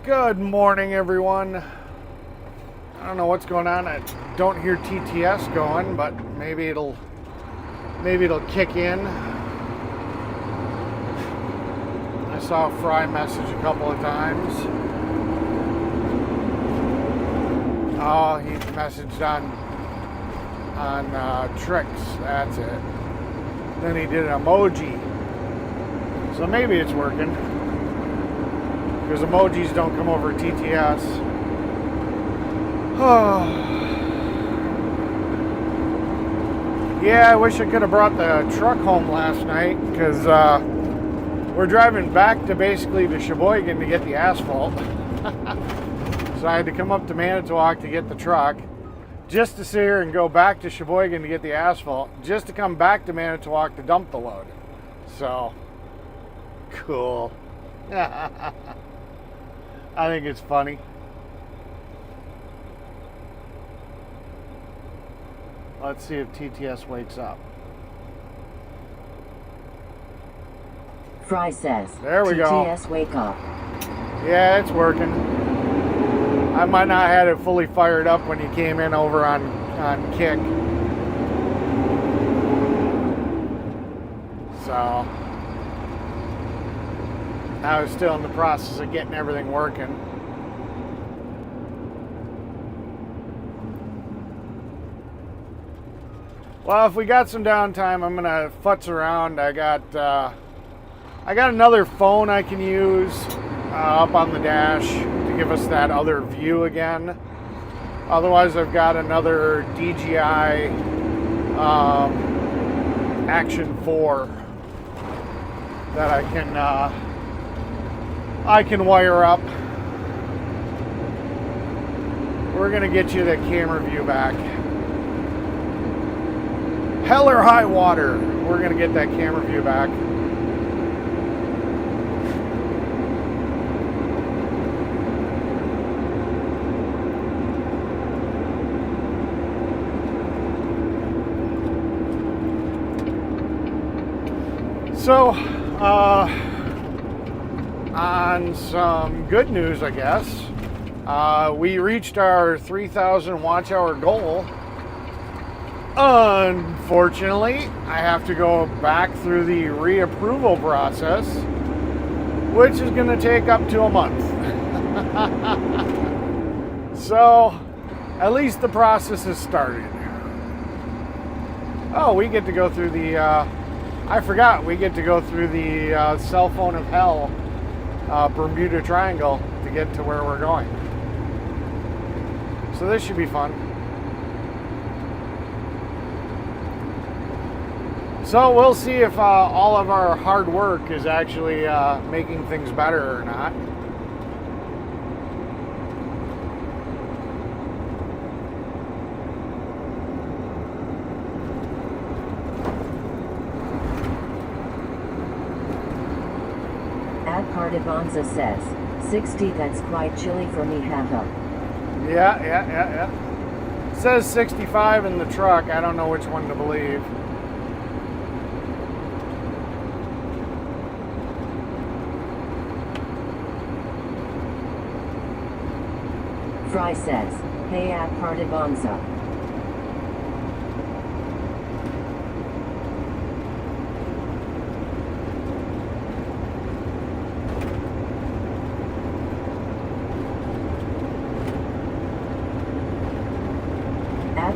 Good morning, everyone. I don't know what's going on. I don't hear TTS going, but maybe it'll kick in. I saw a Fry message a couple of times. Oh, he messaged on tricks. That's it. Then he did an emoji. So maybe it's working. Because emojis don't come over TTS. Oh. Yeah, I wish I could have brought the truck home last night because we're driving back to basically to Sheboygan to get the asphalt. So I had to come up to Manitowoc to get the truck, just to sit here and go back to Sheboygan to get the asphalt, just to come back to Manitowoc to dump the load. So, cool. I think it's funny. Let's see if TTS wakes up. Fry says, there we go. TTS wake up. Yeah, it's working. I might not have had it fully fired up when you came in over on kick. So I was still in the process of getting everything working. Well, if we got some downtime, I'm gonna futz around. I got another phone I can use up on the dash to give us that other view again. Otherwise, I've got another DJI Action 4 that I can wire up. We're gonna get you the camera view back. Hell or high water, we're gonna get that camera view back. So, on some good news, I guess, we reached our 3,000 watch hour goal. Unfortunately, I have to go back through the reapproval process, which is going to take up to a month. So, at least the process has started. Oh, we get to go through the, I forgot, we get to go through the cell phone of hell, Bermuda Triangle, to get to where we're going. So this should be fun. So we'll see if all of our hard work is actually making things better or not. Cardivanza says, 60, that's quite chilly for me, haha. Yeah. It says 65 in the truck. I don't know which one to believe. Fry says, hey at Cardivanza.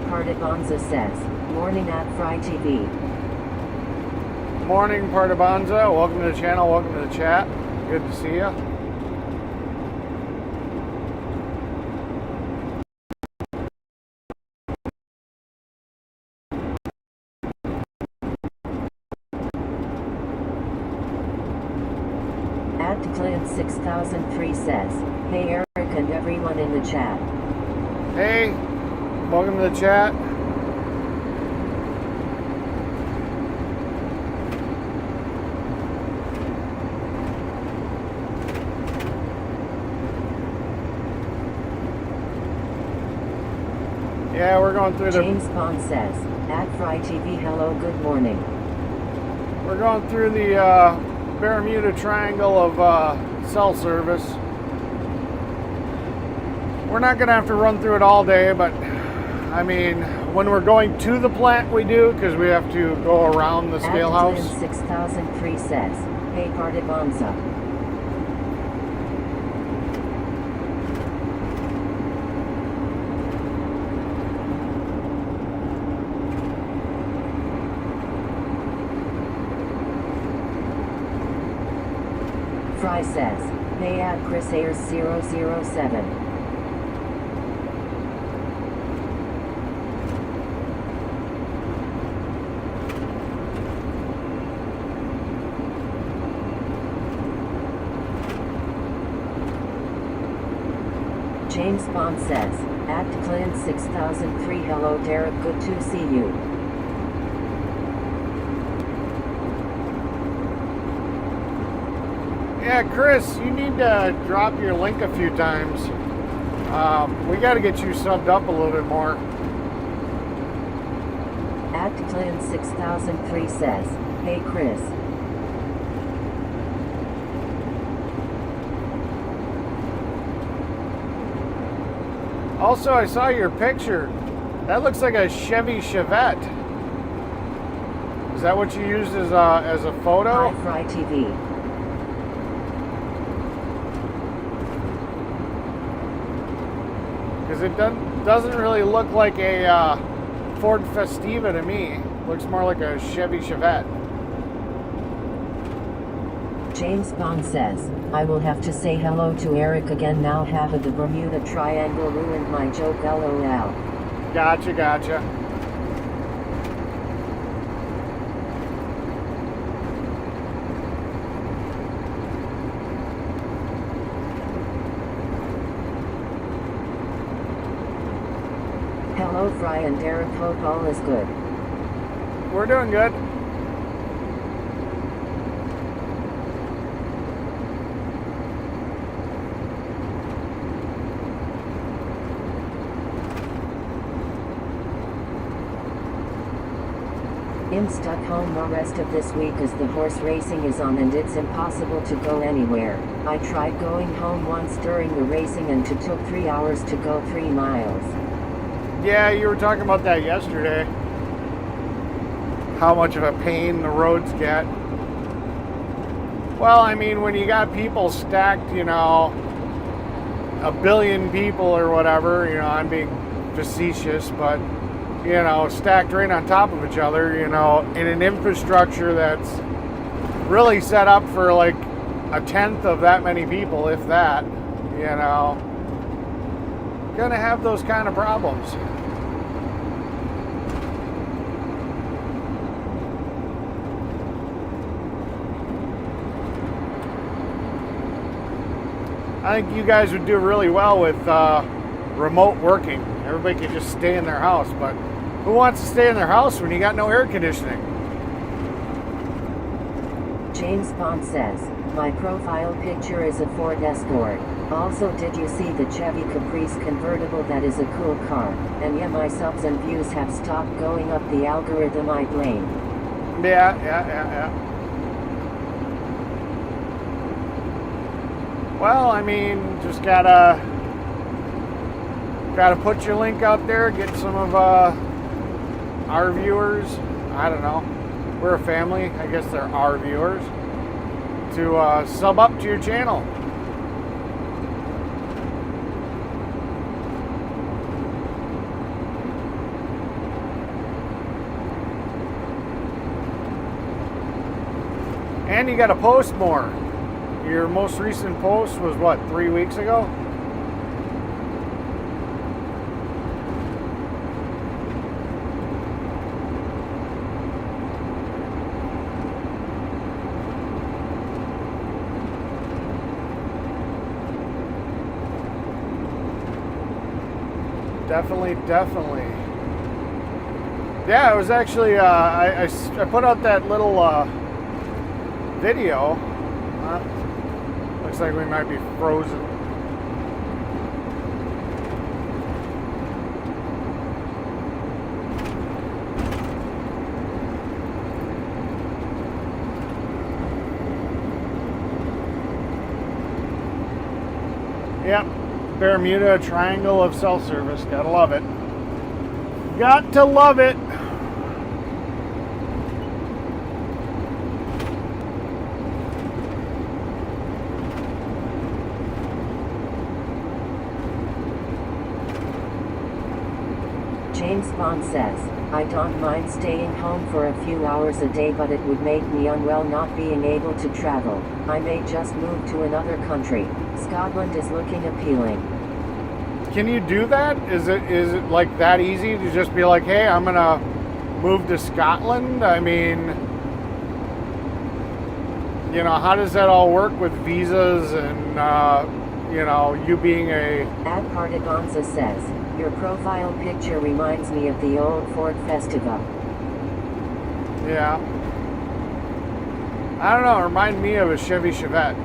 Pardibanza says, morning at Fry TV. Morning, Pardibanza. Welcome to the channel. Welcome to the chat. Good to see you. At Clint6003 says, hey Eric and everyone in the chat. Hey, welcome to the chat. Yeah, we're going through James Bond says, at Fry TV, hello, good morning. We're going through the, Bermuda Triangle of cell service. we're not going to have to run through it all day, but I mean, when we're going to the plant, we do, because we have to go around the scale house. 6003 says, hey Partibonza. Fry says, hey at Chris Ayers 007. James Bond says, at Clint 6003 hello Derek, good to see you. Yeah, Chris, you need to drop your link a few times. We got to get you subbed up a little bit more. At Clint 6003 says, hey Chris. Also, I saw your picture. That looks like a Chevy Chevette. Is that what you used as a photo? Hi Fry TV. Because it doesn't really look like a Ford Festiva to me. Looks more like a Chevy Chevette. James Bond says, I will have to say hello to Eric again now. Half of the Bermuda Triangle ruined my joke, LOL. Gotcha. Hello Fry and Derek, hope all is good. We're doing good. I'm stuck home the rest of this week as the horse racing is on and it's impossible to go anywhere. I tried going home once during the racing and it took 3 hours to go 3 miles. Yeah, you were talking about that yesterday. How much of a pain the roads get. Well, I mean, when you got people stacked, you know, 1 billion people or whatever, you know, I'm being facetious, but, you know, stacked right on top of each other, you know, in an infrastructure that's really set up for like 1/10 of that many people, if that, you know, gonna have those kind of problems. I think you guys would do really well with remote working. Everybody could just stay in their house, but who wants to stay in their house when you got no air conditioning? James Bond says, my profile picture is a Ford Escort. Also, did you see the Chevy Caprice convertible? That is a cool car. And yeah, my subs and views have stopped going up, the algorithm I blame. Yeah. Well, I mean, just gotta put your link out there, get some of our viewers, I don't know, we're a family, I guess they're our viewers, to sub up to your channel. And you gotta post more. Your most recent post was what, 3 weeks ago? Definitely. Yeah, it was actually, I put out that little video. Looks like we might be frozen. Yep. Bermuda Triangle of cell service. Gotta love it. Got to love it. James Bond says, I don't mind staying home for a few hours a day, but it would make me unwell not being able to travel. I may just move to another country. Scotland is looking appealing. Can you do that? Is it like that easy to just be like, hey, I'm gonna move to Scotland? I mean, you know, how does that all work with visas and, you know, you being a... Ad Partigonza says, your profile picture reminds me of the old Ford Festiva. Yeah. I don't know, it reminded me of a Chevy Chevette.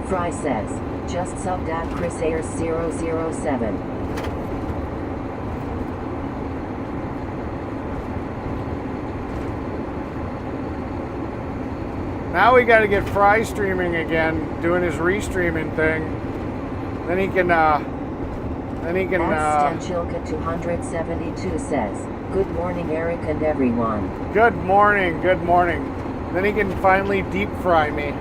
Fry says, just subbed at Chris Ayers 007. Now we got to get Fry streaming again, doing his restreaming thing. Then he can. Stanchilka 272 says, good morning, Eric and everyone. Good morning, good morning. Then he can finally deep fry me.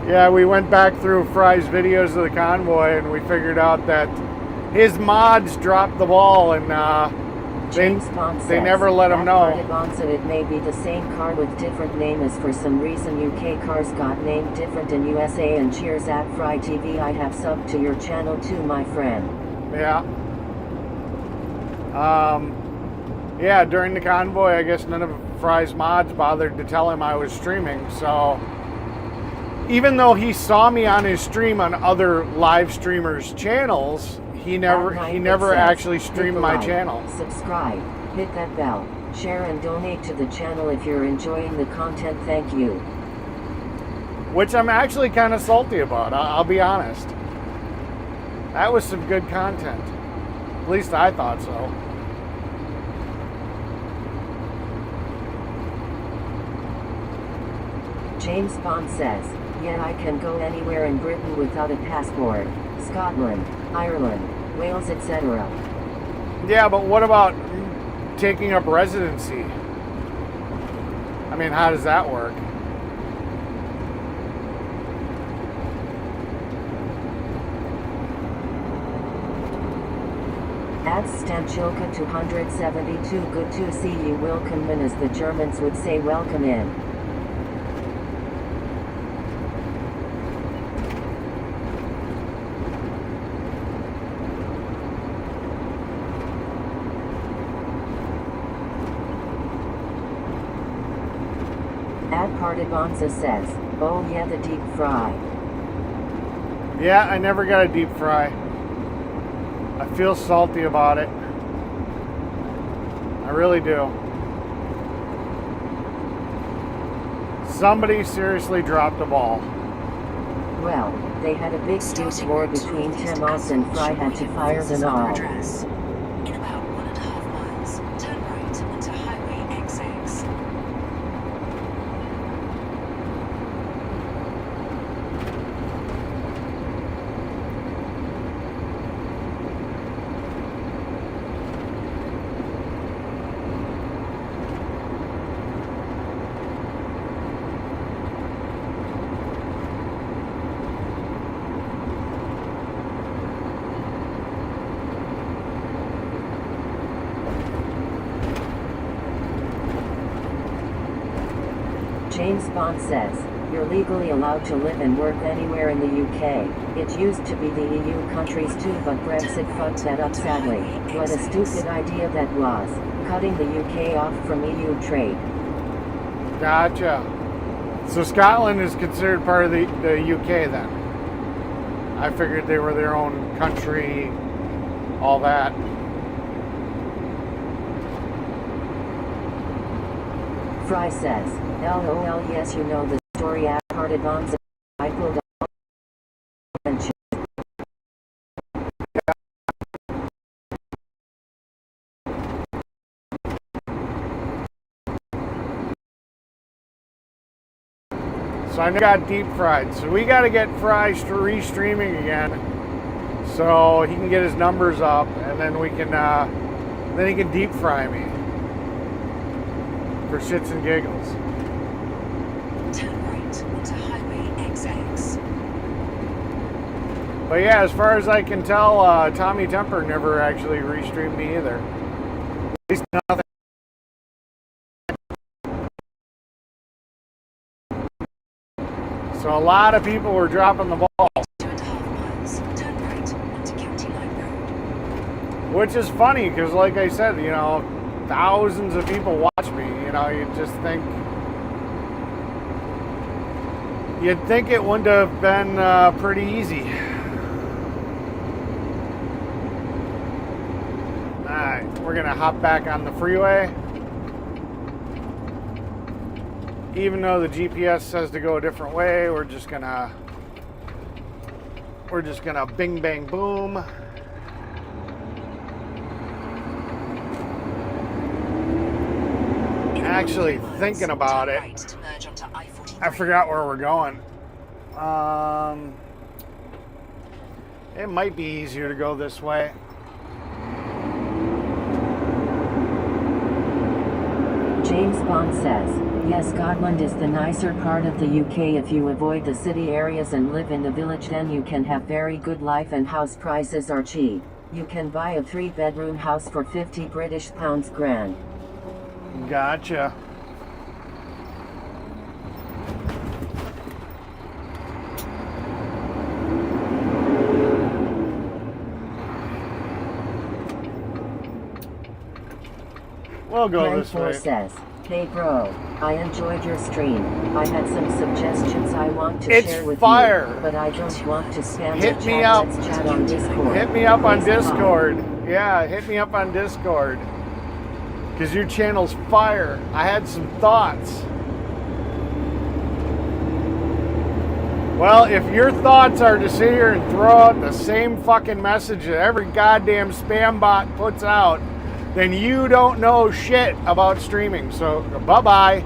Yeah, we went back through Fry's videos of the convoy and we figured out that his mods dropped the ball and they never let him know. It may be the same car with different name, as for some reason UK cars got named different in USA. And cheers at Fry TV. I have subbed to your channel too, my friend. Yeah. Yeah, during the convoy, I guess none of Fry's mods bothered to tell him I was streaming. So even though he saw me on his stream on other live streamers' channels, he never actually streamed my channel. Subscribe, hit that bell, share and donate to the channel if you're enjoying the content. Thank you. Which I'm actually kind of salty about, I'll be honest. That was some good content. At least I thought so. James Bond says, yeah, I can go anywhere in Britain without a passport. Scotland, Ireland, Wales, etc. Yeah, but what about taking up residency? I mean, how does that work? At Stanchilka 272, good to see you. Welcome in, as the Germans would say, welcome in. Ad Partigonza says, oh yeah, the deep fry. Yeah, I never got a deep fry. I feel salty about it. I really do. Somebody seriously dropped the ball. Well, they had a big juice war between Temos and Fry, had to fire them all. In about 1.5 miles, turn right onto Highway XX. James Bond says, you're legally allowed to live and work anywhere in the UK. It used to be the EU countries too, but Brexit fucked that up sadly. What a stupid idea that was, cutting the UK off from EU trade. Gotcha. So Scotland is considered part of the UK then? I figured they were their own country, all that. Fry says, LOL, yes, you know the story. At Partigonza, I pulled up and So I got deep fried. So we got to get Fry restreaming again, so he can get his numbers up, and then we can then he can deep fry me for shits and giggles. Turn right onto Highway XX. But yeah, as far as I can tell, Tommy Temper never actually restreamed me either. At least nothing. So a lot of people were dropping the ball. 2.5 miles. Turn right onto County Line Road. Which is funny, because like I said, you know, thousands of people watch me. You know, you'd think it wouldn't have been pretty easy. Alright, we're gonna hop back on the freeway. Even though the GPS says to go a different way, we're just gonna bing bang boom. Actually thinking about it, I forgot where we're going. It might be easier to go this way. James Bond says, yes, Scotland is the nicer part of the UK. If you avoid the city areas and live in the village, then you can have very good life and house prices are cheap. You can buy a 3-bedroom house for 50 British pounds grand. Gotcha. We'll go this way. Says, hey bro, I enjoyed your stream. I had some suggestions I want to share with fire. You, but I don't want to spam Hit the me chat. up. Let's chat on Discord. Hit me up on Please Discord. Yeah, hit me up on Discord. Because your channel's fire. I had some thoughts. Well, if your thoughts are to sit here and throw out the same fucking message that every goddamn spam bot puts out, then you don't know shit about streaming. So, bye-bye.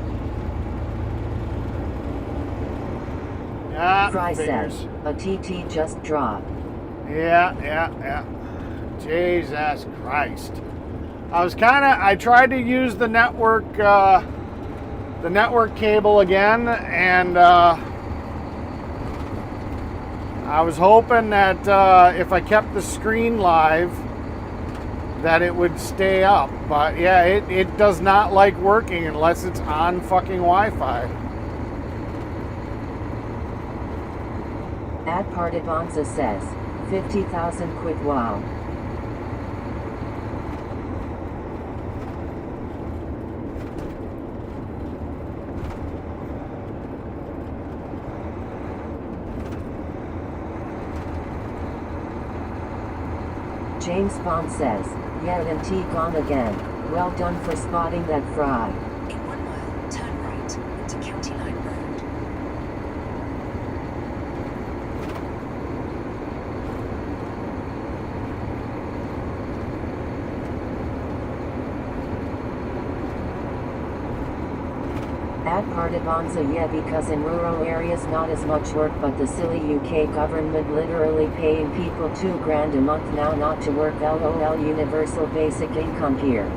Yeah, Fry figures. says, a TT just dropped. Yeah. Jesus Christ. I tried to use the network cable again, and I was hoping that if I kept the screen live, that it would stay up. But yeah, it does not like working unless it's on fucking Wi-Fi. Ad Partibonza says, 50,000 quid wow. James Bond says, yeah, and T gone again. Well done for spotting that fry. In 1 mile, turn right onto County Line Road. Ad Partibonza, yeah, because in rural areas not as much work, but the silly UK government literally paying people $2,000 a month now not to work. LOL, universal basic income here.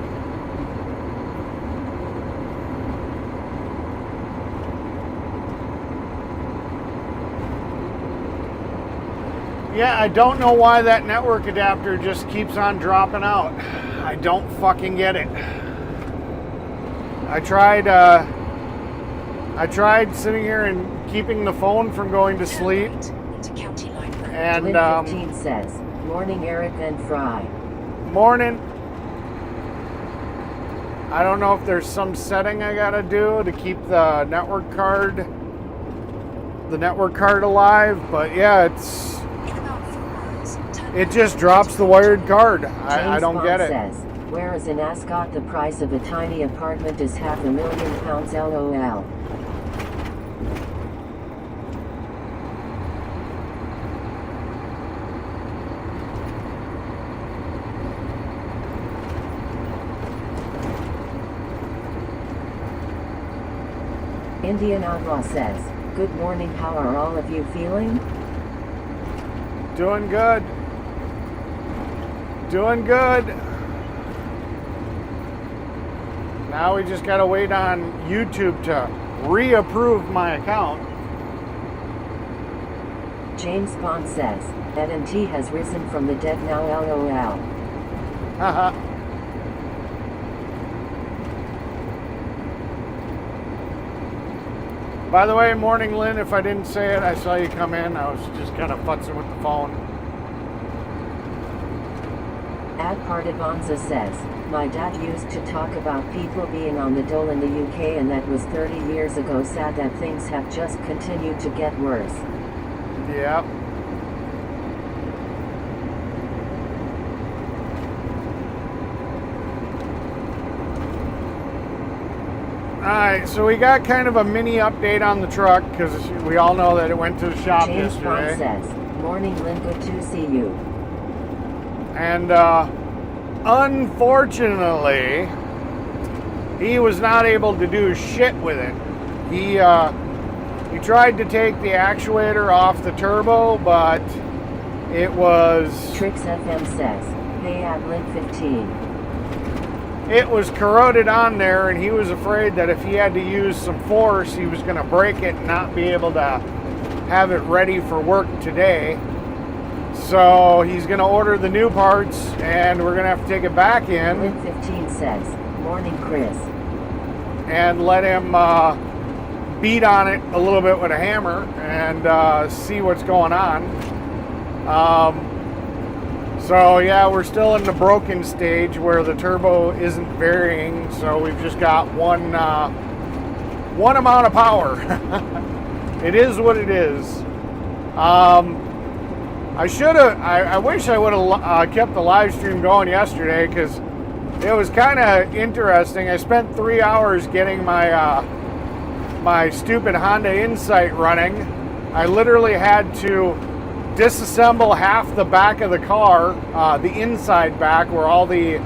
Yeah, I don't know why that network adapter just keeps on dropping out. I don't fucking get it. I tried sitting here and keeping the phone from going to sleep. And Twin 15 says, morning Eric and Fry. Morning. I don't know if there's some setting I gotta do to keep the network card alive, but yeah, it just drops the wired card. I don't get it. Says, whereas in Ascot the price of a tiny apartment is £500,000 LOL. Indian Outlaw says, Good morning, how are all of you feeling? Doing good. Doing good. Now we just gotta wait on YouTube to reapprove my account. James Bond says, Ed and T has risen from the dead now, lol. Haha. By the way, morning, Lynn. If I didn't say it, I saw you come in. I was just kind of futzing with the phone. Ad Pardivanza says, my dad used to talk about people being on the dole in the UK, and that was 30 years ago. Sad that things have just continued to get worse. Yep. Alright, so we got kind of a mini update on the truck because we all know that it went to the shop James yesterday. Bond says, morning Lynn, good to see you. And unfortunately, he was not able to do shit with it. He tried to take the actuator off the turbo, but it was... Trix FM says, hey at Lynn 15. It was corroded on there, and he was afraid that if he had to use some force, he was going to break it and not be able to have it ready for work today. So he's going to order the new parts, and we're going to have to take it back in. Lynn 15 says, morning Chris. And let him beat on it a little bit with a hammer and see what's going on. So yeah, we're still in the broken stage where the turbo isn't varying, so we've just got one amount of power. It is what it is. I wish I would have kept the live stream going yesterday, because it was kind of interesting. I spent 3 hours getting my my stupid Honda Insight running. I literally had to disassemble half the back of the car, the inside back where all the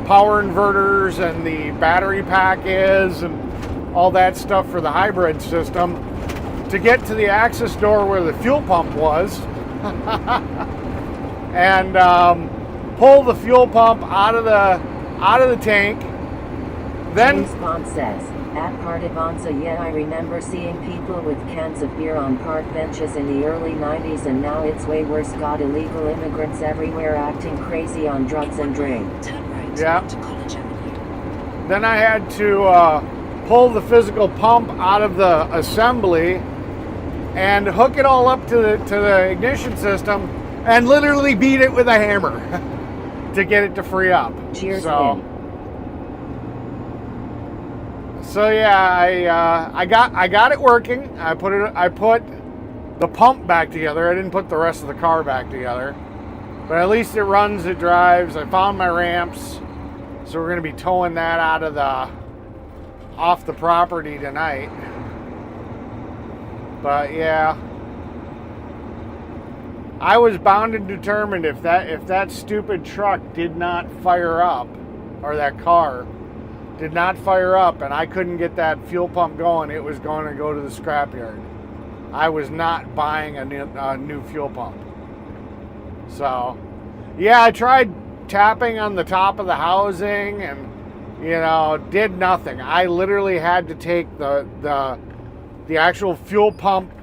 power inverters and the battery pack is and all that stuff for the hybrid system, to get to the access door where the fuel pump was and pull the fuel pump out of the tank. Then James Bond says, at Pardivanza, yeah, I remember seeing people with cans of beer on park benches in the early 90s, and now it's way worse. Got illegal immigrants everywhere acting crazy on drugs and drink. Turn right Yeah. to College Avenue. Then I had to pull the physical pump out of the assembly and hook it all up to the ignition system and literally beat it with a hammer to get it to free up. Cheers, So, Lynn. so yeah, I got it working. I put the pump back together. I didn't put the rest of the car back together, but at least it runs, it drives. I found my ramps, so we're gonna be towing that off the property tonight. But yeah, I was bound and determined if that stupid truck did not fire up, or that car did not fire up, and I couldn't get that fuel pump going, it was going to go to the scrapyard. I was not buying a new fuel pump. So, yeah, I tried tapping on the top of the housing and, did nothing. I literally had to take the actual fuel pump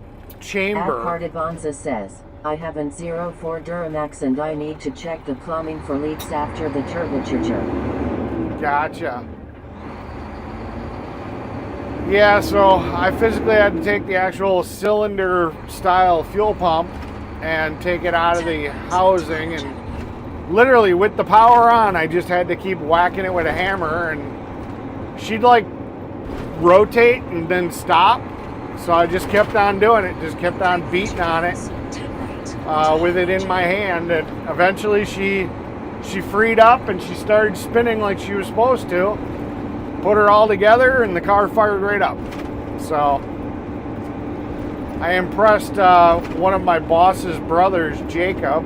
chamber. At Pardivanza says, I have an 04 Duramax and I need to check the plumbing for leaks after the turbocharger. Gotcha. Yeah, so I physically had to take the actual cylinder style fuel pump and take it out of the housing, and literally with the power on, I just had to keep whacking it with a hammer, and she'd like rotate and then stop. So I just kept on doing it, just kept on beating on it with it in my hand, and eventually she freed up and she started spinning like she was supposed to. Put her all together and the car fired right up. So I impressed one of my boss's brothers, Jacob,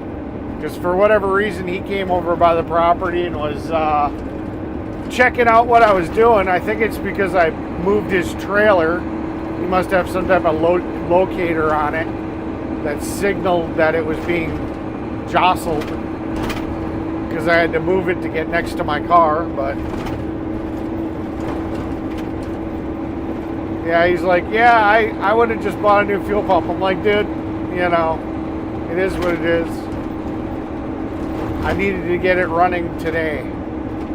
because for whatever reason he came over by the property and was checking out what I was doing. I think it's because I moved his trailer. He must have some type of locator on it that signaled that it was being jostled, because I had to move it to get next to my car. But yeah, he's like, yeah, I would have just bought a new fuel pump. I'm like, dude, you know, it is what it is. I needed to get it running today,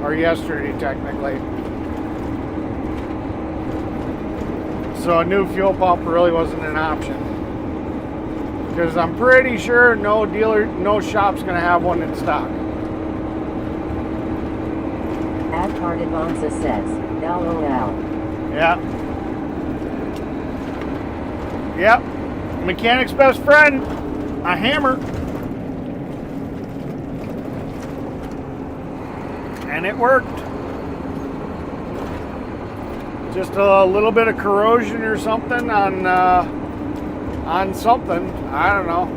or yesterday technically. So a new fuel pump really wasn't an option, because I'm pretty sure no dealer, no shop's gonna have one in stock. Adcardibonza says, LOL. Yeah. Yep. Mechanic's best friend, a hammer. And it worked. Just a little bit of corrosion or something on something. I don't know.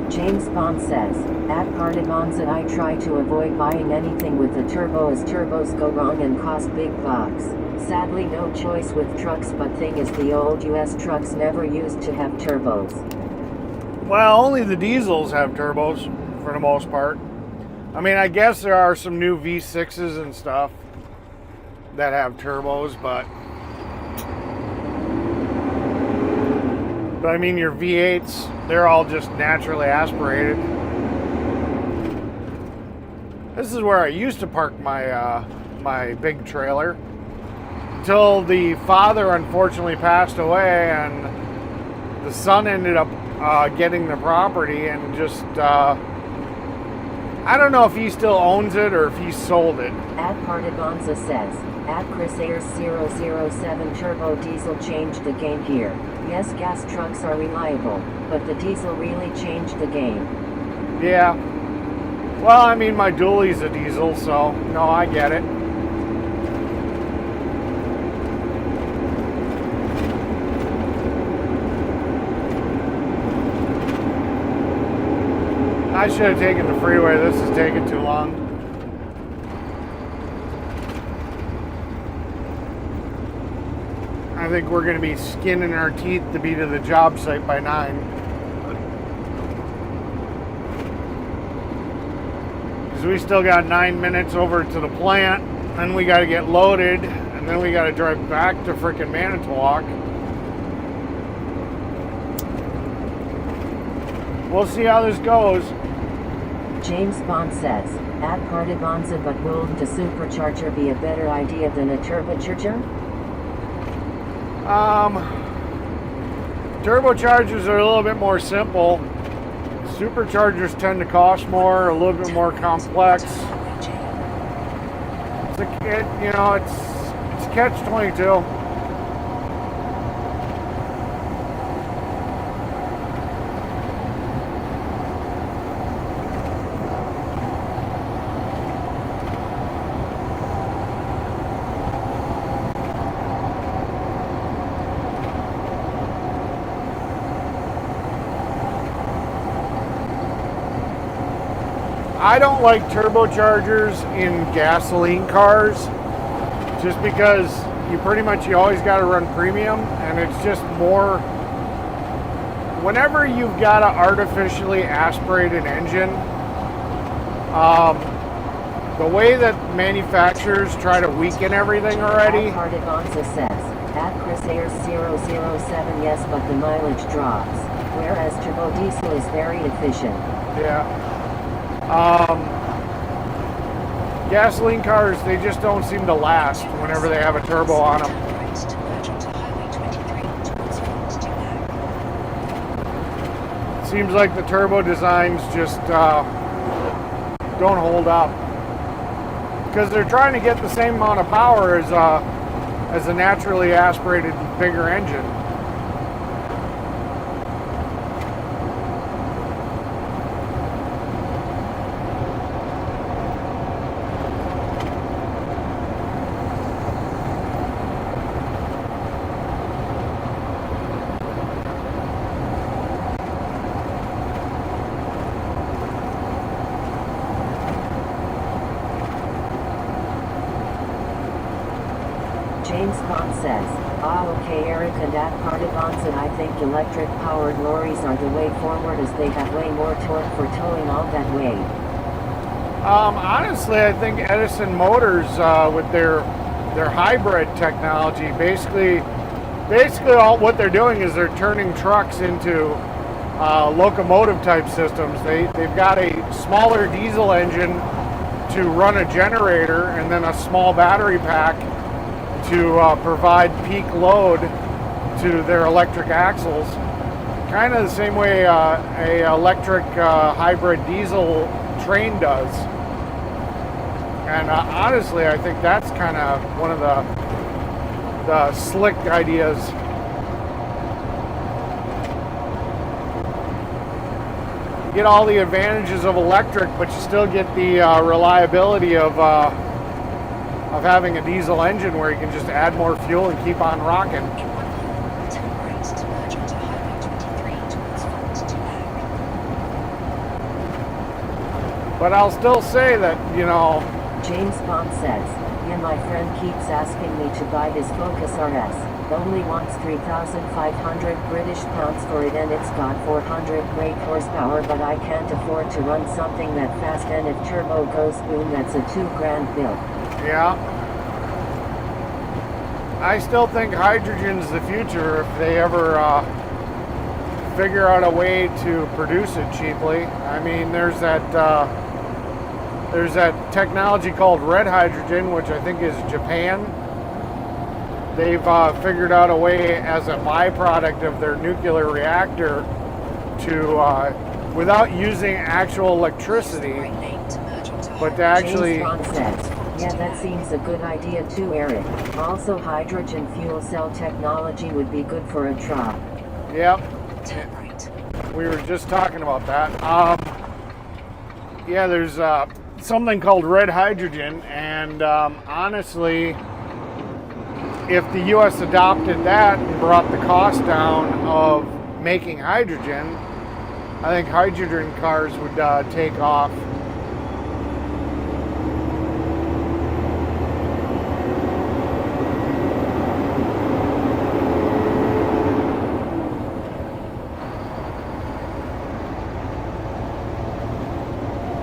James Bond says, Adcardibonza, I try to avoid buying anything with a turbo as turbos go wrong and cost big bucks. Sadly no choice with trucks, but thing is the old US trucks never used to have turbos. Well, only the diesels have turbos for the most part. I mean, I guess there are some new V6s and stuff that have turbos, but I mean, your V8s, they're all just naturally aspirated. This is where I used to park my my big trailer until the father unfortunately passed away, and the son ended up getting the property, and just I don't know if he still owns it or if he sold it. Adcardibonza says, @Chris007 turbo diesel changed the game here. Yes, gas trucks are reliable, but the diesel really changed the game. Yeah. Well, I mean, my dually's a diesel, so no, I get it. I should have taken the freeway. This is taking too long. I think we're going to be skinning our teeth to be to the job site by 9. Because we still got 9 minutes over to the plant. Then we got to get loaded. And then we got to drive back to frickin' Manitowoc. We'll see how this goes. James Bond says, Adcardibonza, but wouldn't a supercharger be a better idea than a turbocharger? Turbochargers are a little bit more simple. Superchargers tend to cost more, a little bit more complex. It's catch-22. I don't like turbochargers in gasoline cars, just because you always got to run premium, and it's just more. Whenever you've got an artificially aspirated engine, the way that manufacturers try to weaken everything already. Adcardibonza says, @ChrisAir007, yes, but the mileage drops, whereas turbo diesel is very efficient. Yeah. Gasoline cars, they just don't seem to last whenever they have a turbo on them. It seems like the turbo designs just don't hold up, because they're trying to get the same amount of power as a naturally aspirated bigger engine. James Bond says, Ah, okay, Eric, and at Partibonza, I think electric-powered lorries are the way forward as they have way more torque for towing all that weight. Honestly, I think Edison Motors, with their hybrid technology, basically all what they're doing is they're turning trucks into locomotive type systems. They've got a smaller diesel engine to run a generator, and then a small battery pack to provide peak load to their electric axles. Kind of the same way a electric hybrid diesel train does. And honestly, I think that's kind of one of the slick ideas. You get all the advantages of electric, but you still get the reliability of having a diesel engine where you can just add more fuel and keep on rocking. In 1 mile, turn right to merge onto Highway 23 towards Font to Lag. But I'll still say that, you know, James Bond says, yeah, my friend keeps asking me to buy his Focus RS. Only wants 3,500 British pounds for it, and it's got 400 brake horsepower, but I can't afford to run something that fast, and if turbo goes boom, that's a $2,000 bill. yeah. I still think hydrogen's the future if they ever figure out a way to produce it cheaply. I mean, there's that technology called red hydrogen, which I think is Japan. They've figured out a way as a byproduct of their nuclear reactor to, without using actual electricity, Right lane to merge onto but to Highway actually, James Bond says, yeah, that seems a good idea too, Eric. Also, hydrogen fuel cell technology would be good for a truck. yep, turn right. we were just talking about that. Yeah, there's something called red hydrogen, and honestly, if the U.S. adopted that and brought the cost down of making hydrogen, I think hydrogen cars would take off.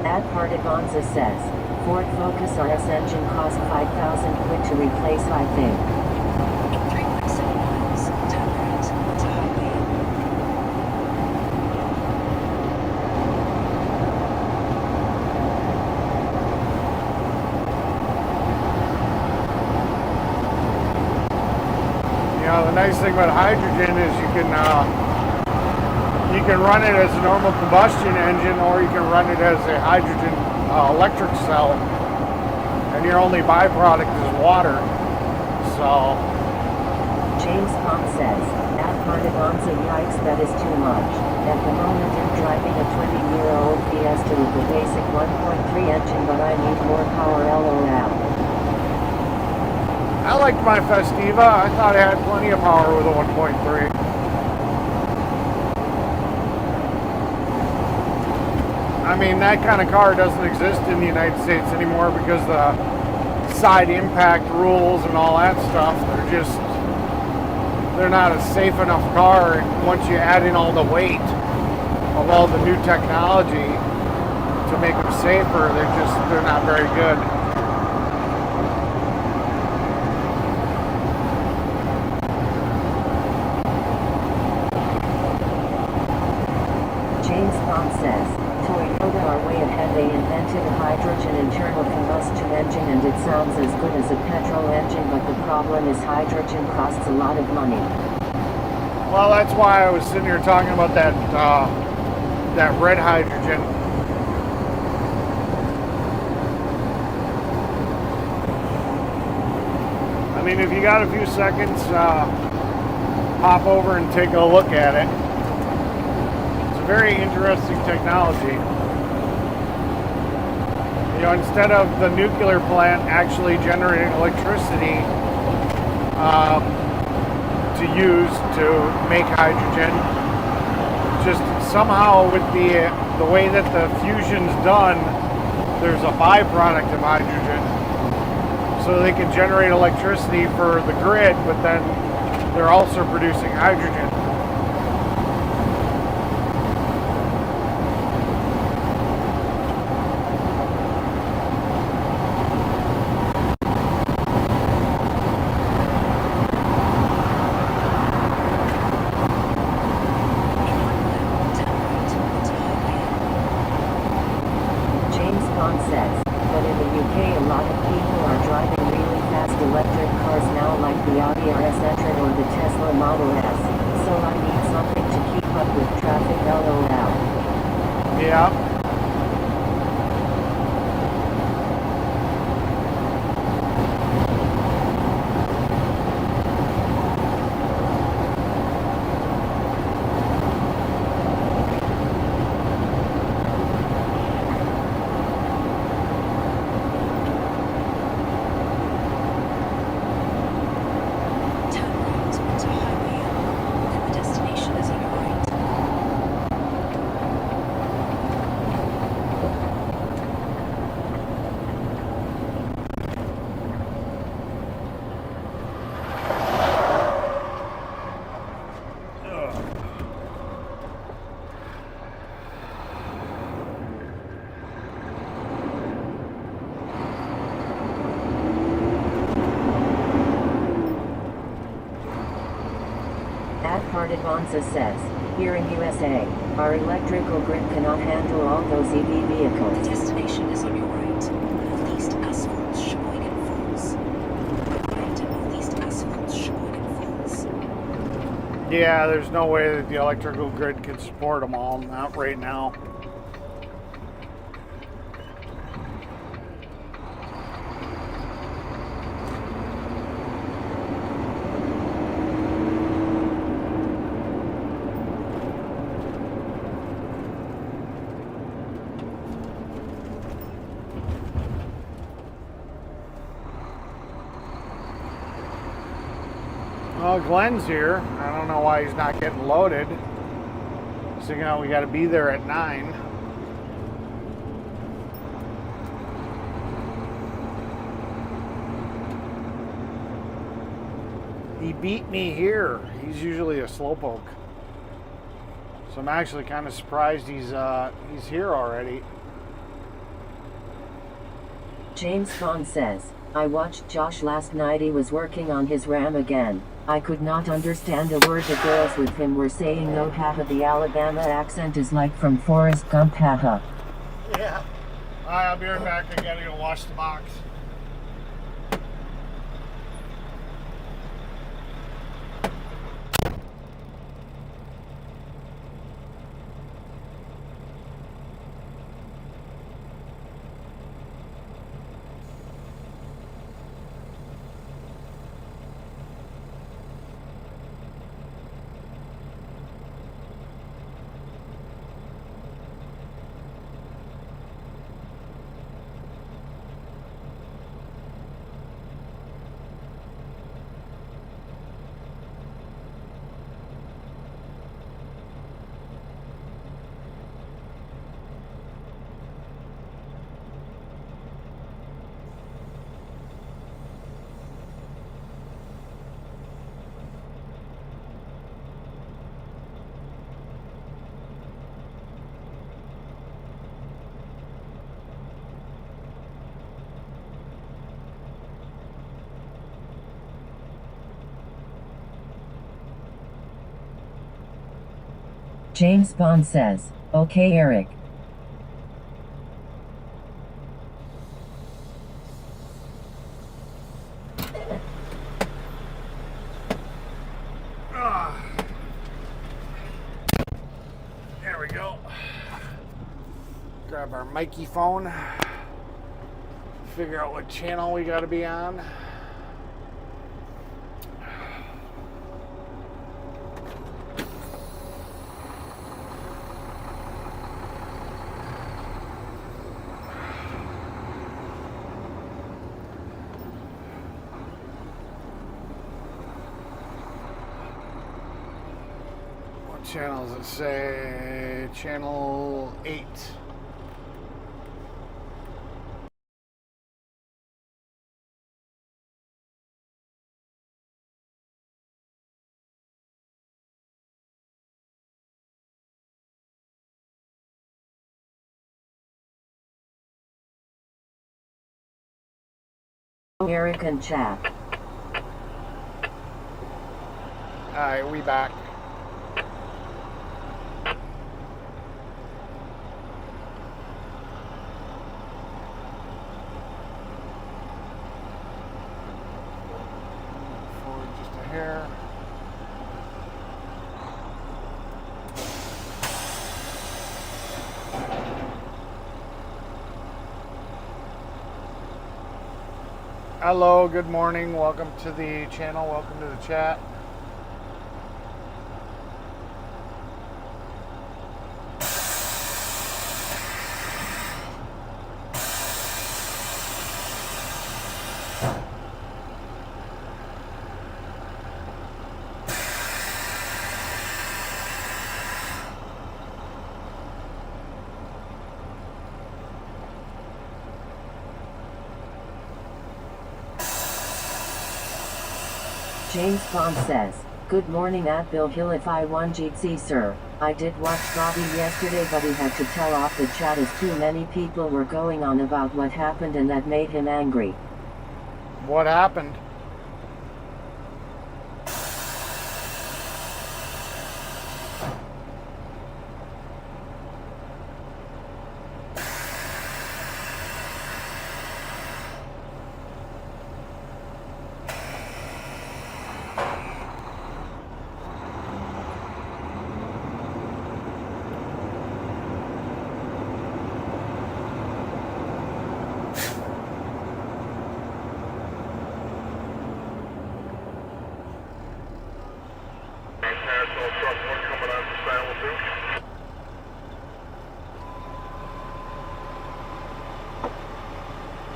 Ad Partibonza says, Ford Focus RS engine cost 5,000 quid to replace, I think. In 3.7 miles, turn right onto Highway. You know, the nice thing about hydrogen is you can run it as a normal combustion engine, or you can run it as a hydrogen electric cell, and your only byproduct is water. So, James Bond says, at Partibonza, yikes, that is too much. At the moment I'm driving a 20-year-old Fiesta with the basic 1.3 engine, but I need more power, LOL. I liked my Festiva. I thought it had plenty of power with a 1.3. I mean, that kind of car doesn't exist in the United States anymore because the side impact rules and all that stuff, they're not a safe enough car. And once you add in all the weight of all the new technology to make them safer, they're not very good. James Bond says, Toyota are way ahead. They invented a hydrogen internal combustion engine, and it sounds as good as a petrol engine, but the problem is hydrogen costs a lot of money. Well, that's why I was sitting here talking about that red hydrogen. I mean, if you got a few seconds, hop over and take a look at it. It's a very interesting technology. You know, instead of the nuclear plant actually generating electricity to use to make hydrogen, just somehow with the way that the fusion's done, there's a byproduct of hydrogen. So they can generate electricity for the grid, but then they're also producing hydrogen. James Bond says, but in the UK a lot of people are driving really fast electric cars now like the Audi RS e-tron or the Tesla Model S, so I need something to keep up with traffic LOL. Yeah. Turn right onto Highway M, then the destination is on your right. Advanza says, here in USA, our electrical grid cannot handle all those EV The vehicles. destination is on your right. Northeast asphalt, Sheboygan Falls. Right at northeast asphalt, Sheboygan Falls. Yeah, there's no way that the electrical grid can support them all. Not right now. Well, Glenn's here. I don't know why he's not getting loaded. So, you know, we got to be there at 9. He beat me here. He's usually a slowpoke. So I'm actually kind of surprised he's here already. James Bond says, I watched Josh last night. He was working on his RAM again. I could not understand a word the girls with him were saying. No, haha, the Alabama accent is like from Forrest Gump, haha. Yeah. All right, I'll be right back. I gotta go wash the box. James Bond says, okay, Eric. There we go. Grab our Mikey phone. Figure out what channel we got to be on. What channel does it say? Channel 8. Eric and chat. Alright, we back. Forward just a hair. Hello, good morning. Welcome to the channel. Welcome to the chat. James Bond says, "Good morning at Bill Hill if I won GC sir. I did watch Bobby yesterday but he had to tell off the chat as too many people were going on about what happened and that made him angry." What happened?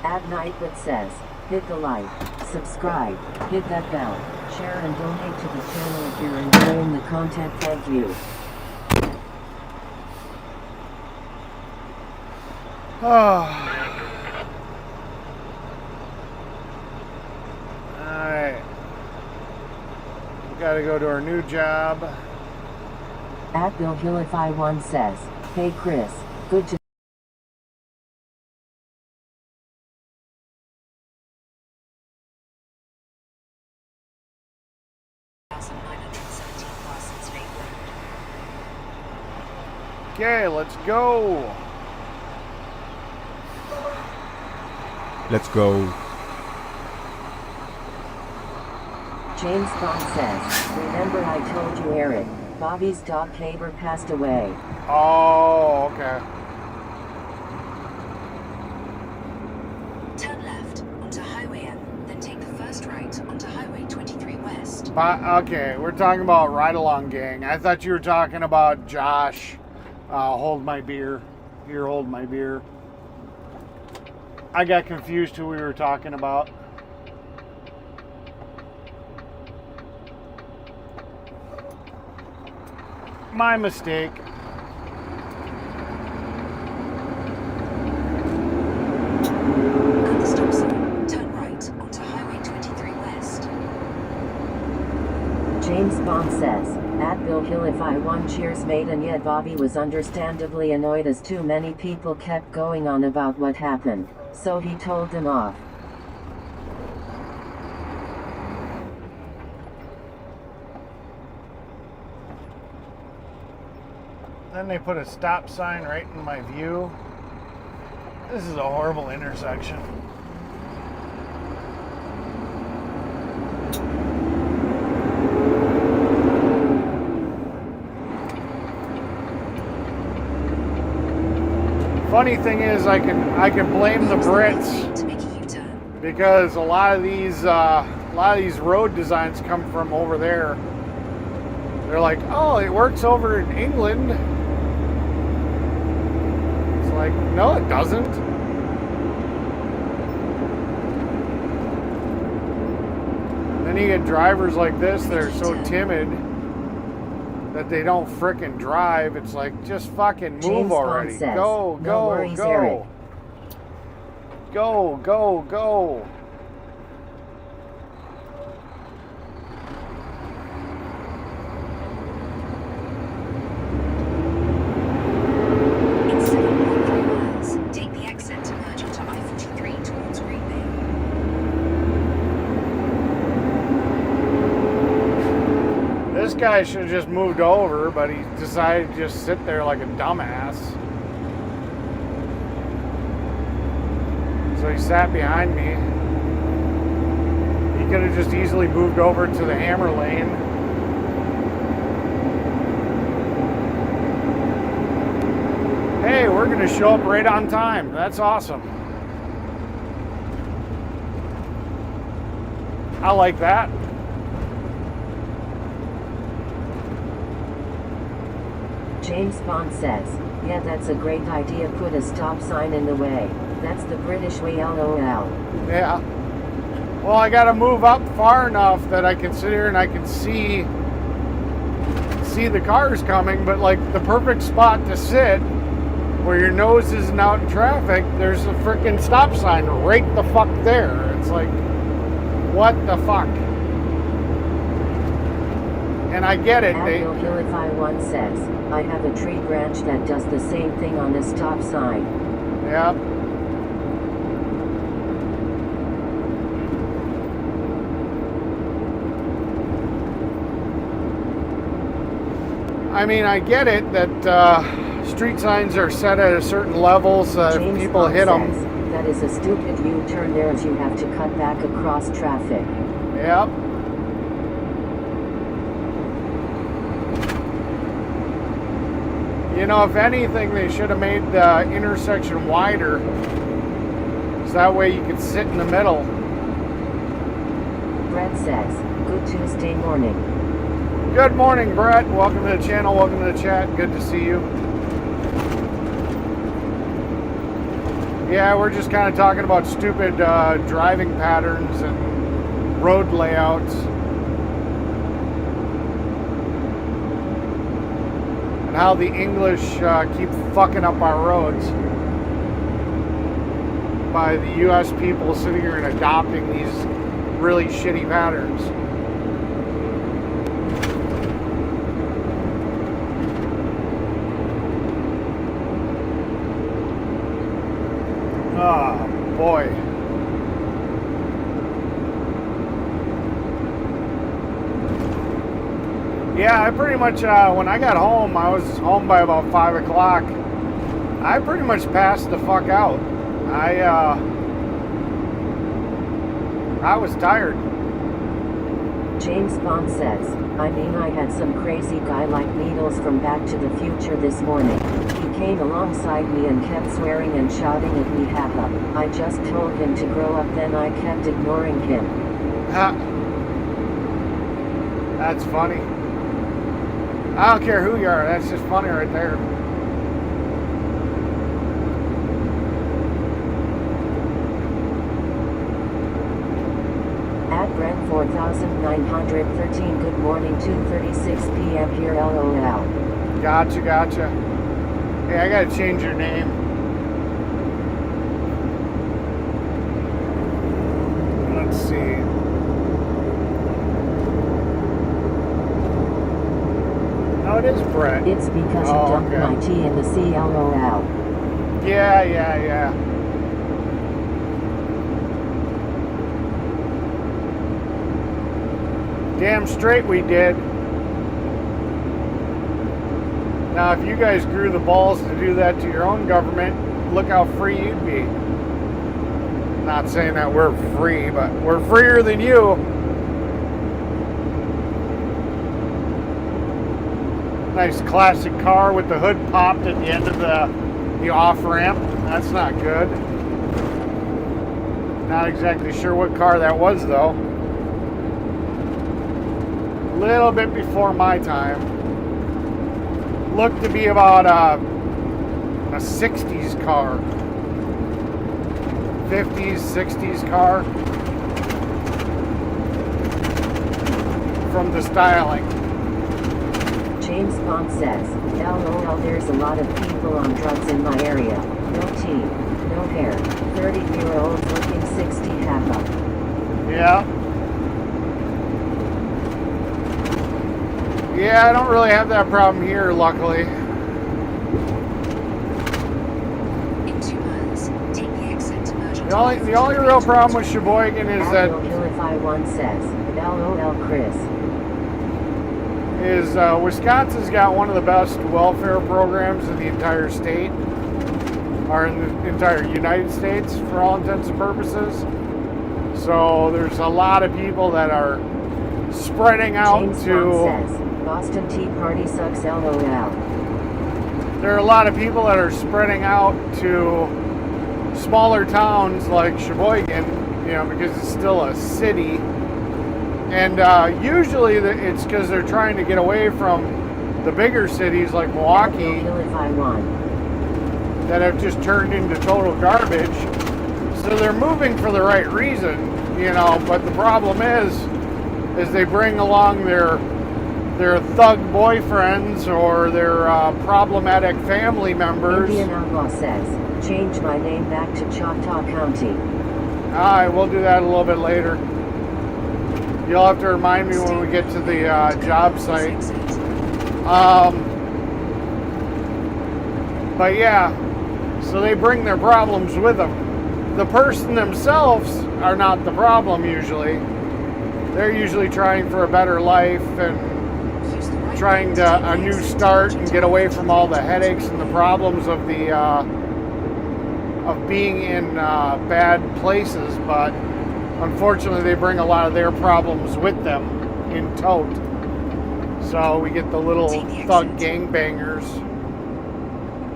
Ad Nightbot says, "Hit the like, subscribe, hit that bell, share and donate to the channel if you're enjoying the content. Thank you." Alright. We gotta go to our new job. At Bill Hill if I won says, "Hey Chris, good to Okay, let's go. Let's go. James Bond says, "Remember I told you Eric, Bobby's dog Haber passed away." Oh, okay. Turn left onto Highway M, then take the first right onto Highway 23 West. Okay, we're talking about Ride Along Gang. I thought you were talking about Josh. Hold my beer. Here, hold my beer. I got confused who we were talking about. My mistake. At the stop sign, turn right onto Highway 23 West. James Bond says, at Bill Hill if I won cheers mate, and yet Bobby was understandably annoyed as too many people kept going on about what happened, so he told them off. Then they put a stop sign right in my view. This is a horrible intersection. Funny thing is, I can blame the Brits To make a U-turn. because a lot of these road designs come from over there. They're like, oh, it works over in England. It's like, no, it doesn't. Then you get drivers like this that are so timid that they don't frickin' drive. It's like, just fucking move James already. Bond says, Go, "No go, worries, go. Eric." Go, go, go. In 7.3 miles, take the exit to merge onto I-43 towards Green Bay. guy should have just moved over, but he decided to just sit there like a dumbass. So he sat behind me. He could have just easily moved over to the hammer lane. Hey, we're going to show up right on time. That's awesome. I like that. James Bond says, yeah, that's a great idea. Put a stop sign in the way. That's the British way, lol. Yeah. Well, I got to move up far enough that I can sit here and I can see the cars coming, but like the perfect spot to sit where your nose isn't out in traffic, there's a freaking stop sign right the fuck there. It's like, what the fuck? And I get it. Abdulhilify1 says, I have a tree branch that does the same thing on a stop sign. Yeah. I mean, I get it that street signs are set at a certain level, so if James people Bond hit them. says, that is a stupid U-turn there as you have to cut back across traffic. Yep. You know, if anything, they should have made the intersection wider, so that way you could sit in the middle. Brett says, good Tuesday morning. Good morning, Brett. Welcome to the channel. Welcome to the chat. Good to see you. Yeah, we're just kind of talking about stupid driving patterns and road layouts. And how the English keep fucking up our roads by the U.S. people sitting here and adopting these really shitty patterns. Oh, boy. Yeah, I pretty much, when I got home, I was home by about 5 o'clock. I pretty much passed the fuck out. I was tired. James Bond says, I mean, I had some crazy guy like Needles from Back to the Future this morning. He came alongside me and kept swearing and shouting at me, haha. I just told him to grow up, then I kept ignoring him. That's funny. I don't care who you are, that's just funny right there. At Brent 4913, good morning, 2:36 p.m. here, lol. Gotcha. Hey, I gotta change your name. Let's see. No, it is Brett. It's because you dumped my tea in the sea, lol. Yeah. Damn straight we did. Now, if you guys grew the balls to do that to your own government, look how free you'd be. Not saying that we're free, but we're freer than you. Nice classic car with the hood popped at the end of the off-ramp. That's not good. Not exactly sure what car that was, though. A little bit before my time. Looked to be about a 60s car. 50s, 60s car. From the styling. James Bond says, lol, there's a lot of people on drugs in my area. No teeth, no hair, 30-year-olds looking 60, haha. Yeah. Yeah, I don't really have that problem here, luckily. In 2 miles, take the exit to merge. The only real problem with Sheboygan is that... Abdulhilify1 says, lol, Chris. is Wisconsin's got one of the best welfare programs in the entire state, or in the entire United States for all intents and purposes. So there's a lot of people that are spreading out James to... Bond says, Boston Tea Party sucks LOL. There are a lot of people that are spreading out to smaller towns like Sheboygan, because it's still a city. And usually it's because they're trying to get away from the bigger cities like Milwaukee that have just turned into total garbage. So they're moving for the right reason, but the problem is they bring along their thug boyfriends or their problematic family members. Indian Outlaw says, change my name back to Choctaw County. Alright, we'll do that a little bit later. You'll have to remind me when we get to the job site. But yeah, so they bring their problems with them. The person themselves are not the problem usually. They're usually trying for a better life and trying to a new start and get away from all the headaches and the problems of the of being in bad places. But unfortunately, they bring a lot of their problems with them in tote. So we get the little thug gangbangers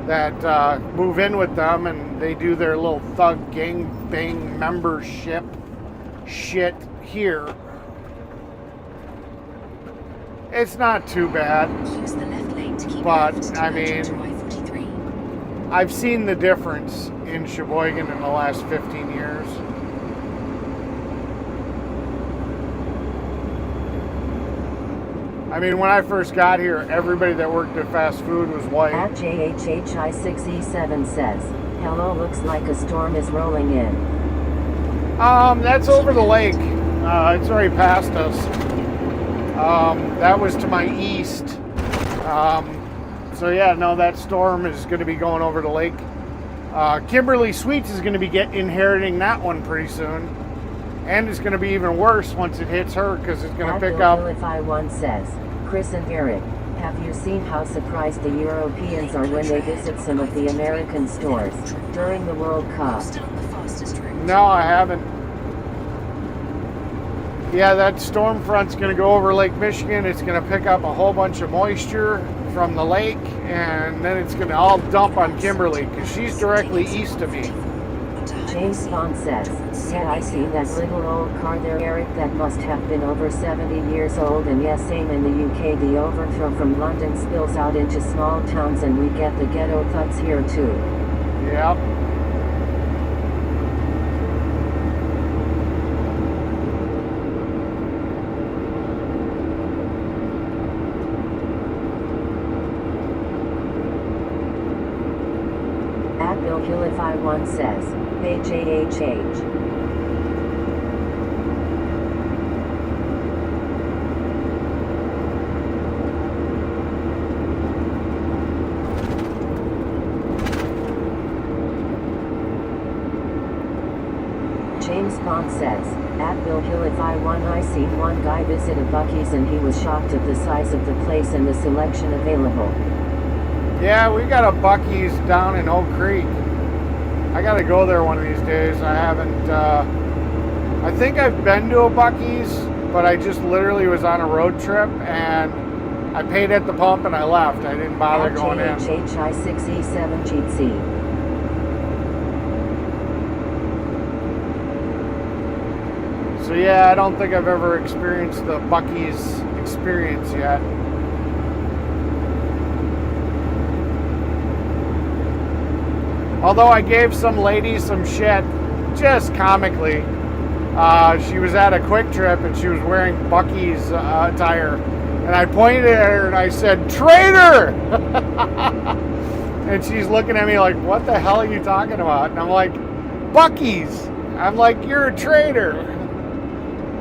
that move in with them, and they do their little thug gangbang membership shit here. It's not too bad, Use the left lane to keep but left to I merge mean, into I-43. I've seen the difference in Sheboygan in the last 15 years. I mean, when I first got here, everybody that worked at fast food was white. At JHHI6E7 says, hello, looks like a storm is rolling in. That's over the lake. It's already past us. That was to my east. So yeah, no, that storm is going to be going over the lake. Kimberly Sweets is going to be inheriting that one pretty soon. And it's going to be even worse once it hits her because it's going to pick up. If I one says, Chris and Eric, have you seen how surprised the Europeans are when they visit some of the American stores during the World Cup? Still on the fastest route. No, I haven't. Yeah, that storm front's going to go over Lake Michigan. It's going to pick up a whole bunch of moisture from the lake, and then it's going to all dump on Kimberly because she's directly east of me. James Bond says, yeah, I seen that little old car there, Eric, that must have been over 70 years old, and yes, same in the UK, the overthrow from London spills out into small towns and we get the ghetto thugs here too. Yep. At Bill Hillify one says, HAHH. James Bond says, at Bill Hillify one, I seen one guy visit a Buc-ee's and he was shocked at the size of the place and the selection available. Yeah, we got a Buc-ee's down in Oak Creek. I got to go there one of these days. I haven't. I think I've been to a Buc-ee's, but I just literally was on a road trip and I paid at the pump and I left. I didn't bother going in. JHHI6E7GC. So yeah, I don't think I've ever experienced the Buc-ee's experience yet. Although I gave some lady some shit, just comically. She was at a Quick Trip and she was wearing Buc-ee's attire. And I pointed at her and I said, "Traitor!" And she's looking at me like, "What the hell are you talking about?" And I'm like, "Buc-ee's." I'm like, "You're a traitor."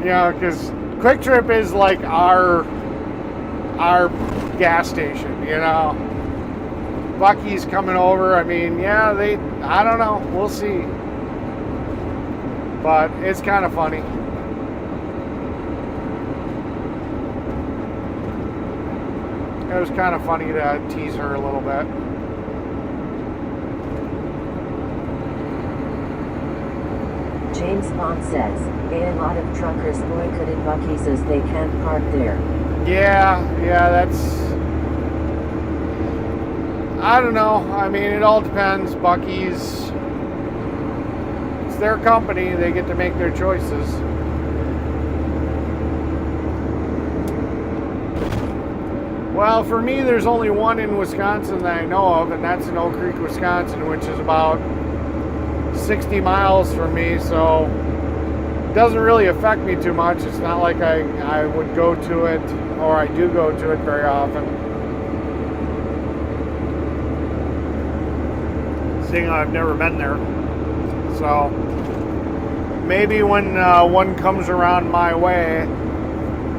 Because Quick Trip is like our gas station, Buc-ee's coming over. I mean, yeah, I don't know. We'll see. But it's kind of funny. it was kind of funny to tease her a little bit. James Bond says, a lot of truckers boycotted Buc-ee's as they can't park there. Yeah, that's... I don't know. I mean, it all depends. Buc-ee's, it's their company. They get to make their choices. Well, for me, there's only one in Wisconsin that I know of, and that's in Oak Creek, Wisconsin, which is about 60 miles from me, so it doesn't really affect me too much. It's not like I would go to it, or I do go to it very often. Seeing I've never been there. So maybe when one comes around my way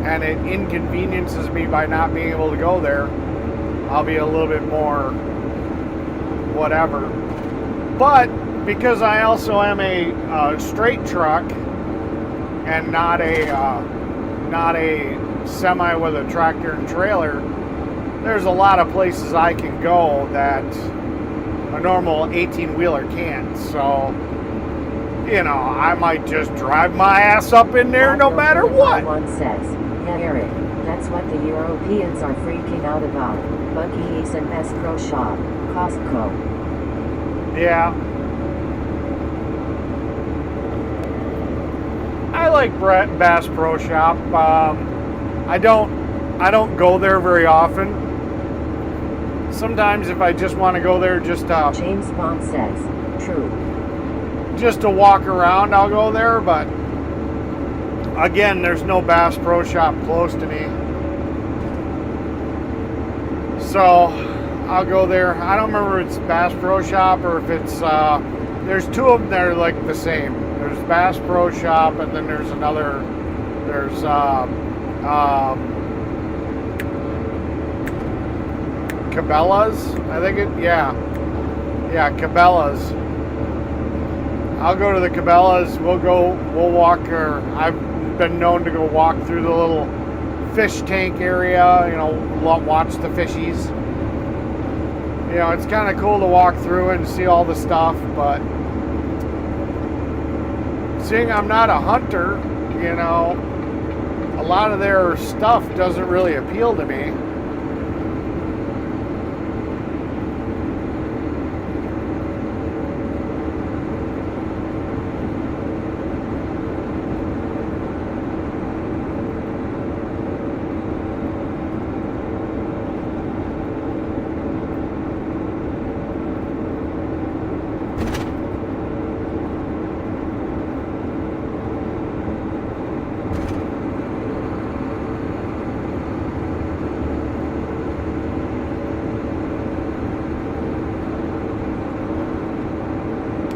and it inconveniences me by not being able to go there, I'll be a little bit more whatever. But because I also am a straight truck and not a semi with a tractor and trailer, there's a lot of places I can go that a normal 18-wheeler can't. So, you know, I might just drive my ass up in there no matter what. One says, yeah, Eric, that's what the Europeans are freaking out about. Buc-ee's and Best Pro Shop, Costco. Yeah. I like Bass Pro Shop. I don't go there very often. Sometimes if I just want to go there just James Bond says, true. Just to walk around, I'll go there, but again, there's no Bass Pro Shop close to me. So I'll go there. I don't remember if it's Bass Pro Shop or if it's there's two of them that are like the same. There's Bass Pro Shop, and then there's another, there's Cabela's, I think it, yeah, Cabela's. I'll go to the Cabela's, we'll walk, or I've been known to go walk through the little fish tank area, you know, watch the fishies. You know, it's kind of cool to walk through and see all the stuff, but seeing I'm not a hunter, you know, a lot of their stuff doesn't really appeal to me.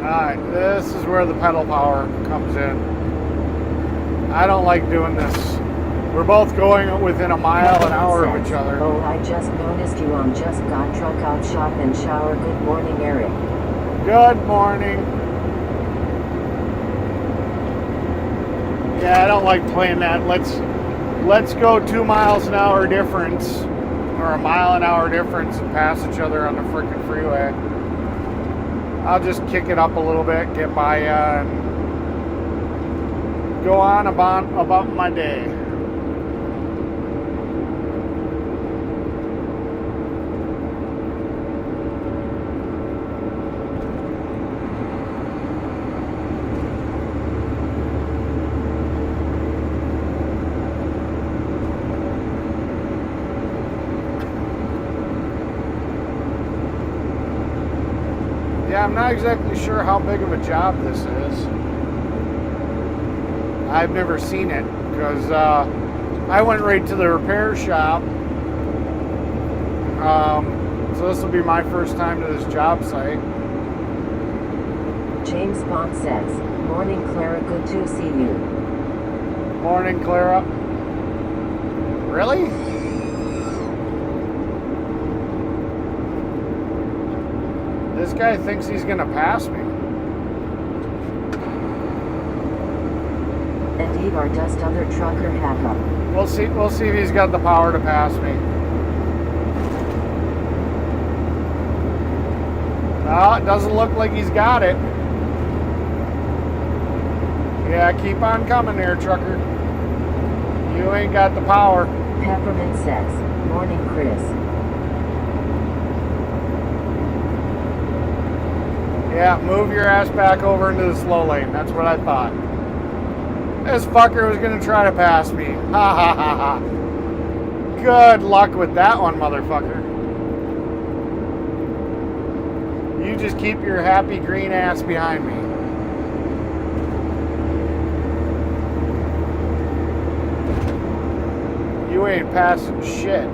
Alright, this is where the pedal power comes in. I don't like doing this. We're both going within a mile an hour of each other. Oh, I just noticed you on Just Got Truck Out Shop and Shower. Good morning, Eric. Good morning. Yeah, I don't like playing that. Let's go 2 miles an hour difference, or a mile an hour difference, and pass each other on the frickin' freeway. I'll just kick it up a little bit, get by and go on about my day. Yeah, I'm not exactly sure how big of a job this is. I've never seen it because I went right to the repair shop. So this will be my first time to this job site. James Bond says, morning, Clara, good to see you. Morning, Clara. Really? This guy thinks he's gonna pass me. And Ivar does other trucker hack up. We'll see if he's got the power to pass me. Oh, it doesn't look like he's got it. Yeah, keep on coming there, trucker. You ain't got the power. Peppermint says, morning, Chris. Yeah, move your ass back over into the slow lane. That's what I thought. This fucker was going to try to pass me. Ha ha ha ha. Good luck with that one, motherfucker. You just keep your happy green ass behind me. You ain't passing shit.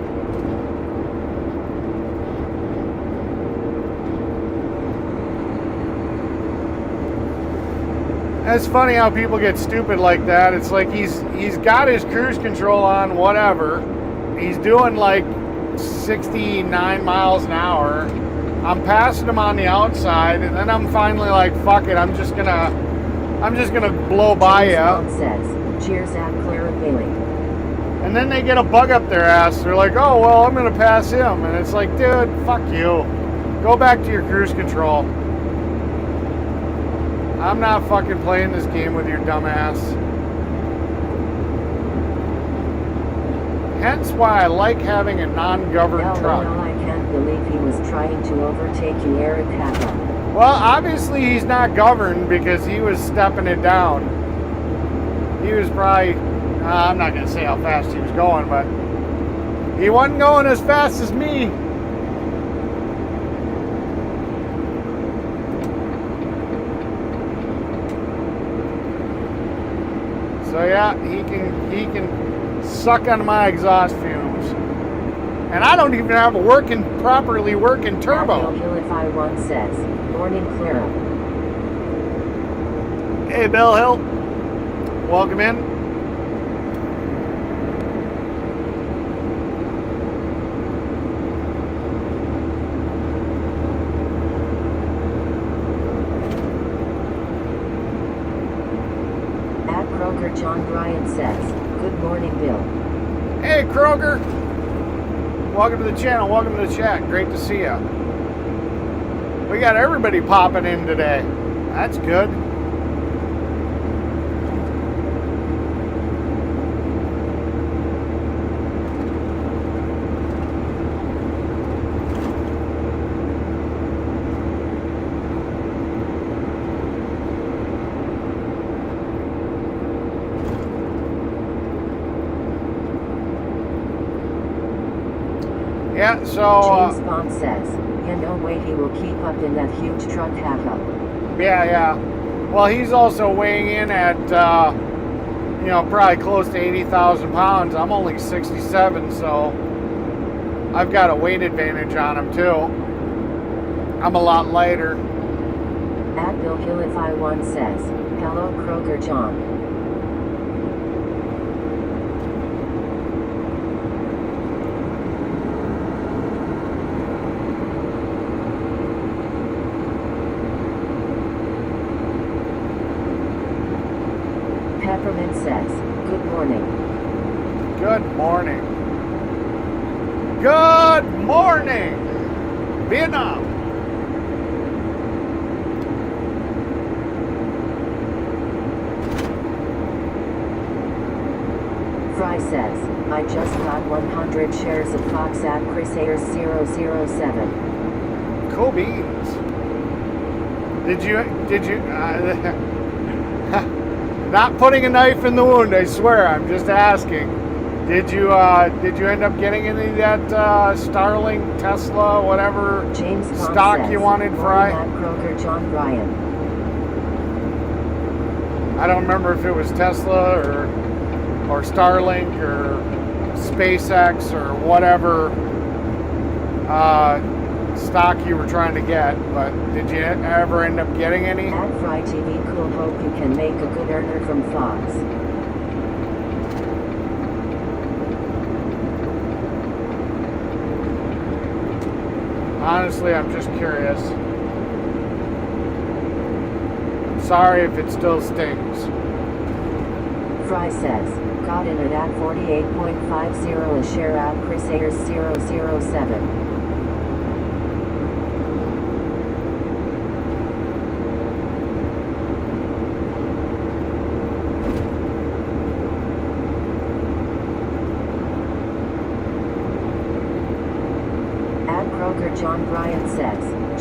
It's funny how people get stupid like that. It's like he's got his cruise control on, whatever. He's doing like 69 miles an hour. I'm passing him on the outside, and then I'm finally like, fuck it, I'm just gonna blow by you. Says, cheers at Clara Bailey. And then they get a bug up their ass. They're like, oh well, I'm gonna pass him, and it's like, dude, fuck you. Go back to your cruise control. I'm not fucking playing this game with your dumb ass. Hence why I like having a non-governed truck. No, I can't believe he was trying to overtake you, Eric Kappa. Well, obviously he's not governed because he was stepping it down. He was probably, I'm not going to say how fast he was going, but he wasn't going as fast as me. So yeah, he can suck on my exhaust fumes. And I don't even have a properly working turbo. Hillify one says, morning, Clara. Hey, Bill Hill. Welcome in. John Bryant says, good morning, Bill. Hey, Kroger. Welcome to the channel. Welcome to the chat. Great to see you. We got everybody popping in today. That's good. Yeah, so... James Bond says, yeah, no way he will keep up in that huge truck haha. Yeah. Well, he's also weighing in at, probably close to 80,000 pounds. I'm only 67, so I've got a weight advantage on him, too. I'm a lot lighter. At Bill Hillify one says, hello, Kroger John. Peppermint says, good morning. Good morning. Good morning, Vietnam. Fry says, I just got 100 shares of Fox at Chris Ayers 007. Cool beans. Did you, not putting a knife in the wound, I swear, I'm just asking. Did you end up getting any of that Starlink, Tesla, whatever James stock says, you wanted, Fry? Kroger John Bryan. I don't remember if it was Tesla or Starlink or SpaceX or whatever stock you were trying to get, but did you ever end up getting any? At Fry TV, cool, hope you can make a good earner from Fox. Honestly, I'm just curious. Sorry if it still stings. Fry says, got in it at 48.50 a share at Chris Ayers 007.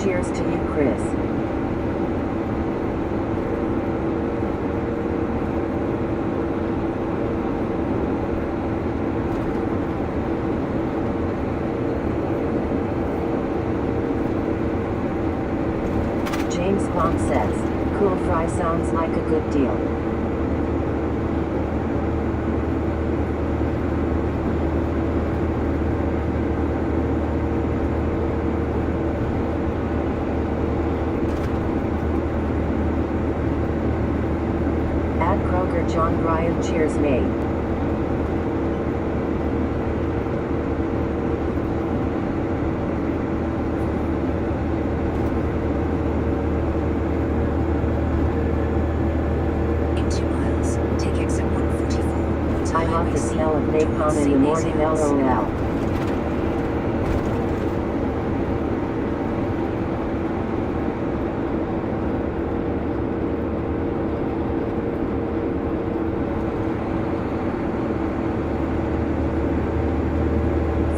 Cheers to you, Chris. James Bond says, cool fry sounds like a good deal. At Kroger John Bryan cheers mate. In 2 miles, take exit 144 onto I love Highway the C smell of napalm towards in the St. morning, Nazaires. LOL.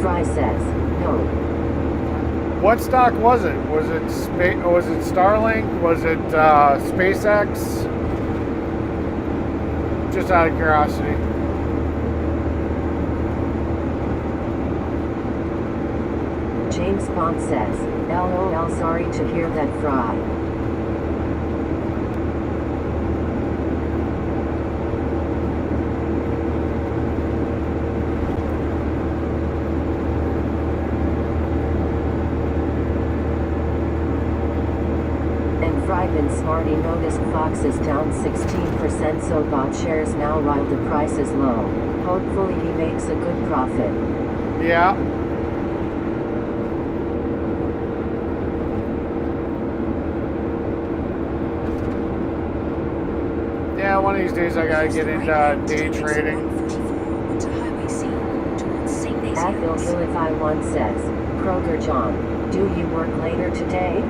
Fry says, no. What stock was it? Was it Starlink? Was it SpaceX? Just out of curiosity. James Bond says, LOL, sorry to hear that, Fry. And Fryman Smarty noticed Fox is down 16%, so bought shares now while the price is low. Hopefully he makes a good profit. Yeah. Yeah, one of these days I gotta get into day trading. 144 onto Highway C towards St. At Bill Nazaires. Hillify 1 says, Kroger John, do you work later today?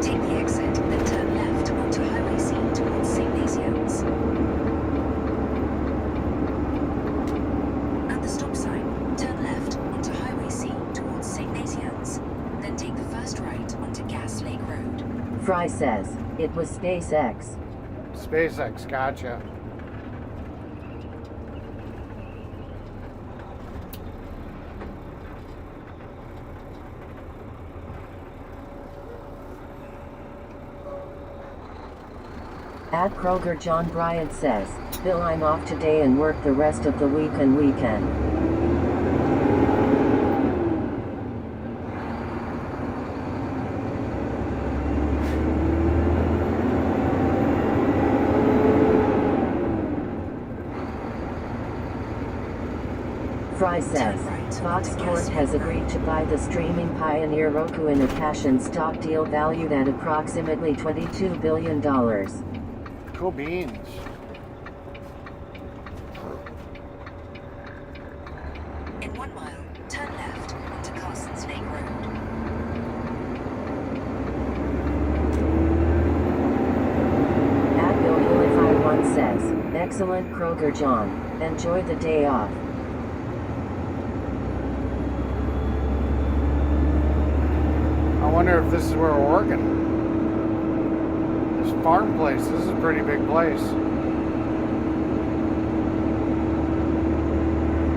Take the exit, then turn left onto Highway C towards St. Nazaires. At the stop sign, turn left onto Highway C towards St. Nazaires. Then take the first right onto Gas Lake Road. Fry says, it was SpaceX. SpaceX, gotcha. At Kroger John Bryant says, Bill, I'm off today and work the rest of the week and weekend. Fry says, Fox Corp has agreed to buy the streaming pioneer Roku in a cash and stock deal valued at approximately $22 billion. Cool beans. In 1 mile, turn left onto Carson's Lake Road. At Bill Hillify 1 says, excellent Kroger John, enjoy the day off. I wonder if this is where we're working. This farm place, this is a pretty big place.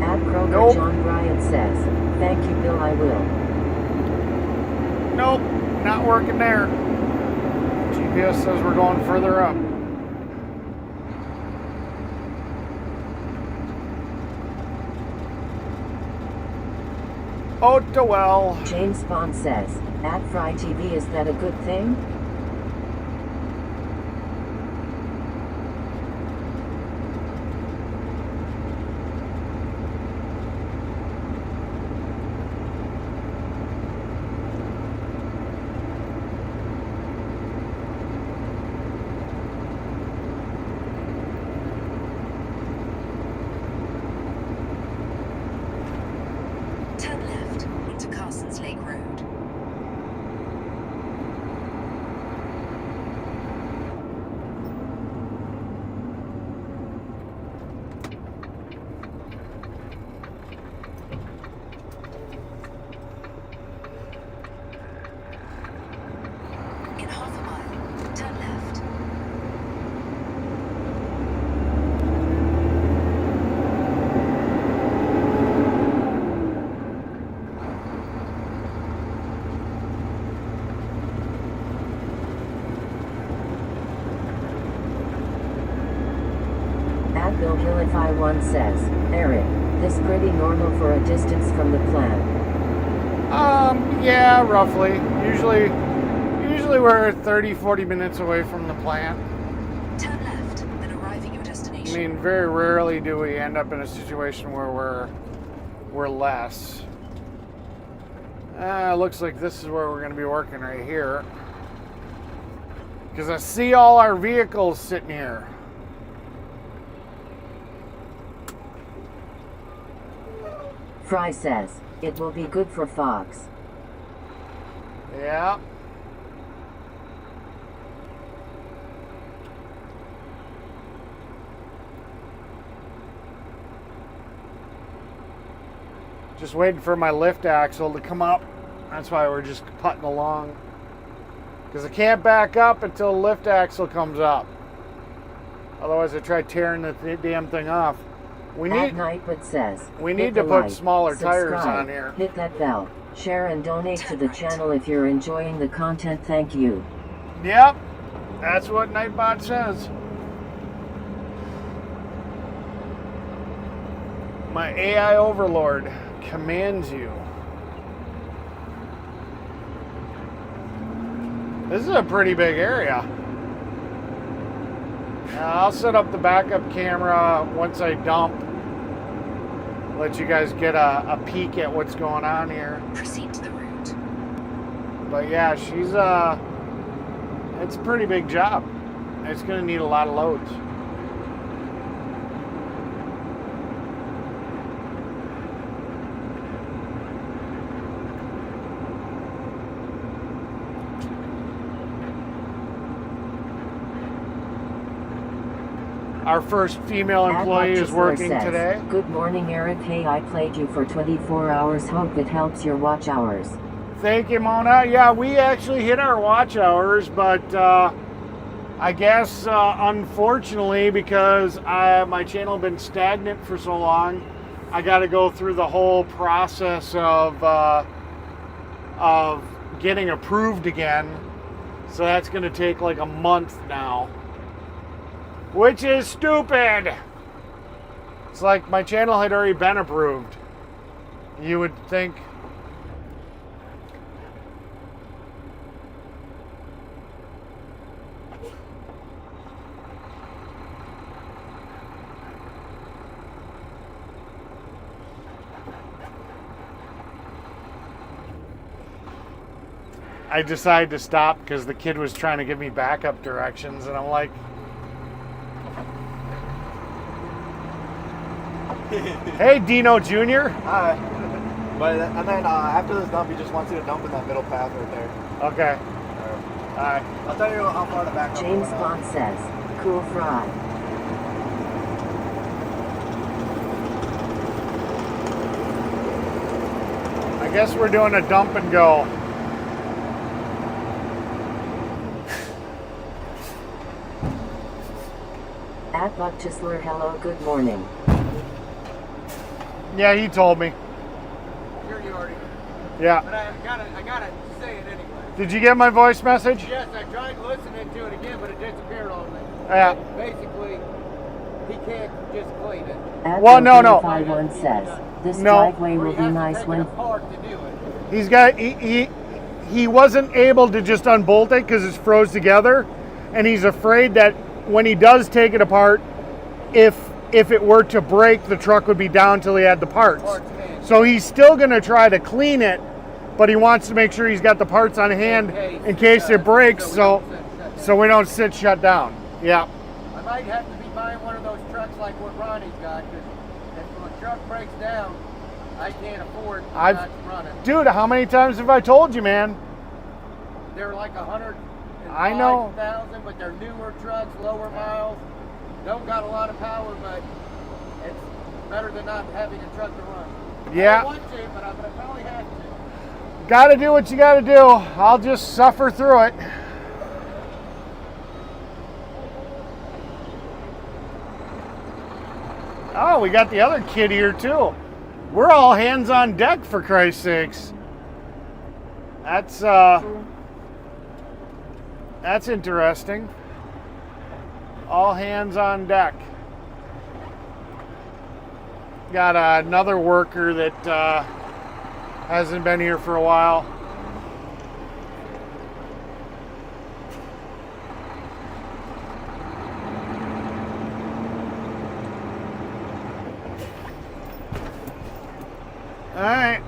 At Kroger Nope. John Bryant says, thank you Bill, I will. Nope, not working there. GPS says we're going further up. Oh, well. James Bond says, at Fry TV, is that a good thing? Turn left onto Carson's Lake Road. Wi-Fi1 says, Eric, this pretty normal for a distance from the plant. Yeah, roughly. Usually we're 30-40 minutes away from the plant. Turn left, then arrive at your I destination. mean, very rarely do we end up in a situation where we're less. Looks like this is where we're going to be working right here. Because I see all our vehicles sitting here. Fry says, it will be good for Fox. Yeah. Just waiting for my lift axle to come up. That's why we're just putting along. Because I can't back up until the lift axle comes up. Otherwise I try tearing the damn thing off. We need says, we need hit to the put like, smaller tires subscribe, on here. Hit that bell, share and donate to the channel if you're enjoying the content. Thank you. Yep. That's what Nightbot says. My AI overlord commands you. This is a pretty big area. I'll set up the backup camera once I dump. Let you guys get a peek at what's going on here. Proceed to the route. But yeah, it's a pretty big job. It's going to need a lot of loads. Our first female employee is working today. Good morning, Eric. Hey, I played you for 24 hours. Hope it helps your watch hours. Thank you, Mona. Yeah, we actually hit our watch hours, but I guess unfortunately, because my channel has been stagnant for so long, I got to go through the whole process of getting approved again. So that's going to take like a month now. Which is stupid. It's like my channel had already been approved. You would think. I decided to stop because the kid was trying to give me backup directions, and I'm like, hey, Dino Jr. Hi. And then after this dump, he just wants you to dump in that middle path right there. Okay. Alright. I'll tell you how far to back up. James Bond says, cool fry. I guess we're doing a dump and go. At Buck Chisler, hello, good morning. Yeah, he told me. Sure you already. Yeah. But I gotta say it anyway. Did you get my voice message? Yes, I tried listening to it again, but it disappeared on me. Yeah. Basically, he can't just clean it. At Well, no. 51 says, this No. driveway will be nice when... Hard to do it. He's got he wasn't able to just unbolt it because it's froze together, and he's afraid that when he does take it apart, if it were to break, the truck would be down till he had the parts. So he's still going to try to clean it, but he wants to make sure he's got the parts on hand in case it breaks, so we don't sit shut down. Yeah. I might have to be buying one of those trucks like what Ronnie's got, because if a truck breaks down, I can't afford not to run it. Dude, how many times have I told you, man? They're like 105,000, I know. but they're newer trucks, lower miles. Don't got a lot of power, but it's better than not having a truck to run. Yeah. I want to, but I probably have to. Gotta do what you gotta do. I'll just suffer through it. Oh, we got the other kid here too. We're all hands on deck, for Christ's sakes. That's interesting. All hands on deck. Got another worker that hasn't been here for a while. All right.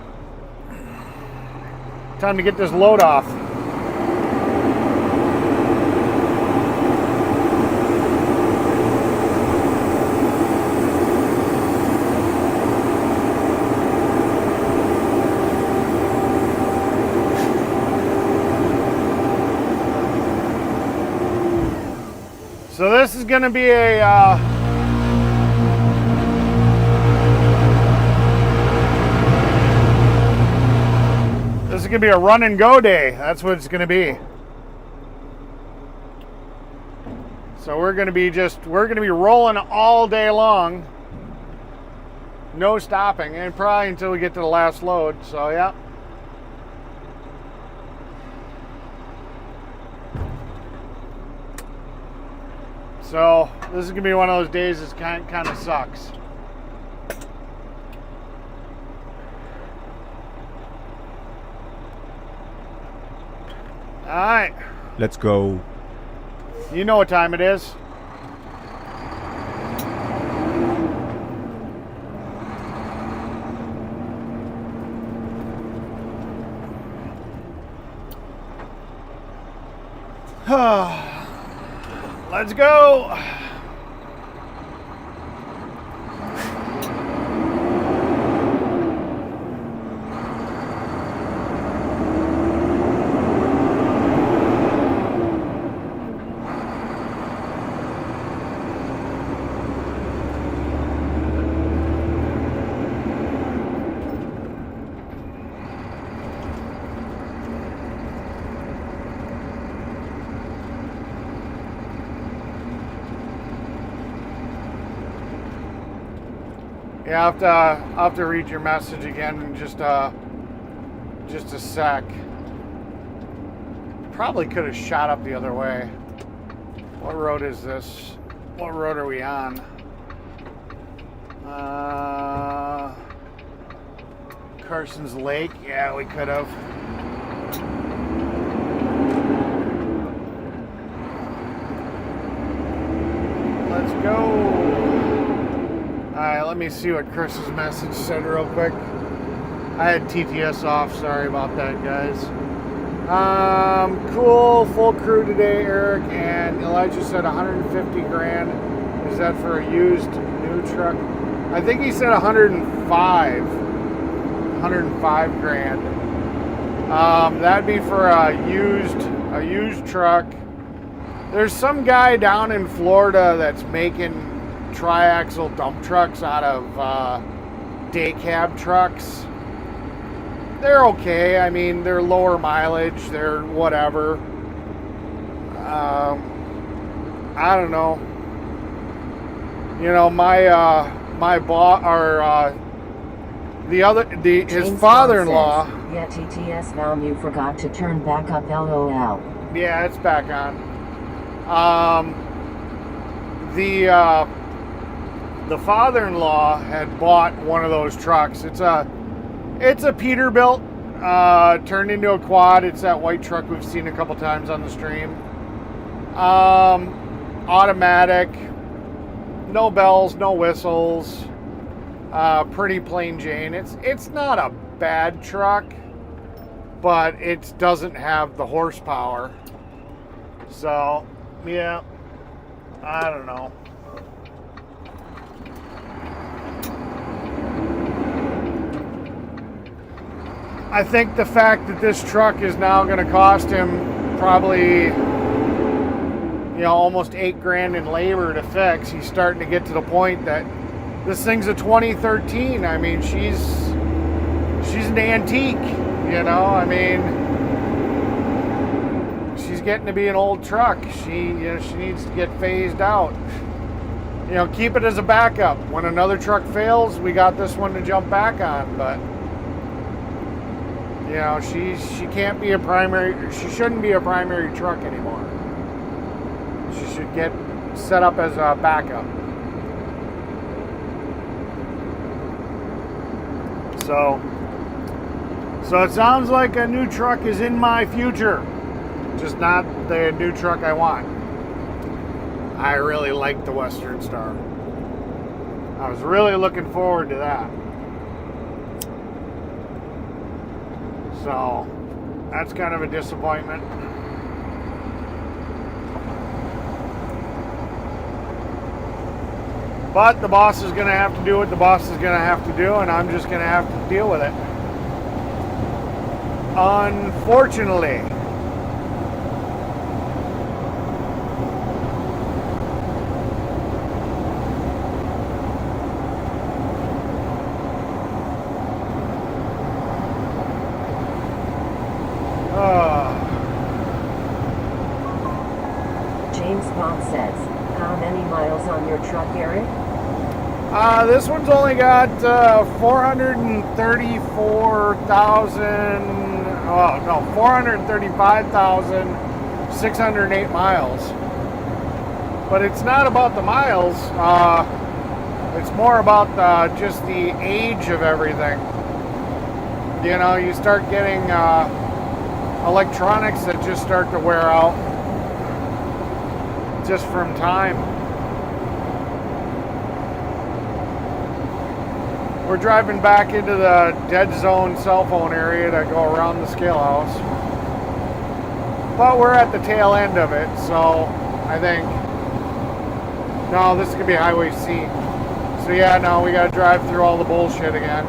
Time to get this load off. So this is going to be a this is going to be a run and go day. That's what it's going to be. So we're going to be rolling all day long. No stopping, and probably until we get to the last load. So yeah. So this is gonna be one of those days that kind of sucks. All right. Let's go. You know what time it is. Let's go. Yeah, I'll have to read your message again in just a sec. Probably could have shot up the other way. What road is this? What road are we on? Carson's Lake. Yeah, we could have. Let's go. Alright, let me see what Chris's message said real quick. I had TTS off, sorry about that, guys. Cool, full crew today, Eric, and Elijah said 150 grand. Is that for a used new truck? I think he said 105 grand. That'd be for a used truck. There's some guy down in Florida that's making triaxle dump trucks out of day cab trucks. They're okay. I mean, they're lower mileage. They're whatever. I don't know. You know, my boss or his father-in-law. Yeah, TTS value forgot to turn back up. LOL. Yeah, it's back on. The father-in-law had bought one of those trucks. It's a Peterbilt turned into a quad. It's that white truck we've seen a couple times on the stream. Automatic, no bells, no whistles. Pretty plain Jane. It's not a bad truck, but it doesn't have the horsepower. So yeah, I don't know. I think the fact that this truck is now going to cost him probably, almost 8 grand in labor to fix. He's starting to get to the point that this thing's a 2013. I mean, she's an antique, I mean, she's getting to be an old truck. She needs to get phased out. Keep it as a backup. When another truck fails, we got this one to jump back on, but she can't be she shouldn't be a primary truck anymore. She should get set up as a backup. So it sounds like a new truck is in my future, just not the new truck I want. I really like the Western Star. I was really looking forward to that. So that's kind of a disappointment. But the boss is going to have to do what the boss is going to have to do, and I'm just going to have to deal with it. Unfortunately. James Bond says, how many miles on your truck, Eric? This one's only got 435,608 miles. But it's not about the miles. It's more about just the age of everything. You know, you start getting electronics that just start to wear out just from time. We're driving back into the dead zone cell phone area to go around the scale house. But we're at the tail end of it, so I think, no, this is gonna be Highway C. So yeah, no, we gotta drive through all the bullshit again.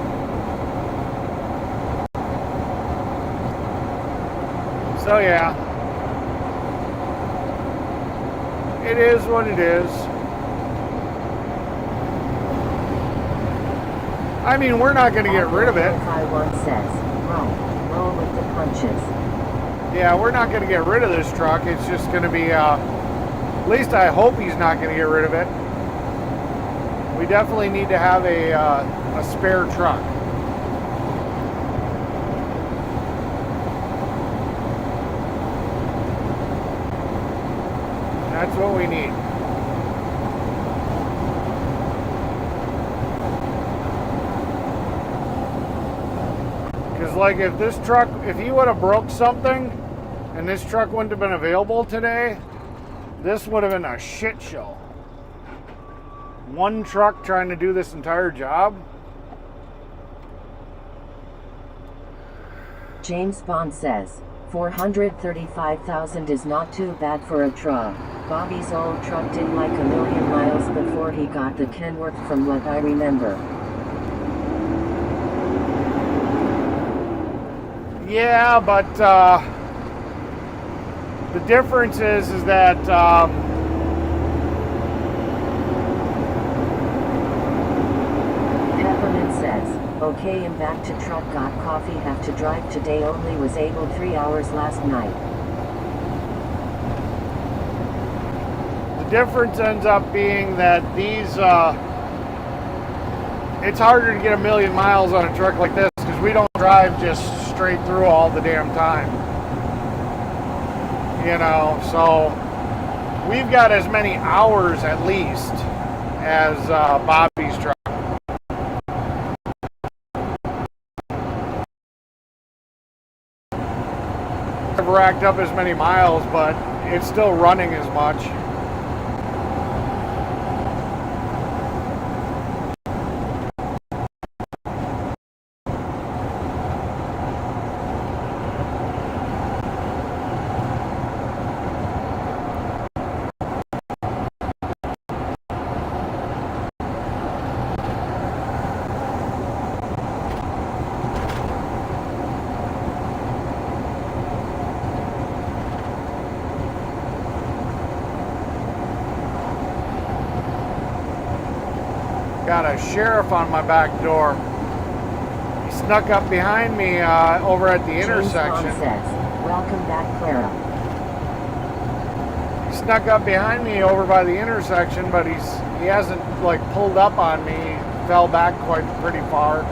So yeah, it is what it is. I mean, we're not going to get rid of it. One says, right, roll with the punches. Yeah, we're not going to get rid of this truck. It's just going to be, at least I hope he's not going to get rid of it. We definitely need to have a spare truck. That's what we need. Because like if this truck, if he would have broke something and this truck wouldn't have been available today, this would have been a shit show. One truck trying to do this entire job. James Bond says, 435,000 is not too bad for a truck. Bobby's old truck did like 1 million miles before he got the Kenworth from what I remember. Yeah, but the difference is that Peppermint says, okay, I'm back to truck, got coffee, have to drive today, only was able 3 hours last night. the difference ends up being that these, it's harder to get 1 million miles on a truck like this because we don't drive just straight through all the damn time. You know, so we've got as many hours at least as Bobby's truck. I've racked up as many miles, but it's still running as much. Got a sheriff on my back door. He snuck up behind me over at the intersection. James Bond says, welcome back, Clara. He snuck up behind me over by the intersection, but he hasn't like pulled up on me. He fell back pretty far.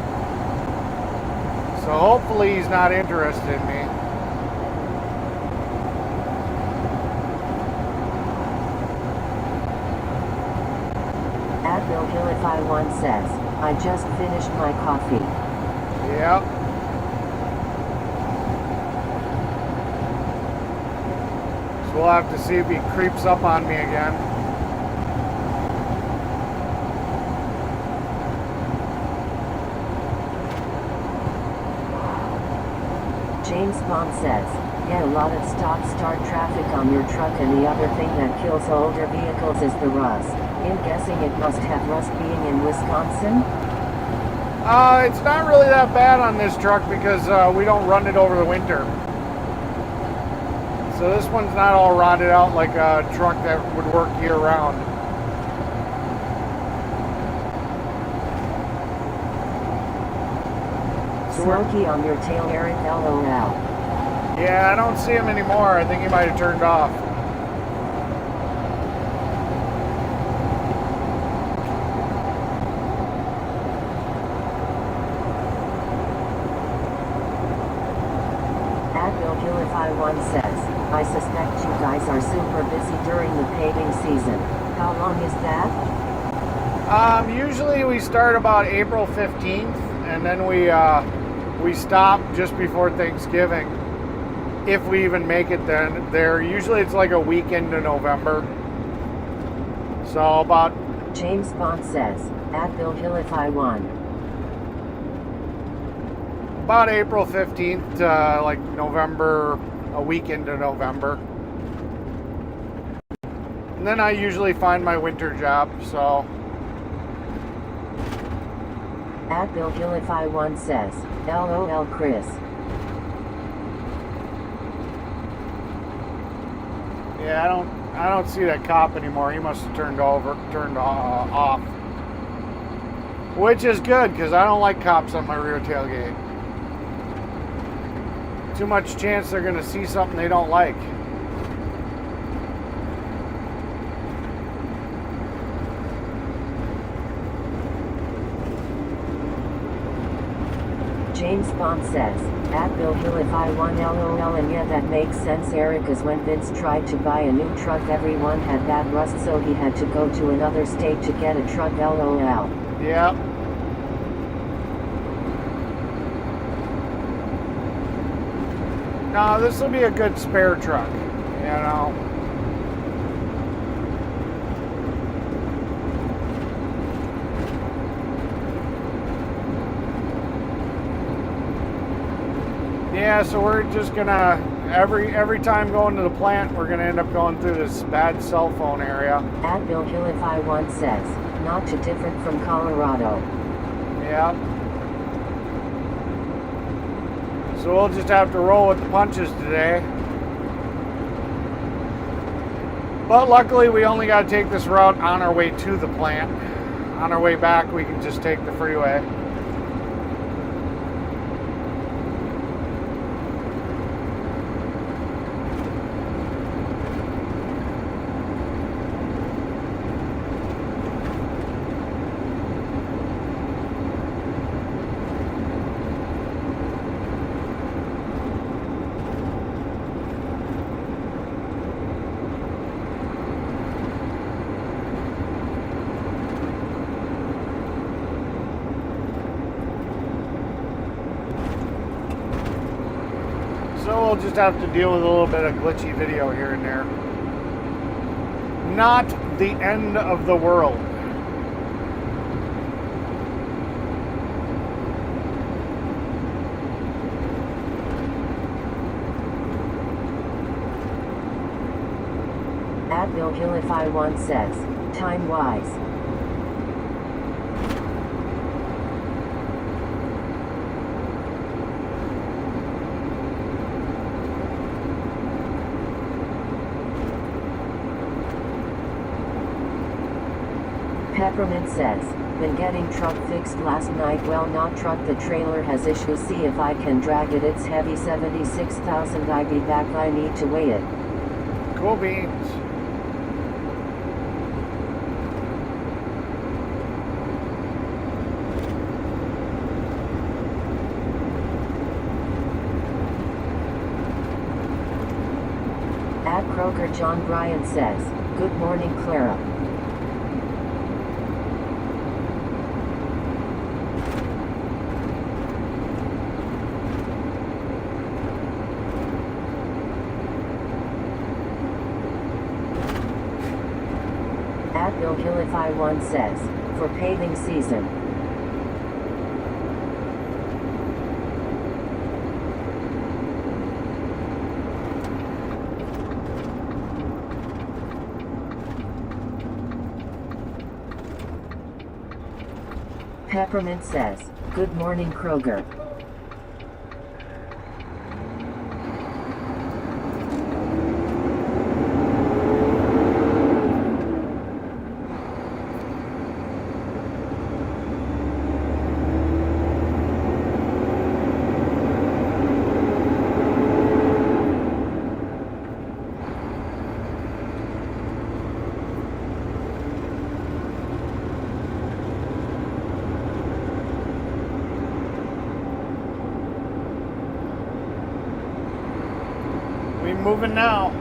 So hopefully he's not interested in me. Bill Hillify1 says, I just finished my coffee. Yep. So we'll have to see if he creeps up on me again. James Bond says, yeah, a lot of stop-start traffic on your truck, and the other thing that kills older vehicles is the rust. I'm guessing it must have rust being in Wisconsin? It's not really that bad on this truck because we don't run it over the winter. So this one's not all rotted out like a truck that would work year-round. Smokey on your tail, Eric, LOL. Yeah, I don't see him anymore. I think he might have turned off. Bill 1 says, I suspect you guys are super busy during the paving season. How long is that? Usually we start about April 15th, and then we stop just before Thanksgiving. If we even make it then there. Usually it's like a weekend in November. So about... James Bond says, Bill 1. About April 15th to like November, a week into November. And then I usually find my winter job, so. Bill 1 says, LOL Chris. Yeah, I don't see that cop anymore. He must have turned off. Which is good, because I don't like cops on my rear tailgate. Too much chance they're going to see something they don't like. James Bond says, Bill 1 LOL, and yeah, that makes sense, Eric, because when Vince tried to buy a new truck, everyone had bad rust, so he had to go to another state to get a truck, LOL. Yeah. No, this will be a good spare truck, you know. Yeah, so we're just gonna, every time going to the plant, we're gonna end up going through this bad cell phone area. Bill 1 says, not too different from Colorado. Yeah. So we'll just have to roll with the punches today. But luckily we only got to take this route on our way to the plant. On our way back we can just take the freeway. So we'll just have to deal with a little bit of glitchy video here and there. Not the end of the world. Bill 1 says, time-wise. Peppermint says, been getting truck fixed last night, well not truck, the trailer has issues, see if I can drag it, it's heavy, 76,000, I be back, I need to weigh it. Cool beans. Kroger John Bryan says, good morning Clara. Hillify1 says, for paving season. Peppermint says, good morning Kroger. We moving now.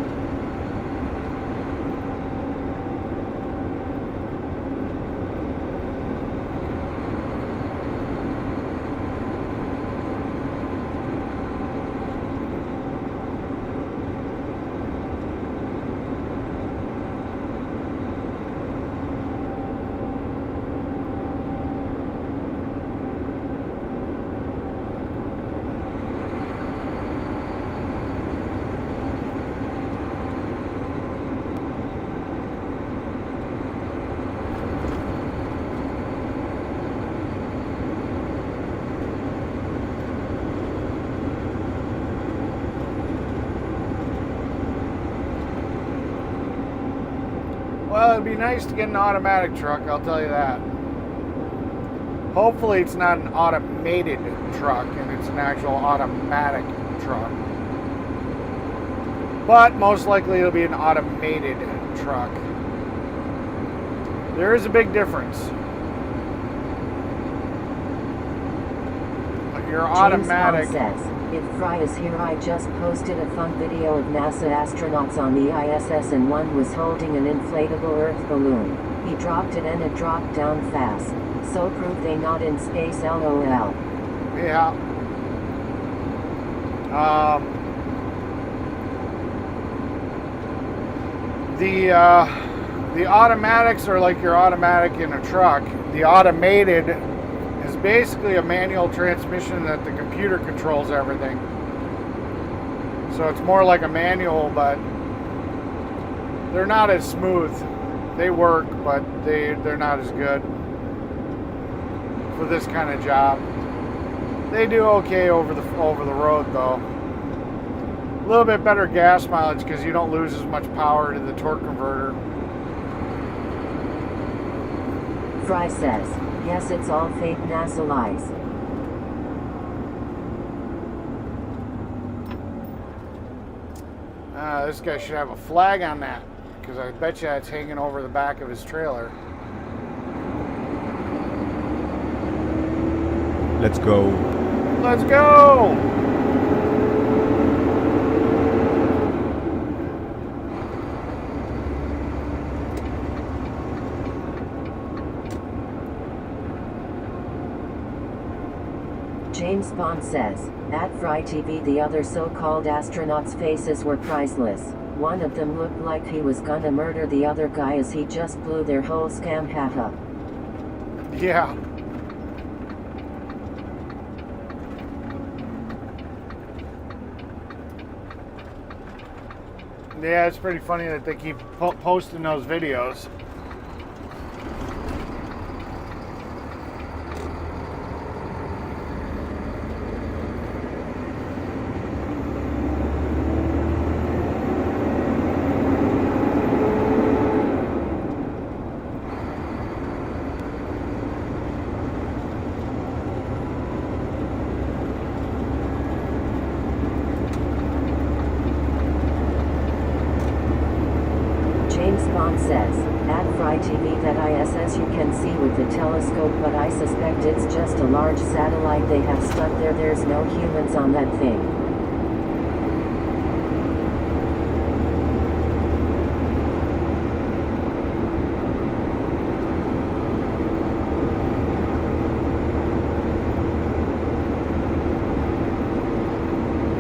Well, it'd be nice to get an automatic truck, I'll tell you that. Hopefully it's not an automated truck and it's an actual automatic truck. But most likely it'll be an automated truck. There is a big difference. Your automatic... James Bond says, if Fry is here, I just posted a fun video of NASA astronauts on the ISS and one was holding an inflatable Earth balloon. He dropped it and it dropped down fast. So proof they not in space, LOL. Yeah. The automatics are like your automatic in a truck. The automated is basically a manual transmission that the computer controls everything. So it's more like a manual, but they're not as smooth. They work, but they're not as good for this kind of job. They do okay over the road though. A little bit better gas mileage because you don't lose as much power to the torque converter. Fry says, yes, it's all fake NASA lies. This guy should have a flag on that because I bet you it's hanging over the back of his trailer. Let's go. Let's go! James Bond says, at Fry TV the other so-called astronauts' faces were priceless. One of them looked like he was gonna murder the other guy as he just blew their whole scam, haha. Yeah. Yeah, it's pretty funny that they keep posting those videos. James Bond says, at Fry TV that ISS you can see with the telescope, but I suspect it's just a large satellite they have stuck there. There's no humans on that thing.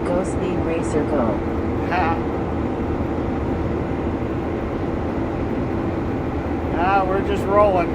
Go Speed Racer go. We're we're just rolling.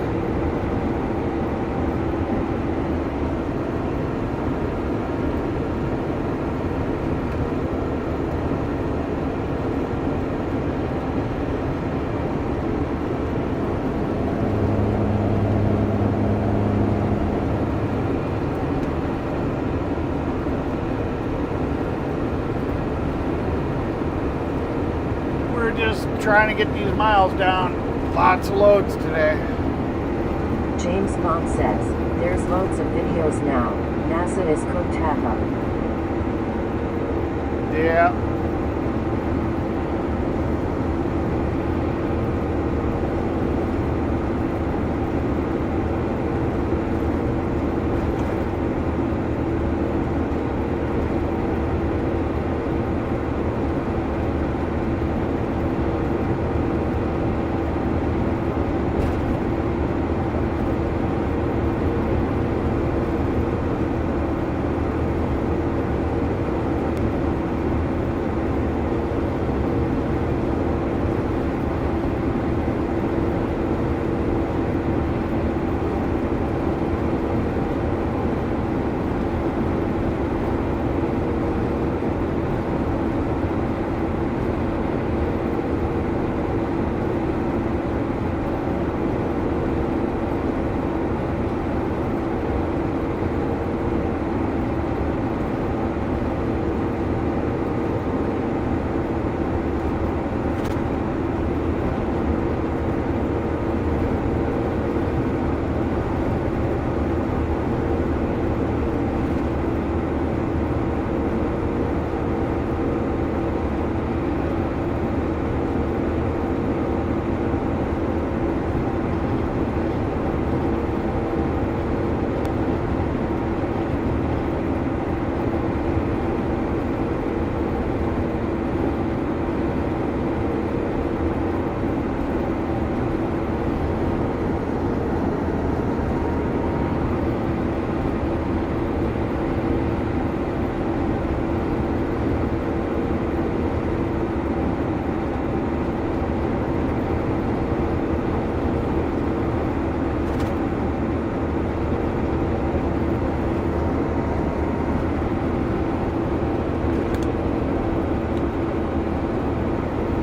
Just trying to get these miles down. Lots of loads today. James Bond says, there's loads of videos now. NASA is cooked half. Yeah.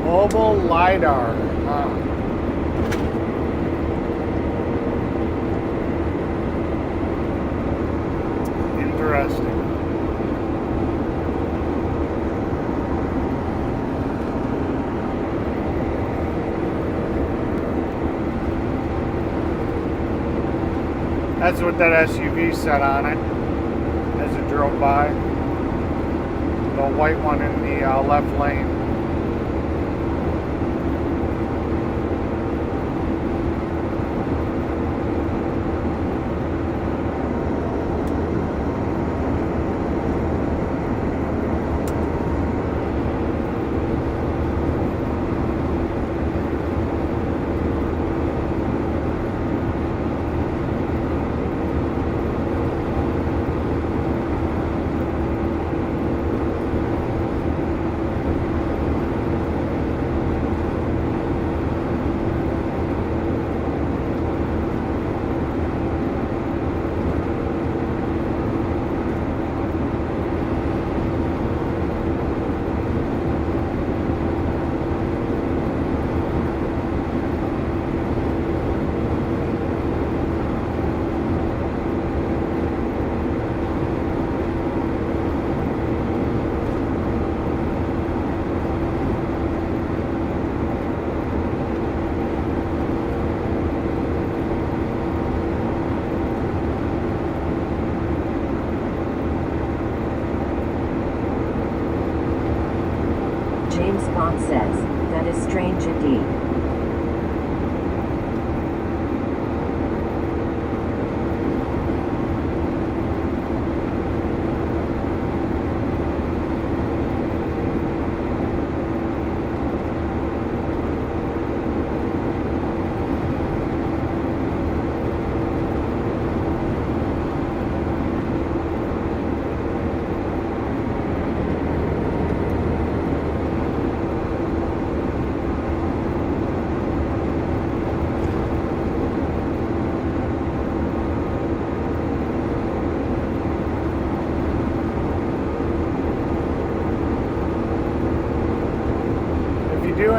Mobile LiDAR. Interesting. That's what that SUV said on it as it drove by. The white one in the left lane. James Bond says, that is strange indeed.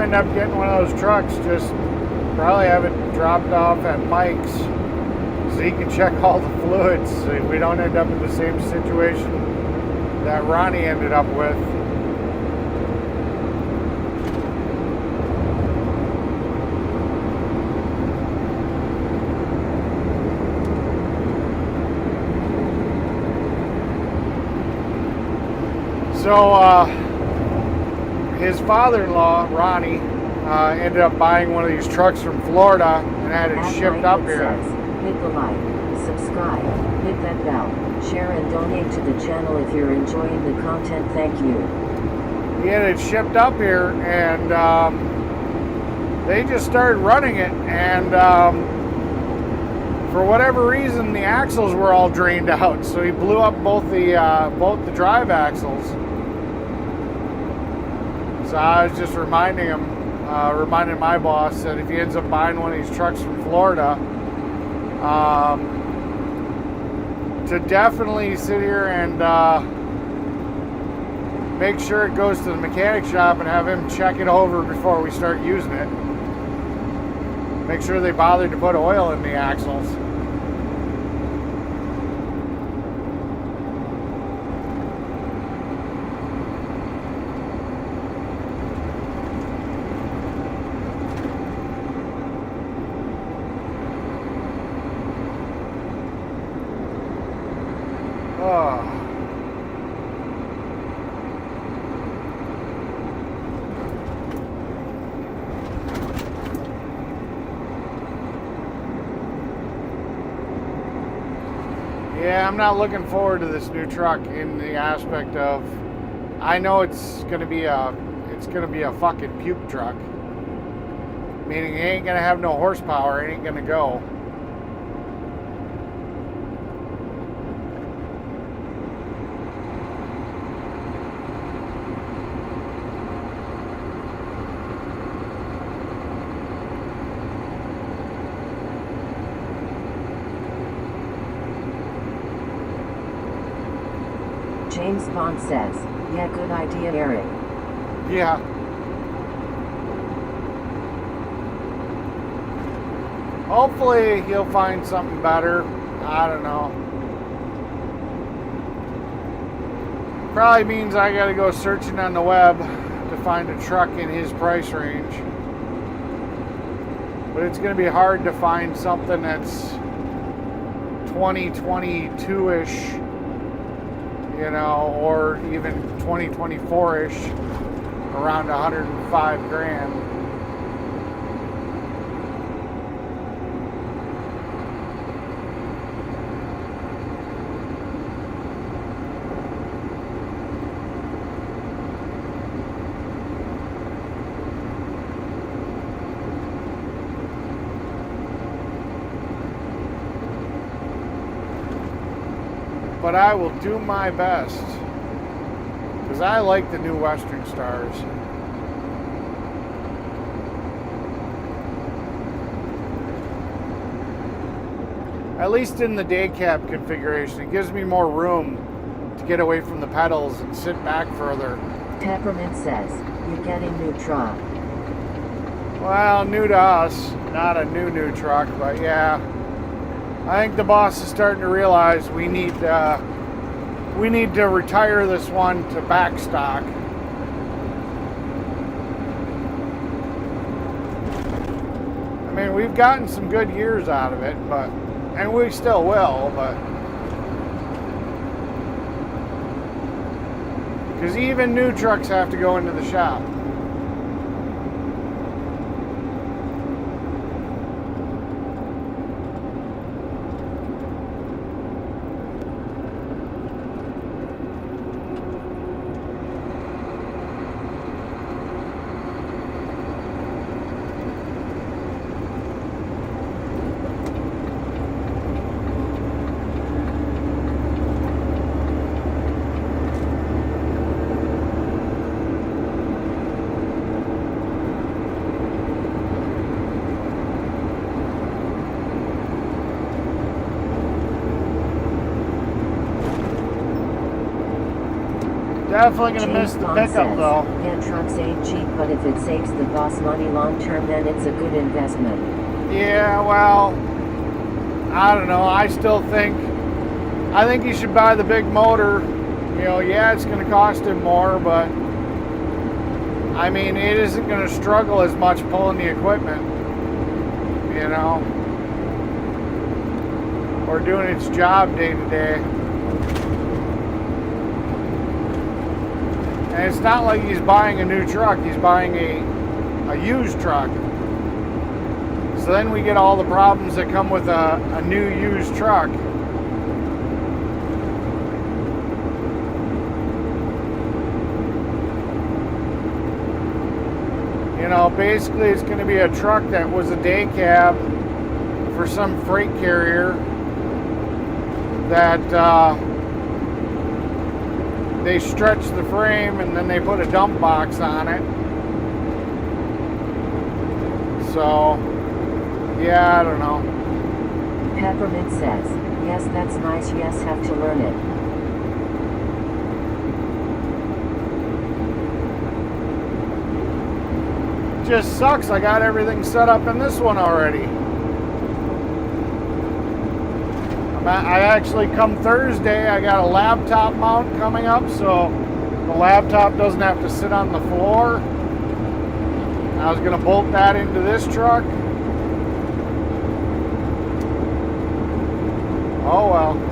end up getting one of those trucks, just probably have it dropped off at Mike's so he can check all the fluids so we don't end up in the same situation that Ronnie ended up with. So his father-in-law, Ronnie, ended up buying one of these trucks from Florida and had it As shipped Mike up it here. says, hit the like, subscribe, hit that bell, share and donate to the channel if you're enjoying the content. Thank you. He had it shipped up here, and they just started running it, and for whatever reason the axles were all drained out, so he blew up both the drive axles. So I was just reminding him, reminding my boss that if he ends up buying one of these trucks from Florida, to definitely sit here and make sure it goes to the mechanic shop and have him check it over before we start using it. Make sure they bothered to put oil in the axles. Yeah, I'm not looking forward to this new truck in the aspect of, I know it's gonna be a fucking puke truck. Meaning it ain't gonna have no horsepower, it ain't gonna go. James Bond says, yeah, good idea, Eric. Yeah. Hopefully he'll find something better. I don't know. Probably means I gotta go searching on the web to find a truck in his price range. But it's gonna be hard to find something that's 2022-ish, you know, or even 2024-ish, around 105 grand. But I will do my best, because I like the new Western Stars. At least in the day cab configuration, it gives me more room to get away from the pedals and sit back further. Peppermint says, you're getting new truck. Well, new to us, not a new truck, but yeah. I think the boss is starting to realize we need to retire this one to back stock. I mean, we've gotten some good years out of it, and we still will, but because even new trucks have to go into the shop. Definitely gonna James miss the Bond pickup says, though. yeah, trucks ain't cheap, but if it saves the boss money long term, then it's a good investment. Yeah, well, I don't know. I think you should buy the big motor. You know, yeah, it's gonna cost him more, but I mean, it isn't gonna struggle as much pulling the equipment, you know, or doing its job day to day. And it's not like he's buying a new truck, he's buying a used truck. So then we get all the problems that come with a new used truck. You know, basically it's going to be a truck that was a day cab for some freight carrier that they stretched the frame and then they put a dump box on it. So, yeah, I don't know. Peppermint says, yes, that's nice, yes, have to learn it. Just sucks. I got everything set up in this one already. I actually, come Thursday, I got a laptop mount coming up, so the laptop doesn't have to sit on the floor. I was going to bolt that into this truck. Oh well.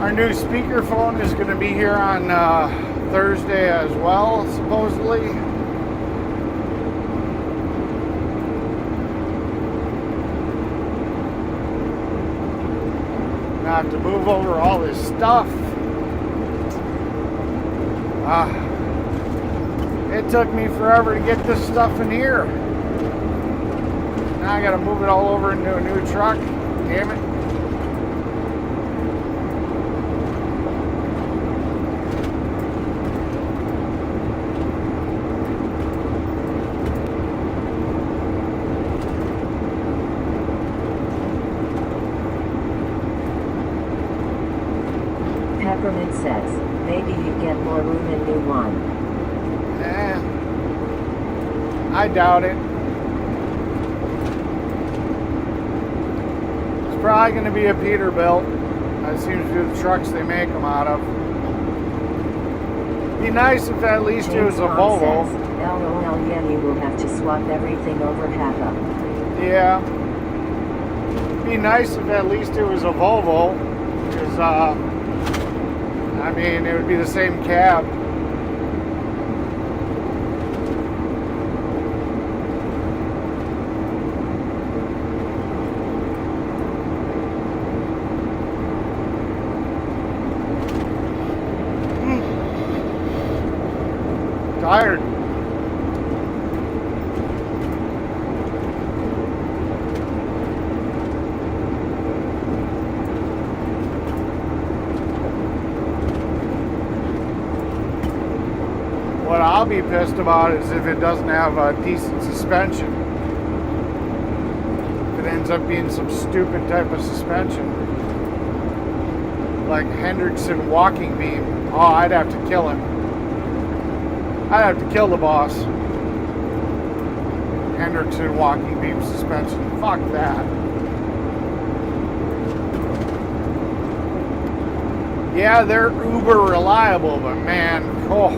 Our new speakerphone is going to be here on Thursday as well, supposedly. I have to move over all this stuff. It took me forever to get this stuff in here. Now I got to move it all over into a new truck. Damn it. Peppermint says, maybe you get more room in new one. I doubt it. It's probably going to be a Peterbilt. That seems to be the trucks they make them out of. Be nice if at least it was a Volvo. Says, LOL, yeah, you will have to swap everything over half up. Yeah. Be nice if at least it was a Volvo. Because, I mean, it would be the same cab. Tired. What I'll be pissed about is if it doesn't have a decent suspension. If it ends up being some stupid type of suspension. Like Hendrickson walking beam. Oh, I'd have to kill him. I'd have to kill the boss. Hendrickson walking beam suspension. Fuck that. Yeah, they're uber reliable, but man, oh.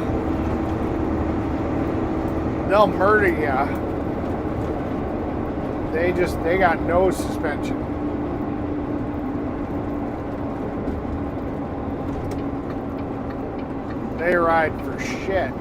they'll murder you. They got no suspension. They ride for shit.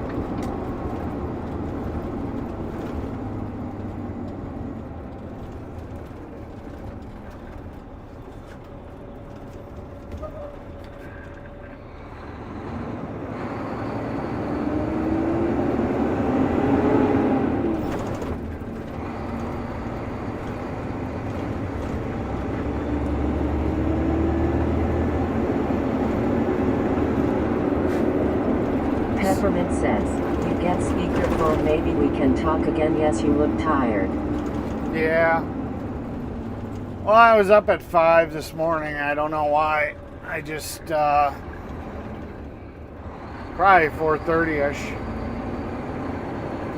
Peppermint says, you get speakerphone, maybe we can talk again. Yes, you look tired. Yeah. Well, I was up at 5 this morning. I don't know why. I just, probably 4:30ish.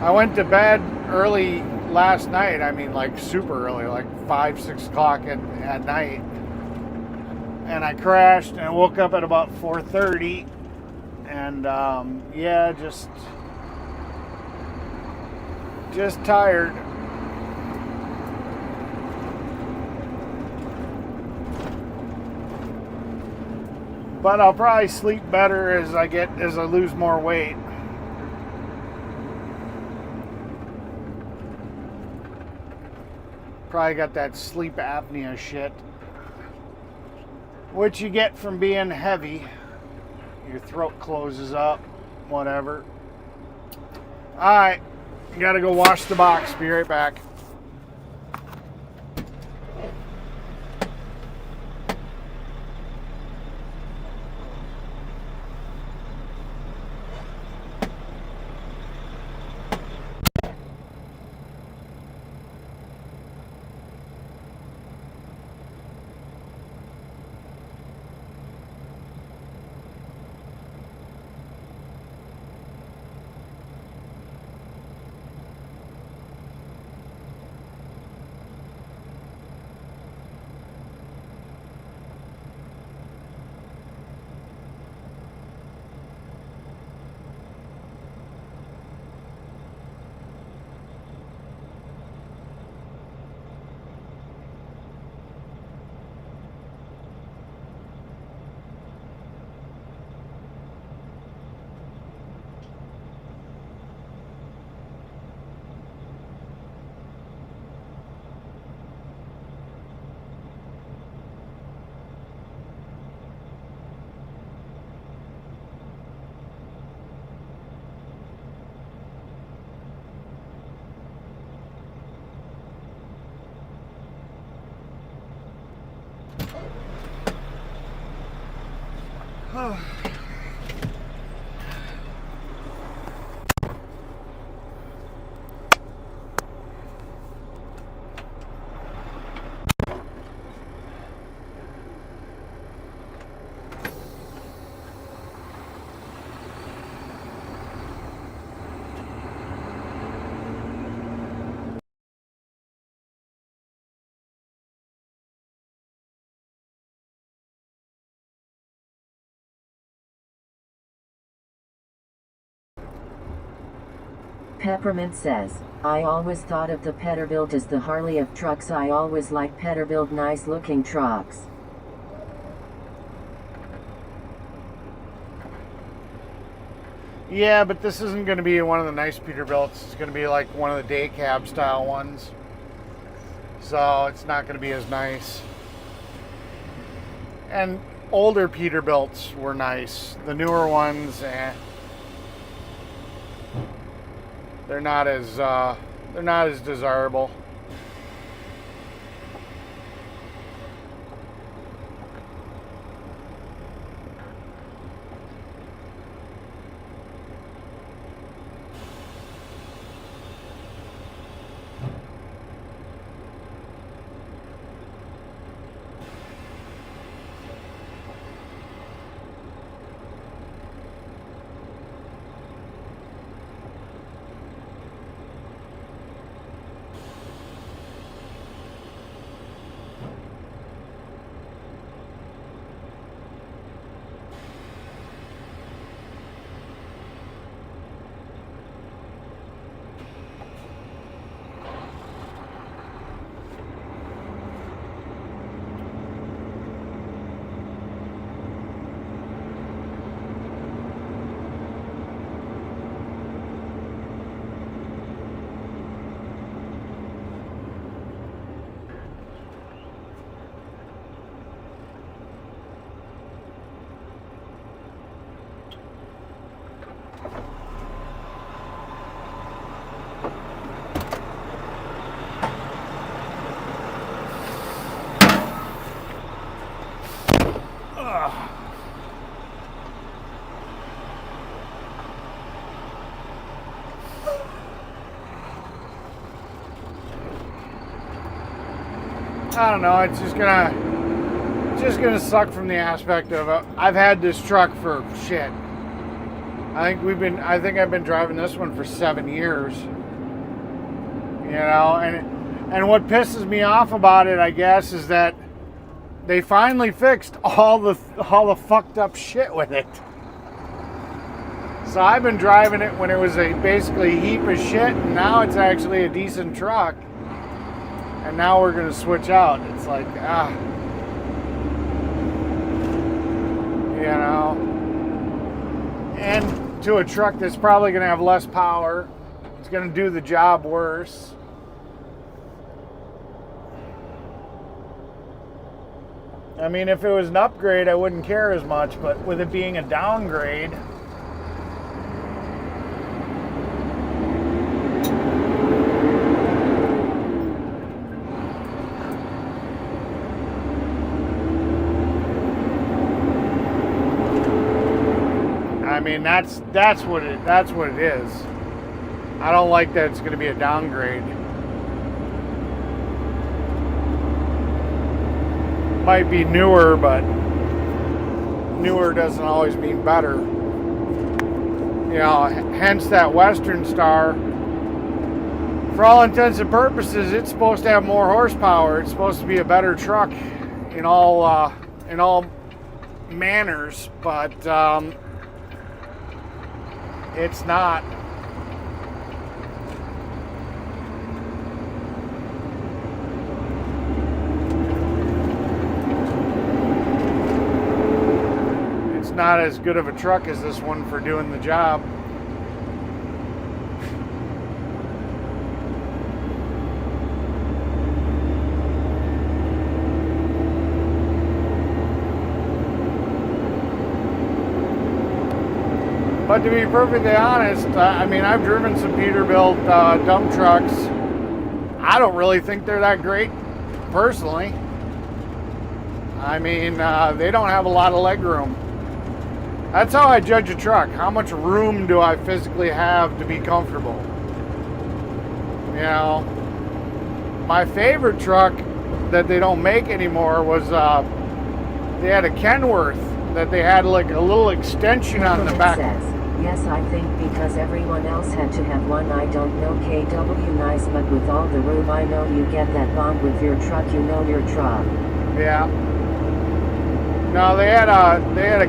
I went to bed early last night. I mean, like super early, like 5, 6 o'clock at night. And I crashed and I woke up at about 4:30. And, yeah, just tired. But I'll probably sleep better as I lose more weight. Probably got that sleep apnea shit, which you get from being heavy. Your throat closes up, whatever. Alright, gotta go wash the box. Be right back. Peppermint says, I always thought of the Peterbilt as the Harley of trucks. I always like Peterbilt, nice looking trucks. Yeah, but this isn't going to be one of the nice Peterbilts. It's going to be like one of the day cab style ones. So it's not going to be as nice. And older Peterbilts were nice. The newer ones, they're not as desirable. I don't know. It's just gonna suck from the aspect of I've had this truck for shit. I think I've been driving this one for 7 years. You know, and what pisses me off about it, I guess, is that they finally fixed all the fucked up shit with it. So I've been driving it when it was basically a heap of shit, and now it's actually a decent truck. And now we're gonna switch out. It's like, you know, and to a truck that's probably gonna have less power. It's gonna do the job worse. I mean, if it was an upgrade, I wouldn't care as much, but with it being a downgrade, I mean, that's what it is. I don't like that it's going to be a downgrade. Might be newer, but newer doesn't always mean better. You know, hence that Western Star. For all intents and purposes, it's supposed to have more horsepower. It's supposed to be a better truck in all manners, but it's not. It's not as good of a truck as this one for doing the job. But to be perfectly honest, I mean, I've driven some Peterbilt dump trucks. I don't really think they're that great, personally. I mean, they don't have a lot of leg room. That's how I judge a truck. How much room do I physically have to be comfortable? You know, my favorite truck that they don't make anymore was, they had a Kenworth that they had like a little extension on the back. Says, yes, I think because everyone else had to have one. I don't know, KW nice, but with all the room, I know you get that bond with your truck. You know your truck. Yeah. No, they had a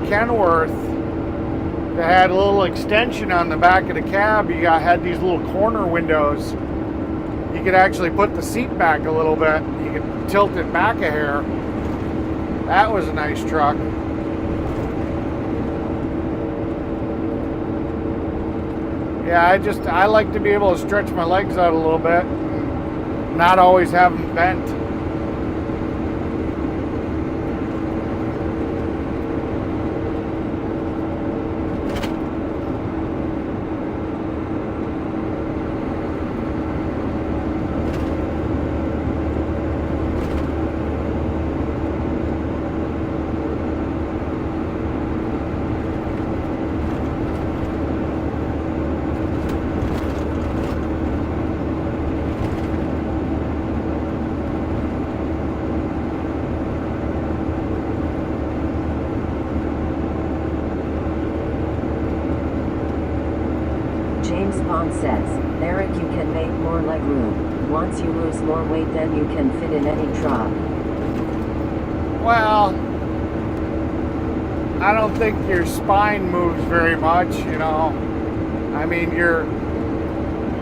Kenworth that had a little extension on the back of the cab. You had these little corner windows. You could actually put the seat back a little bit. You could tilt it back a hair. That was a nice truck. Yeah, I like to be able to stretch my legs out a little bit, not always have them bent. James Bond says, Eric, you can make more leg room. Once you lose more weight, then you can fit in any truck. Well, I don't think your spine moves very much, you know. I mean,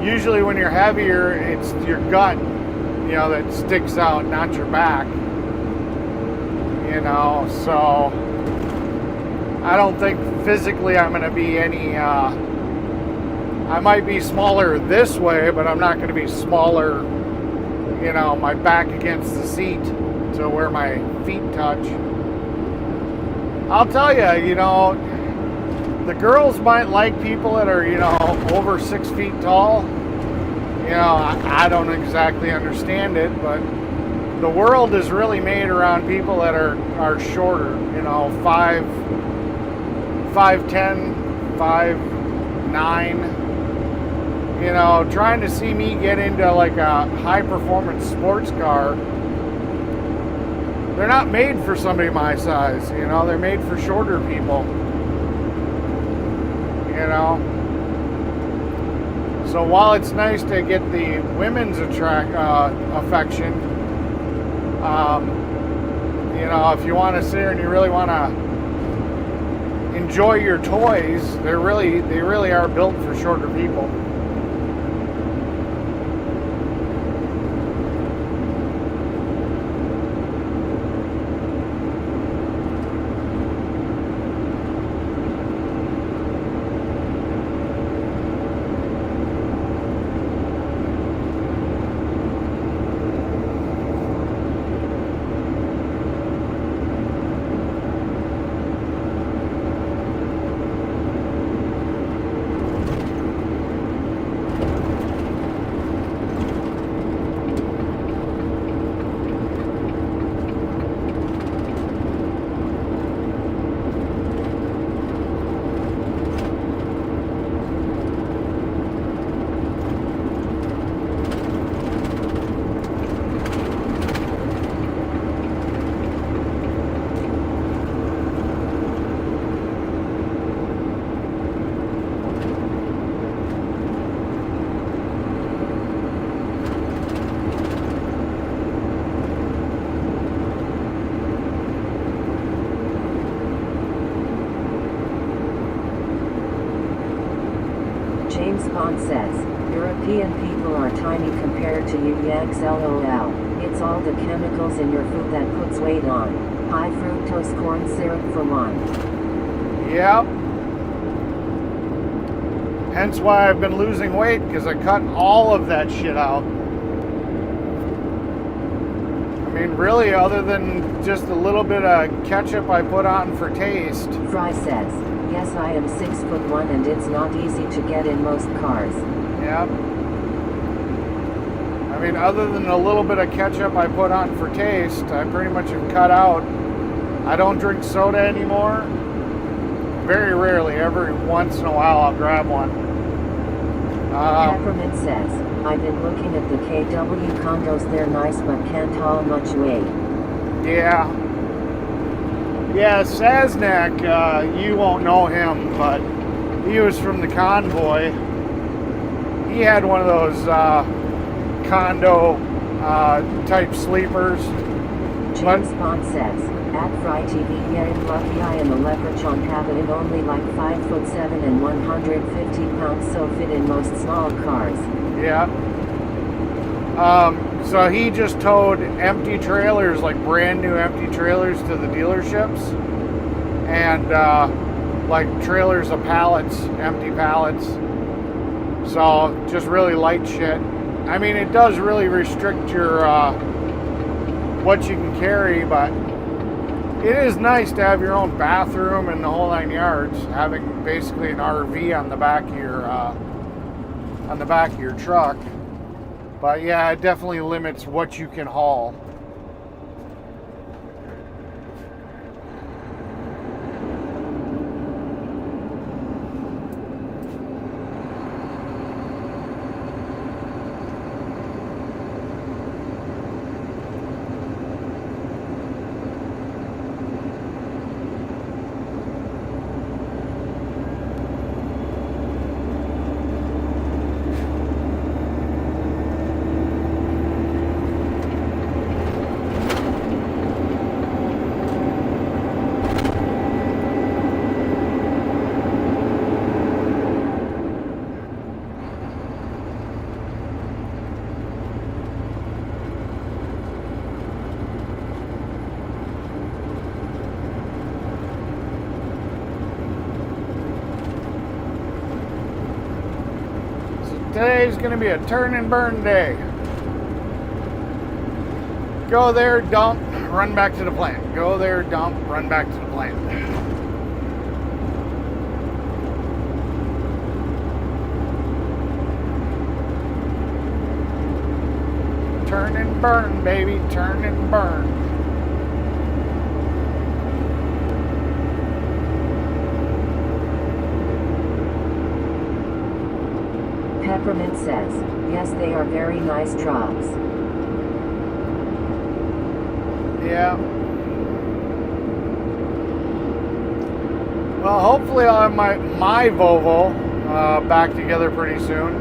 usually when you're heavier, it's your gut, you know, that sticks out, not your back. You know, so I don't think physically I'm going to be any, I might be smaller this way, but I'm not going to be smaller, you know, my back against the seat to where my feet touch. I'll tell you, you know, the girls might like people that are, you know, over 6 feet tall. You know, I don't exactly understand it, but the world is really made around people that are shorter, you know, 5'10", 5'9". You know, trying to see me get into like a high performance sports car, they're not made for somebody my size, you know, they're made for shorter people, you know. So while it's nice to get the women's affection, you know, if you want to sit here and you really want to enjoy your toys, they really are built for shorter people. James Bond says, European people are tiny compared to you Yanks LOL. It's all the chemicals in your food that puts weight on. High fructose corn syrup for one. Yep. Hence why I've been losing weight, because I cut all of that shit out. I mean, really, other than just a little bit of ketchup I put on for taste. Fry says, yes, I am 6'1" and it's not easy to get in most cars. Yep. I mean, other than a little bit of ketchup I put on for taste, I pretty much have cut out. I don't drink soda anymore. Very rarely, every once in a while I'll grab one. Peppermint says, I've been looking at the KW condos, they're nice but can't haul much weight. Yeah. Yeah, Saznak, you won't know him, but he was from the convoy. He had one of those condo type sleepers. James Bond says, at Fry TV, yeah, I'm lucky I am a leprechaun cabin only like 5'7" and 150 pounds, so fit in most small cars. Yeah. So he just towed empty trailers, like brand new empty trailers, to the dealerships, and like trailers of pallets, empty pallets. So just really light shit. I mean, it does really restrict your what you can carry, but it is nice to have your own bathroom and the whole 9 yards, having basically an RV on the back of your truck. But yeah, it definitely limits what you can haul. Today's going to be a turn and burn day. Go there, dump, run back to the plant. Go there, dump, run back to the plant. Turn and burn, baby, turn and burn. Peppermint says, yes, they are very nice drops. Yeah. Well, hopefully I'll have my Volvo back together pretty soon.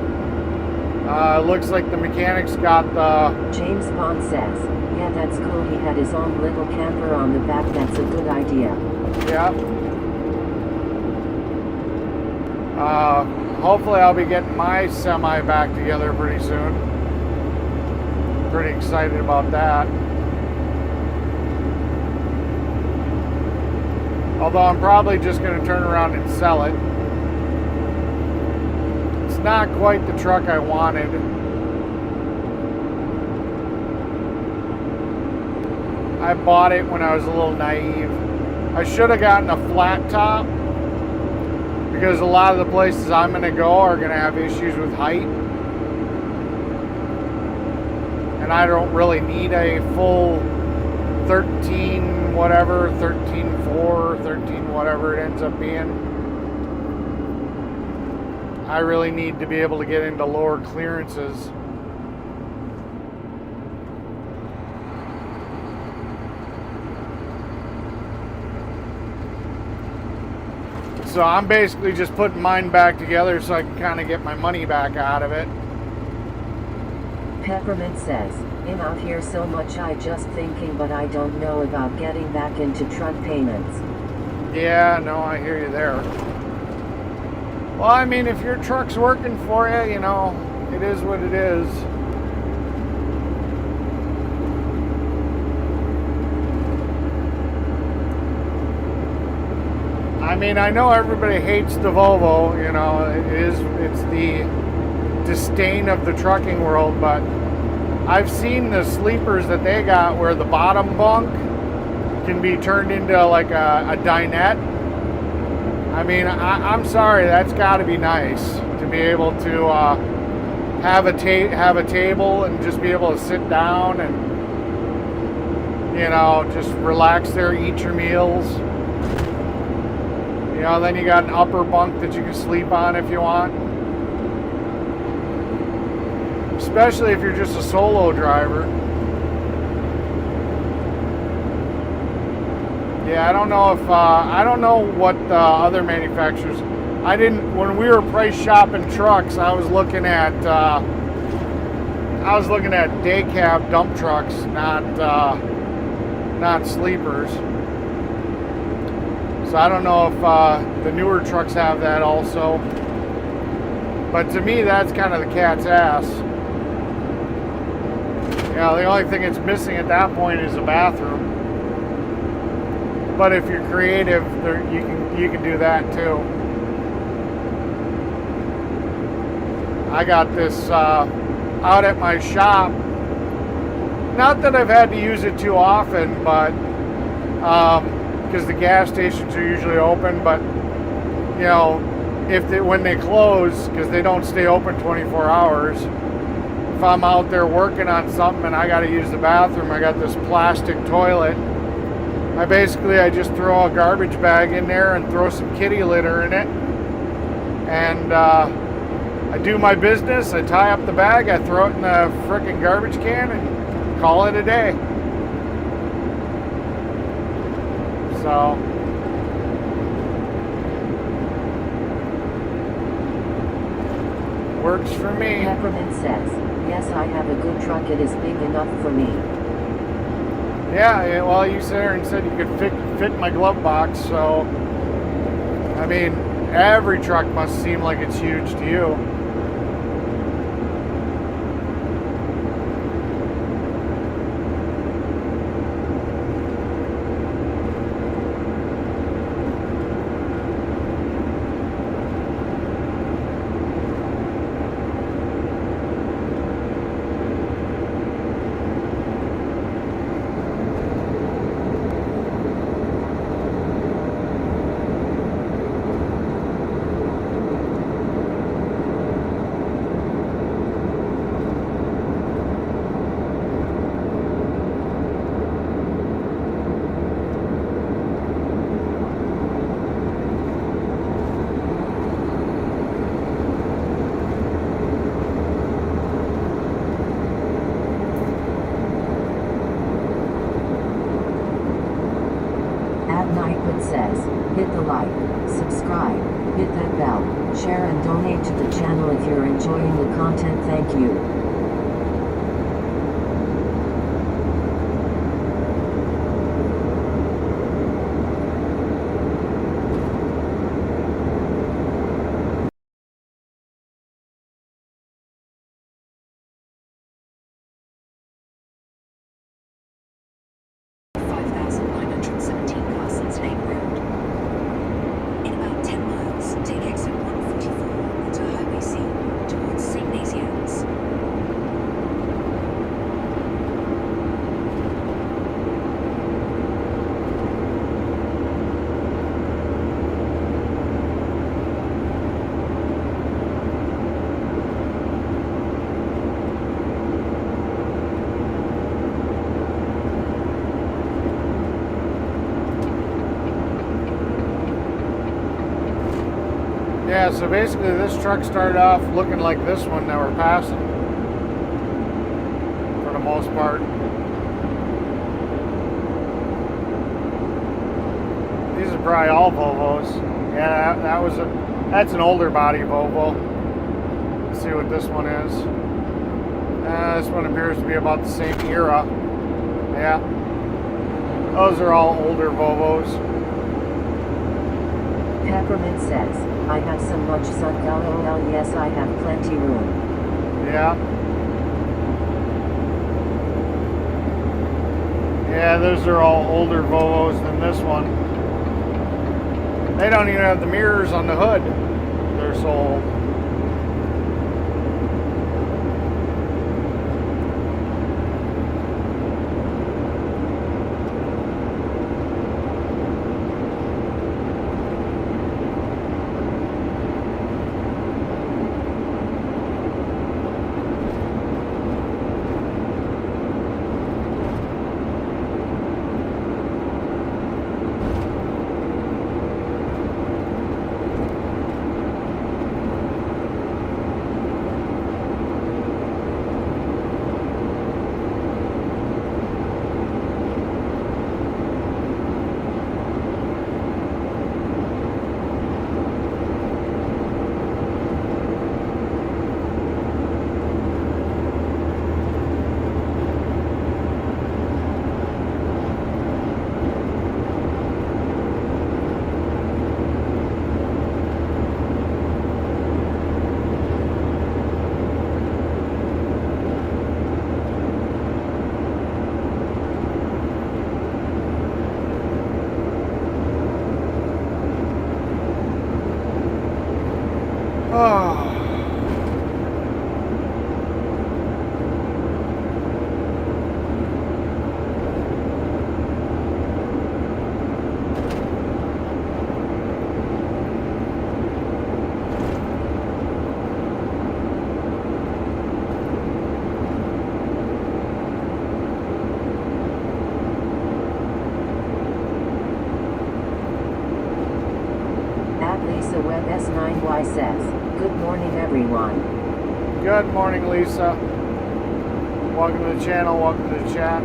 Looks like the mechanics got the... James Bond says, yeah, that's cool. He had his own little camper on the back. That's a good idea. Yeah. Hopefully I'll be getting my semi back together pretty soon. Pretty excited about that. Although I'm probably just going to turn around and sell it. It's not quite the truck I wanted. I bought it when I was a little naive. I should have gotten a flat top, because a lot of the places I'm going to go are going to have issues with height. And I don't really need a full 13 whatever, 13.4, 13 whatever it ends up being. I really need to be able to get into lower clearances. So I'm basically just putting mine back together so I can kind of get my money back out of it. Peppermint says, I'm out here so much I just thinking, but I don't know about getting back into truck payments. Yeah, no, I hear you there. Well, I mean, if your truck's working for you, you know, it is what it is. I mean, I know everybody hates the Volvo, you know, it's the disdain of the trucking world, but I've seen the sleepers that they got where the bottom bunk can be turned into like a dinette. I mean, I'm sorry, that's got to be nice to be able to have a table and just be able to sit down and, you know, just relax there, eat your meals. You know, then you got an upper bunk that you can sleep on if you want. Especially if you're just a solo driver. Yeah, I don't know if I don't know what other manufacturers. When we were price shopping trucks, I was looking at day cab dump trucks, not sleepers. So I don't know if the newer trucks have that also. But to me, that's kind of the cat's ass. You know, the only thing it's missing at that point is a bathroom. But if you're creative, you can do that too. I got this out at my shop. Not that I've had to use it too often, but because the gas stations are usually open. But you know, when they close, because they don't stay open 24 hours. If I'm out there working on something and I got to use the bathroom, I got this plastic toilet. I just throw a garbage bag in there and throw some kitty litter in it. And I do my business. I tie up the bag, I throw it in the frickin' garbage can and call it a day. So, works for me. Peppermint says, yes, I have a good truck. It is big enough for me. Yeah, well, you sat there and said you could fit my glove box, so I mean, every truck must seem like it's huge to you. Knightwood says, hit the like, subscribe, hit that bell, share and donate to the channel if you're enjoying the content. Thank you. In about 10 miles, take exit 144 onto Highway C towards St. Nazianz. Yeah, so basically this truck started off looking like this one that we're passing, for the most part. These are probably all Volvos. Yeah, that's an older body Volvo. Let's see what this one is. This one appears to be about the same era. Yeah, those are all older Volvos. Peppermint says, I have so much sun. LOL. Yes, I have plenty room. Yeah. Yeah, those are all older Volvos than this one. They don't even have the mirrors on the hood. They're so old. Oh. Lisa Web S9Y says, good morning everyone. Good morning, Lisa. Welcome to the channel, welcome to the chat.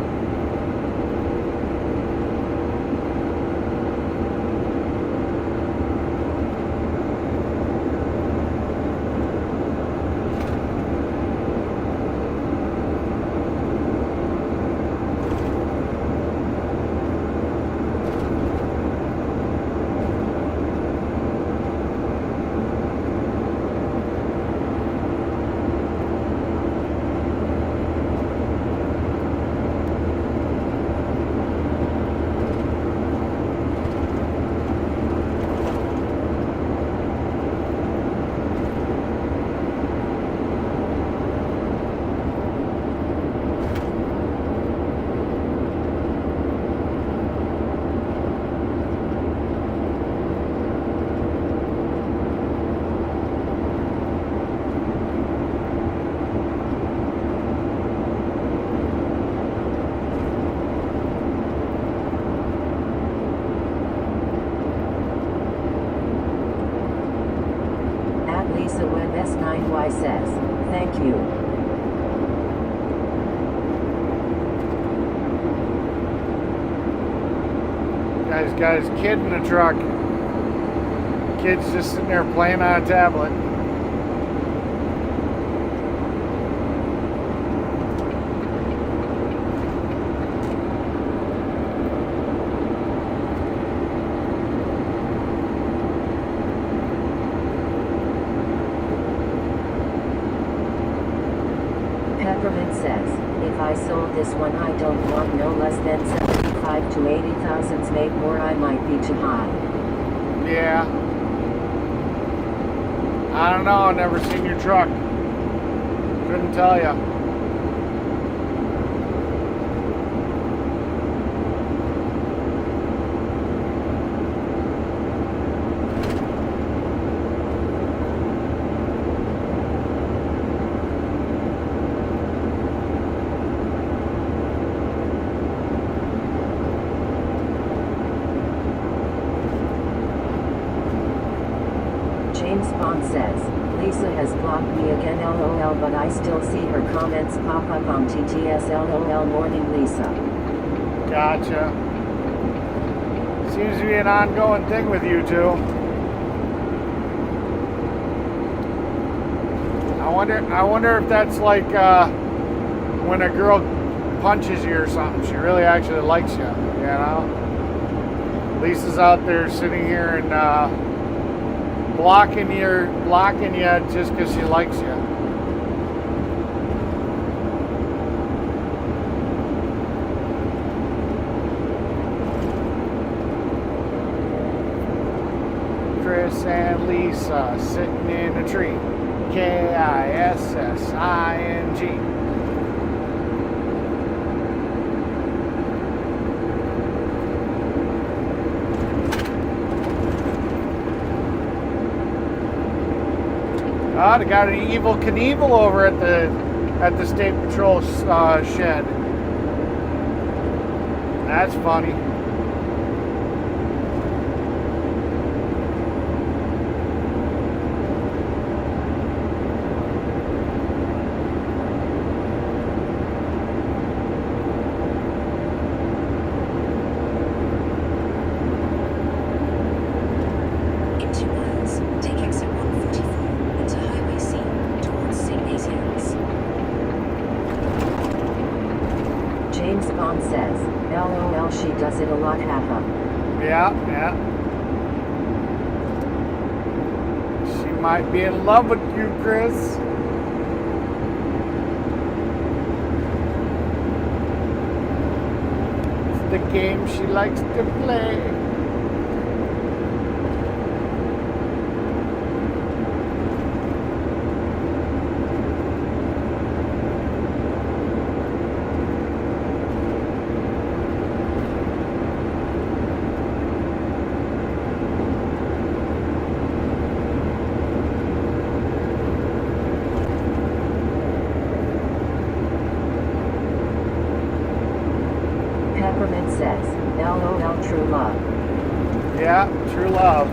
Lisa Web S9Y says, thank you. Guy's got his kid in the truck. Kid's just sitting there playing on a tablet. Peppermint says, if I sold this one I don't want no less than 75 to 80,000, make more, I might be too high. Yeah. I don't know, never seen your truck. Couldn't tell ya. James Bond says, Lisa has blocked me again LOL, but I still see her comments pop up on TTS LOL. Morning Lisa. Gotcha. Seems to be an ongoing thing with you two. I wonder if that's like when a girl punches you or something. She really actually likes you, you know? Lisa's out there sitting here and blocking you just because she likes you. Chris and Lisa sitting in a tree. Kissing. Oh, they got an Evil Knievel over at the State Patrol shed. That's funny. In 2 miles, take exit 144 into Highway C towards St. Nazianz. James Bond says, LOL, she does it a lot, haha. Yeah. She might be in love with you, Chris. It's the game she likes to play. Peppermint says, LOL, true love. Yeah, true love.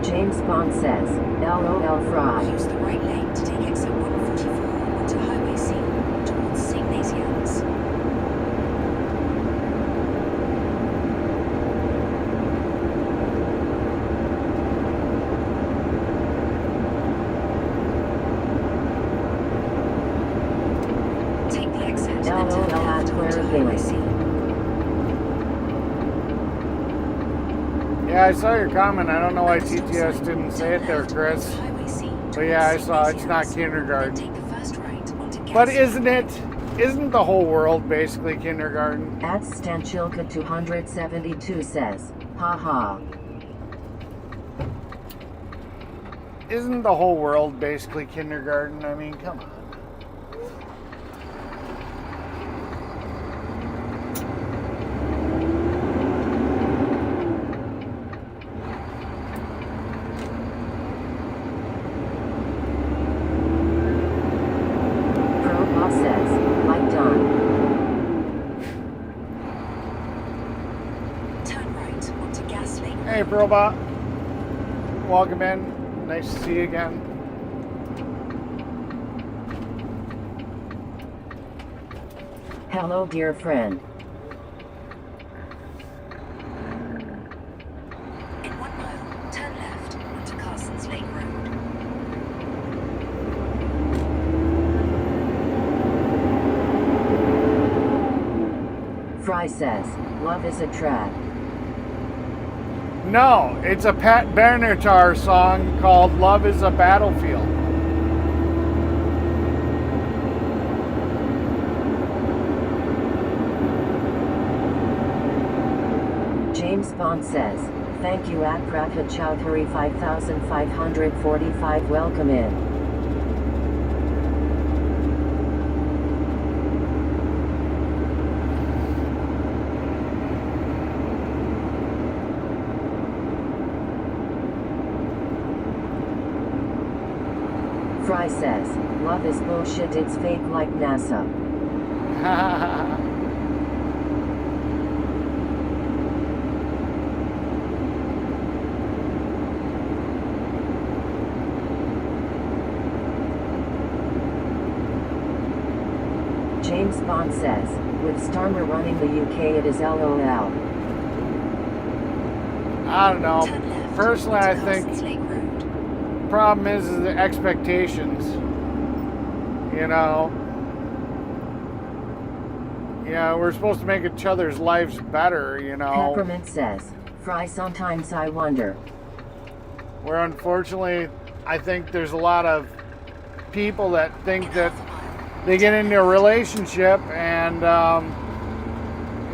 James Bond says, LOL, fraud. Use the right lane to take exit 144 onto Highway C towards St. Nazianz. Take the exit and turn left onto Highway C. Yeah, I saw your comment. I don't know why TTS didn't say it there, Chris. But yeah, I saw it's not kindergarten. Take the first right onto But Gas- isn't it? Isn't the whole world basically kindergarten? At Stanchilka 272 says, haha. Isn't the whole world basically kindergarten? I mean, come on. Pro says, like done. Turn right onto Gas Lane. Hey, Probot. Welcome in. Nice to see you again. Hello, dear friend. In 1 mile, turn left onto Carson's Lake Road. Fry says, love is a trap. No, it's a Pat Benatar song called Love is a Battlefield. James Bond says, thank you at Praka Chowdhury 5545 welcome in. Fry says, love is bullshit, it's fake like NASA. James Bond says, with Starmer running the UK it is LOL. I don't know. Turn left Personally, onto I think Carson's Lake Road. the problem is the expectations. You know? Yeah, we're supposed to make each other's lives better, you know? Peppermint says, Fry sometimes I wonder. Where unfortunately, I think there's a lot of people that think that they get into a relationship and,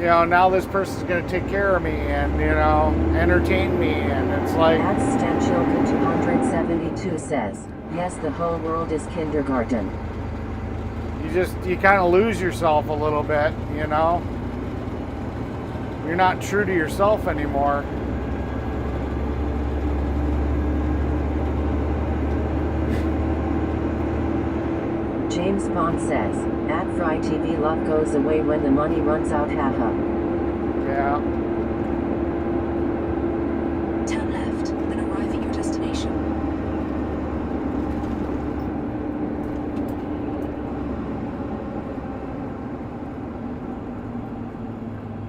you know, now this person's going to take care of me and, you know, entertain me. And it's like, Stanchilka 272 says, yes, the whole world is kindergarten. you kind of lose yourself a little bit, you know? You're not true to yourself anymore. James Bond says, at Fry TV love goes away when the money runs out, haha. Yeah. Turn left, then arrive at your destination.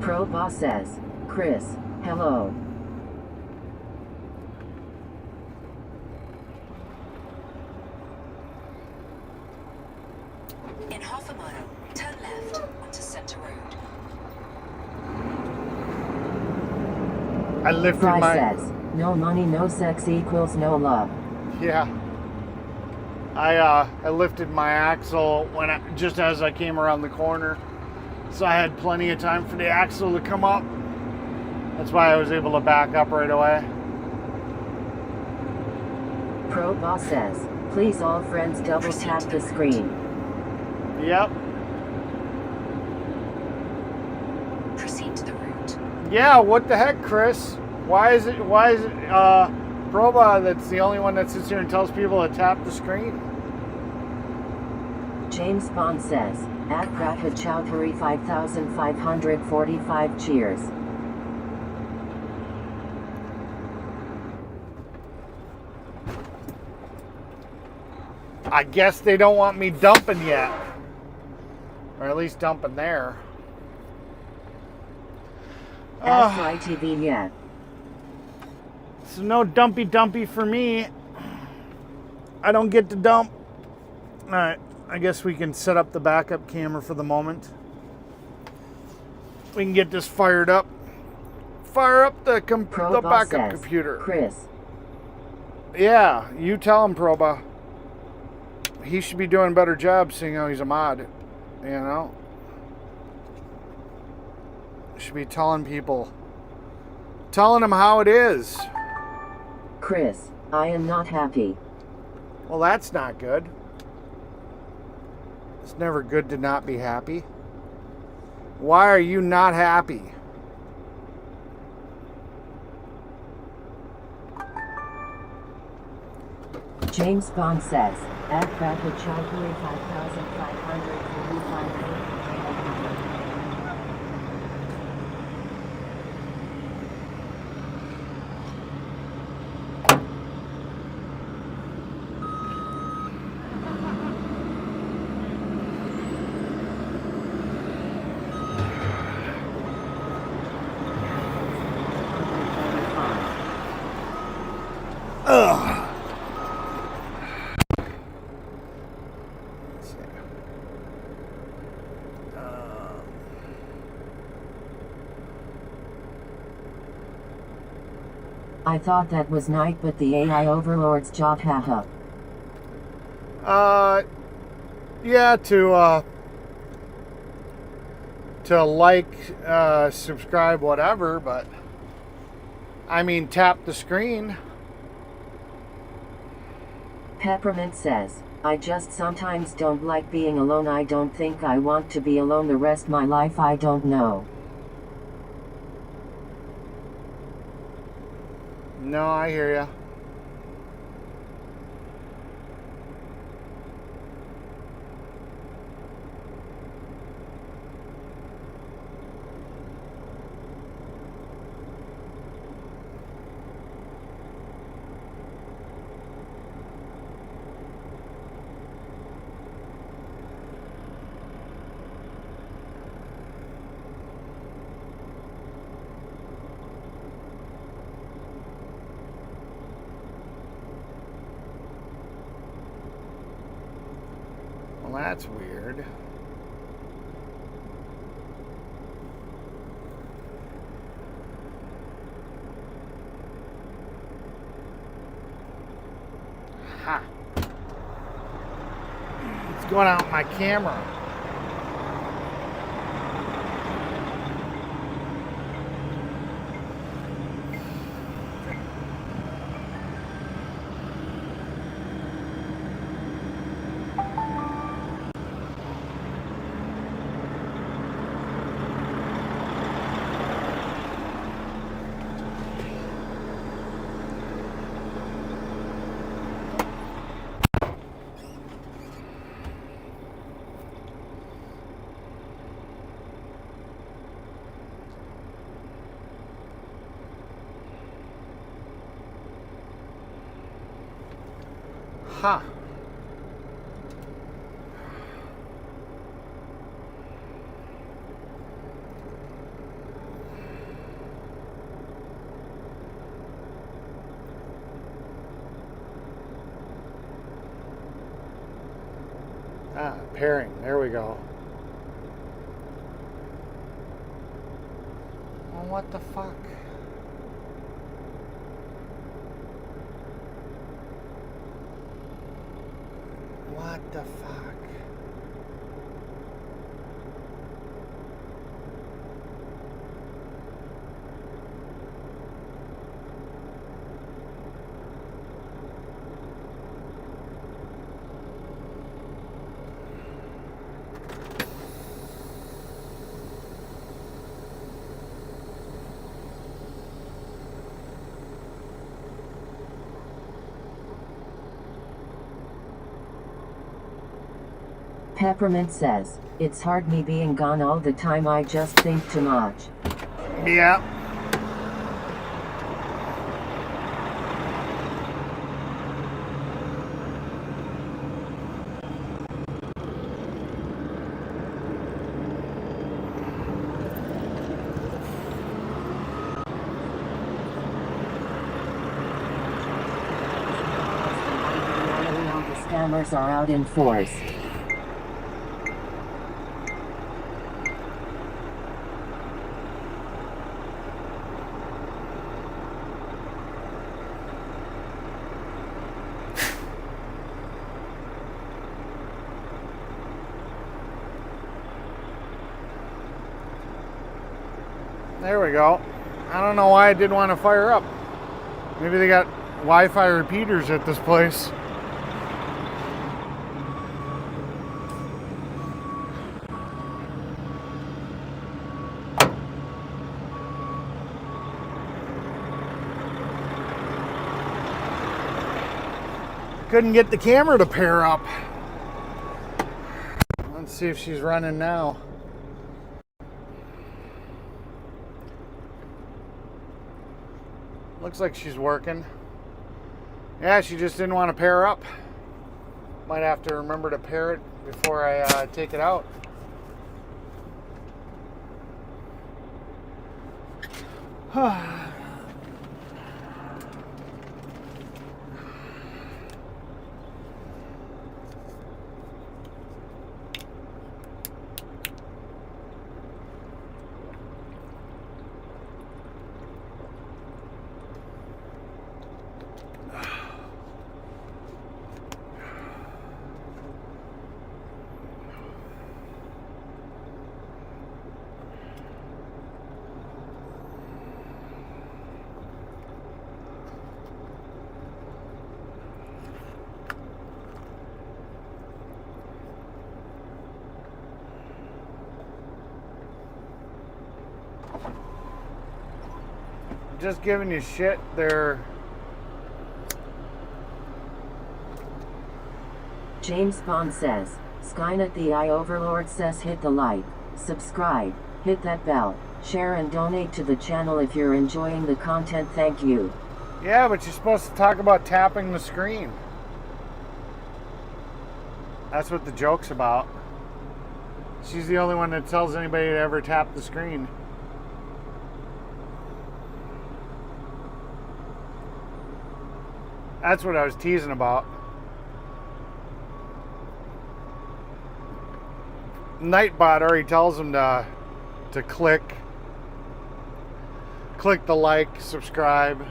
Pro Boss says, Chris, hello. In half a mile, turn left onto Center Road. I lifted Fry my... says, no money, no sex equals no love. Yeah. I lifted my axle just as I came around the corner. So I had plenty of time for the axle to come up. That's why I was able to back up right away. Pro Boss says, please all friends double tap the screen. Yep. Proceed to the route. Yeah, what the heck, Chris? Why is it Proba that's the only one that sits here and tells people to tap the screen? James Bond says, at Praka Chowdhury 5545 cheers. I guess they don't want me dumping yet. Or at least dumping there. At Fry TV yet. So no dumpy for me. I don't get to dump. Alright, I guess we can set up the backup camera for the moment. We can get this fired up. Fire up the backup says, computer. Chris. Yeah, you tell him, Proba. He should be doing a better job seeing how he's a mod. You know? Should be telling people. Telling them how it is. Chris, I am not happy. Well, that's not good. It's never good to not be happy. Why are you not happy? James Bond says, at Praka Chowdhury 5545. I thought that was night, but the AI overlord's job, haha. Yeah, to like, subscribe, whatever, but I mean, tap the screen. Peppermint says, I just sometimes don't like being alone. I don't think I want to be alone the rest my life. I don't know. No, I hear ya. Well, that's weird. Ha. It's going out my camera. Ha. Ah, pairing. There we go. Well, what the fuck? What the fuck? Peppermint says, it's hard me being gone all the time. I just think too much. Yeah. The scammers are out in force. There we go. I don't know why it didn't want to fire up. Maybe they got Wi-Fi repeaters at this place. Couldn't get the camera to pair up. Let's see if she's running now. Looks like she's working. Yeah, she just didn't want to pair up. Might have to remember to pair it before I take it out. just giving you shit. They're James Bond says, Skynet the Eye Overlord says hit the like, subscribe, hit that bell, share and donate to the channel if you're enjoying the content. Thank you. yeah, but you're supposed to talk about tapping the screen. That's what the joke's about. She's the only one that tells anybody to ever tap the screen. That's what I was teasing about. Nightbot already tells them to click the like, subscribe,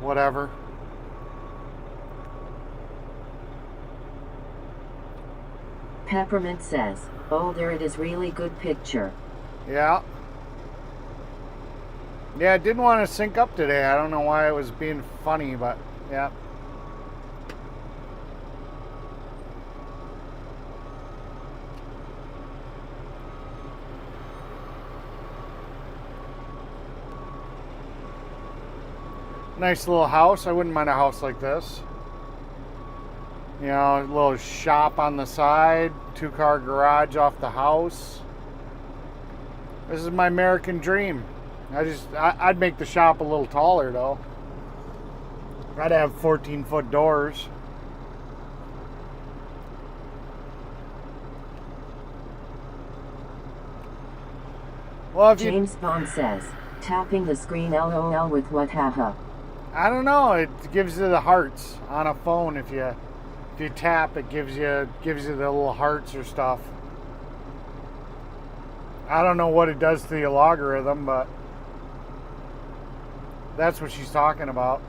whatever. Peppermint says, oh, there it is, really good picture. Yeah. Yeah, I didn't want to sync up today. I don't know why it was being funny, but yeah. Nice little house. I wouldn't mind a house like this. You know, a little shop on the side, 2-car garage off the house. This is my American dream. I'd make the shop a little taller though. I'd have 14-foot doors. Well, if James Bond says, tapping the screen LOL with what, haha. I don't know. It gives you the hearts on a phone. If you tap, it gives you the little hearts or stuff. I don't know what it does to the logarithm, but that's what she's talking about.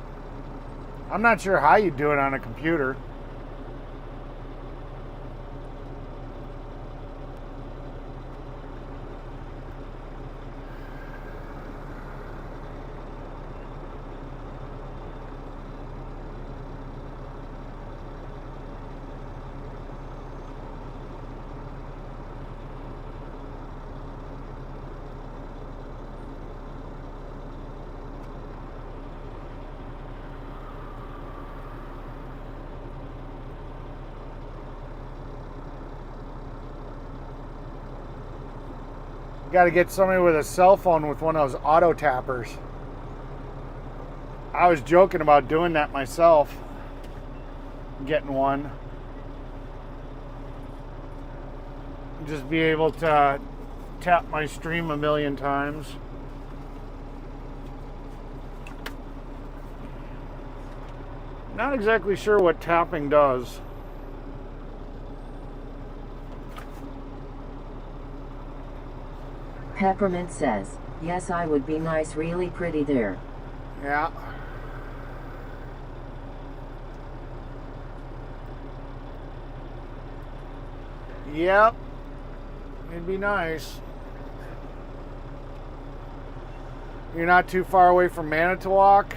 I'm not sure how you do it on a computer. Got to get somebody with a cell phone with one of those auto tappers. I was joking about doing that myself. Getting one. Just be able to tap my stream a million times. Not exactly sure what tapping does. Peppermint says, yes, I would be nice, really pretty there. Yeah. Yep. It'd be nice. You're not too far away from Manitowoc.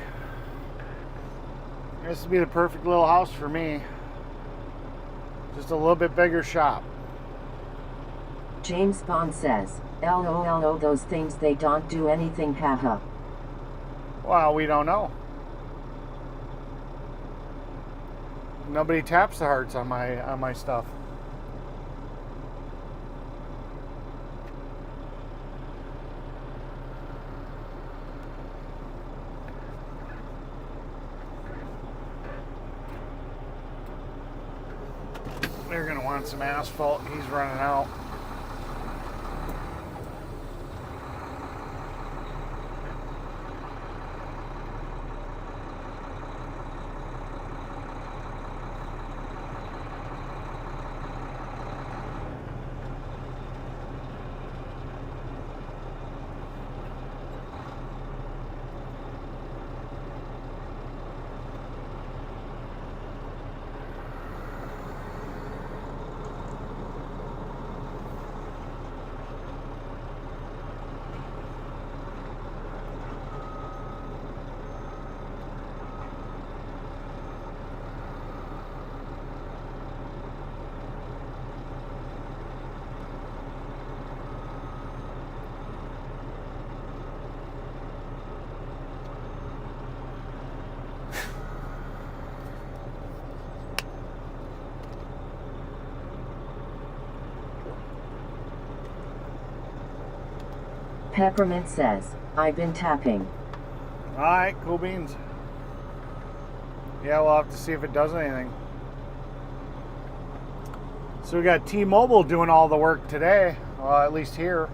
This would be the perfect little house for me. Just a little bit bigger shop. James Bond says, LOL, those things, they don't do anything, haha. Well, we don't know. Nobody taps the hearts on my stuff. They're gonna want some asphalt. He's running out. Peppermint says, I've been tapping. Alright, cool beans. Yeah, we'll have to see if it does anything. So we got T-Mobile doing all the work today, at least here.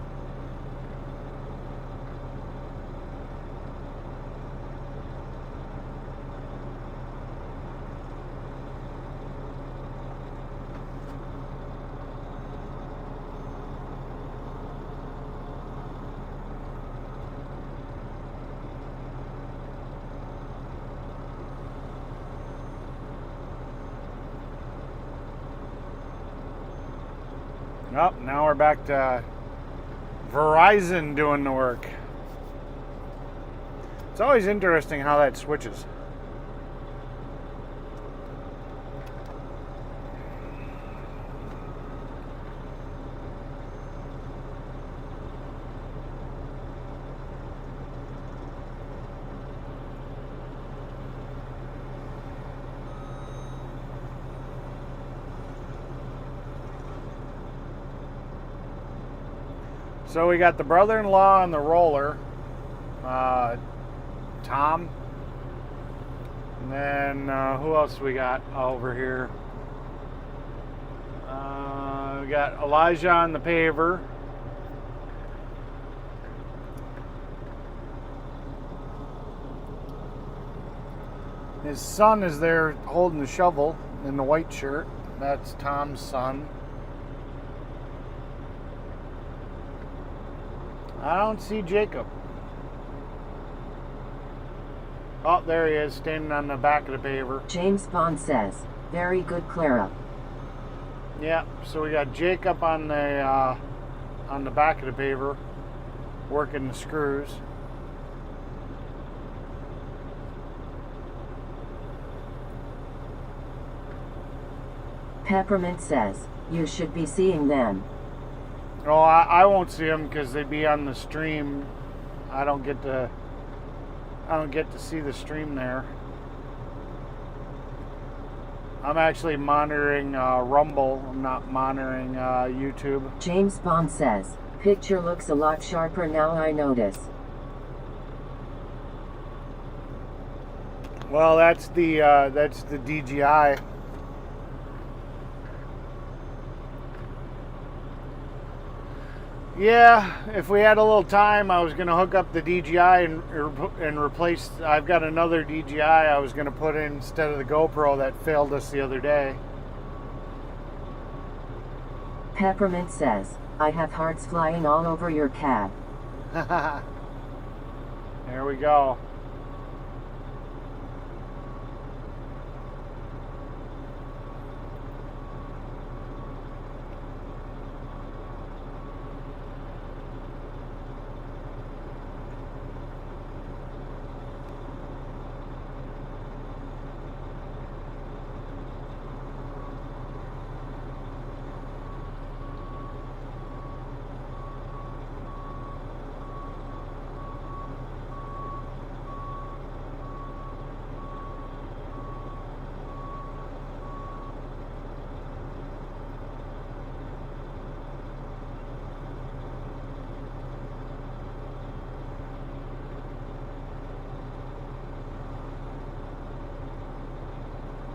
Oh, now we're back to Verizon doing the work. It's always interesting how that switches. So we got the brother-in-law on the roller, Tom. And then who else we got over here? We got Elijah on the paver. His son is there holding the shovel in the white shirt. That's Tom's son. I don't see Jacob. Oh, there he is, standing on the back of the paver. James Bond says, very good, Clara. Yeah, so we got Jacob on the back of the paver, working the screws. Peppermint says, you should be seeing them. Oh, I won't see them because they'd be on the stream. I don't get to see the stream there. I'm actually monitoring Rumble. I'm not monitoring YouTube. James Bond says, picture looks a lot sharper now, I notice. Well, that's the DJI. Yeah, if we had a little time, I was going to hook up the DJI and replace. I've got another DJI I was going to put in instead of the GoPro that failed us the other day. Peppermint says, I have hearts flying all over your cab. There we go.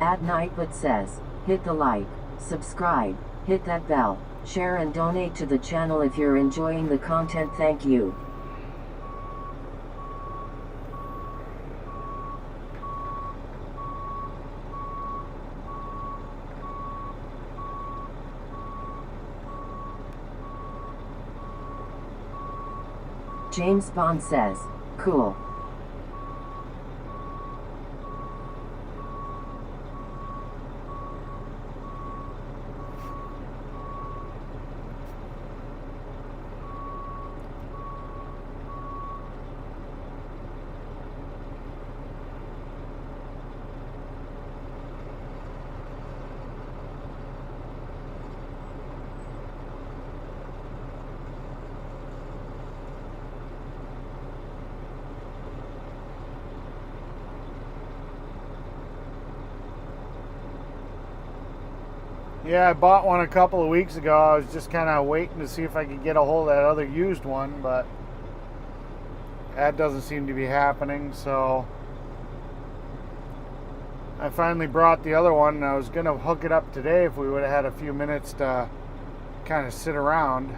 At Nightbot says, hit the like, subscribe, hit that bell, share and donate to the channel if you're enjoying the content, thank you. James Bond says, cool. Yeah, I bought one a couple of weeks ago. I was just kind of waiting to see if I could get a hold of that other used one, but that doesn't seem to be happening, so I finally brought the other one, and I was going to hook it up today if we would have had a few minutes to kind of sit around.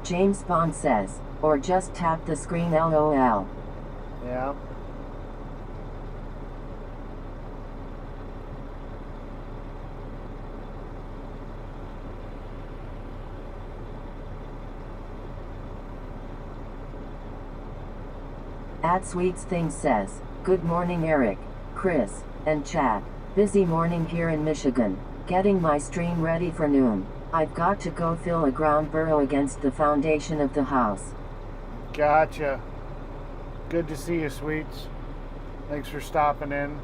James Bond says, or just tap the screen LOL. Yeah. At Sweets Things says, good morning Eric, Chris, and Chad. Busy morning here in Michigan. Getting my stream ready for noon. I've got to go fill a ground burrow against the foundation of the house. Gotcha. Good to see you, Sweets. Thanks for stopping in.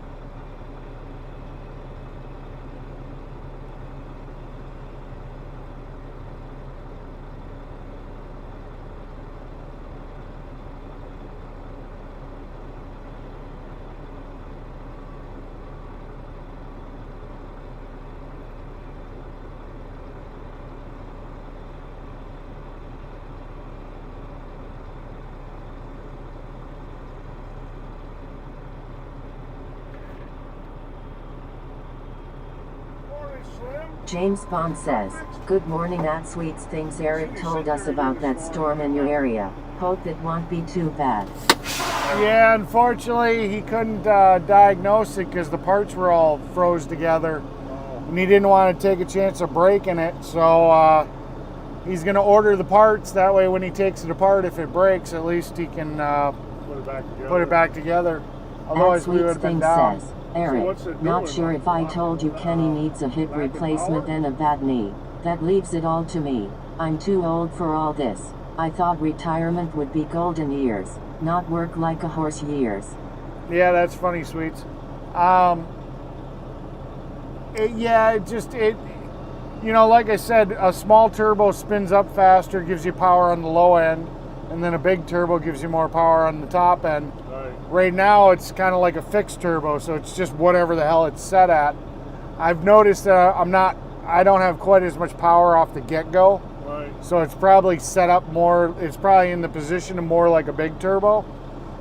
James Bond says, good morning at Sweets Things. Eric told us about that storm in your area. Hope it won't be too bad. Yeah, unfortunately, he couldn't diagnose it because the parts were all froze together. And he didn't want to take a chance of breaking it, so he's going to order the parts. That way, when he takes it apart, if it breaks, at least he can put it back together. Otherwise, we would have been down. Says, Eric, not sure if I told you Kenny needs a hip replacement and a bad knee. That leaves it all to me. I'm too old for all this. I thought retirement would be golden years, not work like a horse years. Yeah, that's funny, Sweets. You know, like I said, a small turbo spins up faster, gives you power on the low end, and then a big turbo gives you more power on the top end. Right now, it's kind of like a fixed turbo, so it's just whatever the hell it's set at. I've noticed that I don't have quite as much power off the get-go. Right. So it's probably set up more, it's probably in the position of more like a big turbo.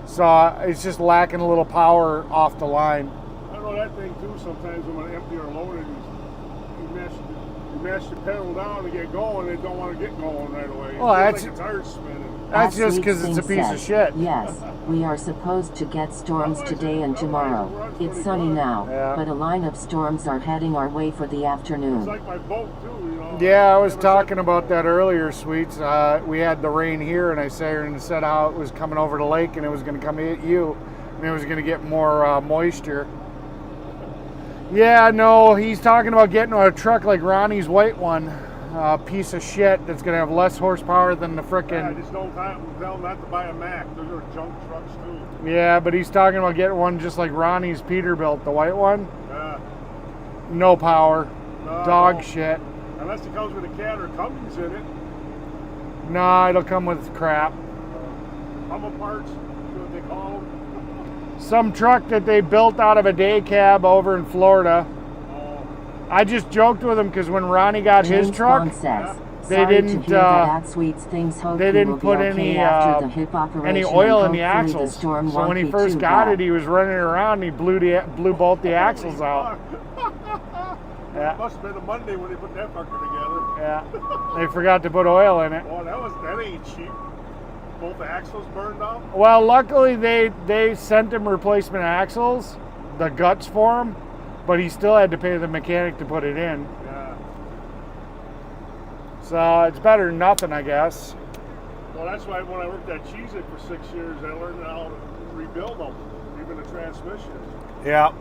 So it's just lacking a little power off the line. I know that thing too. Sometimes when I empty or load it, you mash the pedal down to get going, and don't want to get going right away. Well, it's like a tire spinning. That's just because it's a piece of shit. Yes, we are supposed to get storms today and tomorrow. It's sunny now, but a line of storms are heading our way for the afternoon. It's like my boat too, you know. Yeah, I was talking about that earlier, Sweets. We had the rain here, and I said how it was coming over the lake, and it was going to come hit you, and it was going to get more moisture. Yeah, no, he's talking about getting a truck like Ronnie's white one. Piece of shit that's going to have less horsepower than the frickin'... Yeah, just don't tell him not to buy a Mack. Those are junk trucks too. Yeah, but he's talking about getting one just like Ronnie's Peterbilt, the white one. Yeah. No power. Dog shit. Unless it comes with a cat or Cummins in it. Nah, it'll come with crap. Humble parts, what they call them. Some truck that they built out of a day cab over in Florida. I just joked with him because when Ronnie got his truck, they didn't put any oil in the axles. So when he first got it, he was running around and he blew both the axles out. Yeah. Must have been a Monday when they put that fucker together. Yeah, they forgot to put oil in it. Oh, that ain't cheap. Both axles burned off? Well, luckily they sent him replacement axles, the guts for him. But he still had to pay the mechanic to put it in. Yeah. So it's better than nothing, I guess. Well, that's why when I worked at Cheez-It for 6 years, I learned how to rebuild them, even the transmission. Yeah.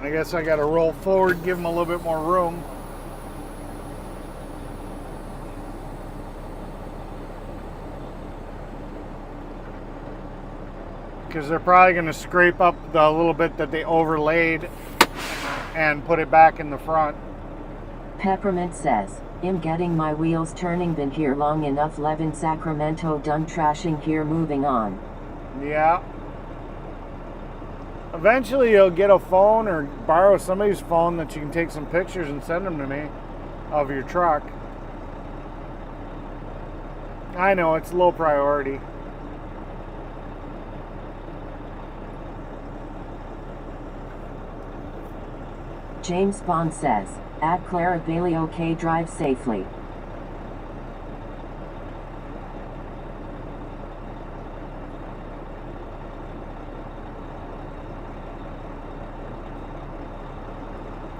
I guess I got to roll forward, give him a little bit more room. Because they're probably going to scrape up the little bit that they overlaid and put it back in the front. Peppermint says, I'm getting my wheels turning, been here long enough, Levin Sacramento, done trashing here, moving on. Yeah. Eventually you'll get a phone or borrow somebody's phone that you can take some pictures and send them to me of your truck. I know, it's low priority. James Bond says, add Clara Bailey, okay, drive safely.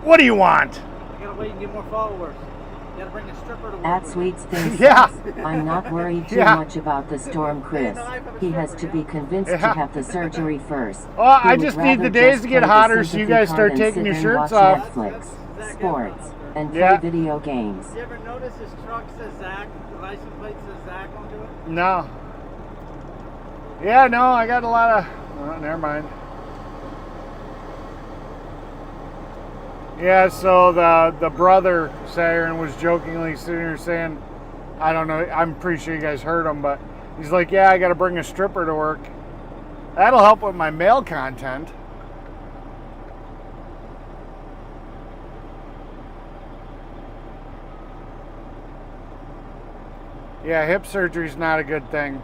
What do you want? You gotta wait and get more followers. You gotta bring a stripper to work At with Sweets Things Yeah. says, I'm not worried too Yeah. much about the storm, Chris. He has to be convinced to Yeah. have the surgery first. Well, He I would just need rather the days just to get play the hotter so you sympathy guys card start than taking sit your and shirts watch off. Netflix, sports, and play Yeah. video games. You ever notice his truck says Zach? The license plate says Zach onto it? No. Yeah, no, I got a lot of... Oh, never mind. Yeah, so the brother, Siren, was jokingly sitting here saying, I don't know, I'm pretty sure you guys heard him, but he's like, yeah, I got to bring a stripper to work. That'll help with my mail content. Yeah, hip surgery's not a good thing.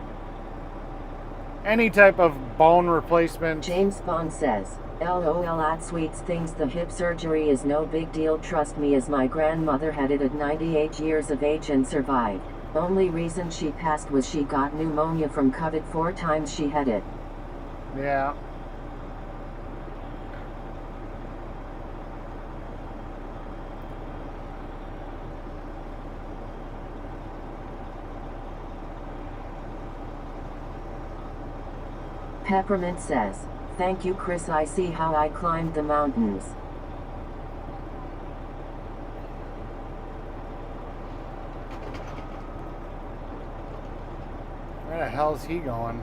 Any type of bone replacement. James Bond says, LOL at Sweets Things, the hip surgery is no big deal, trust me, as my grandmother had it at 98 years of age and survived. Only reason she passed was she got pneumonia from COVID 4 times she had it. Yeah. Peppermint says, thank you, Chris, I see how I climbed the mountains. Where the hell's he going?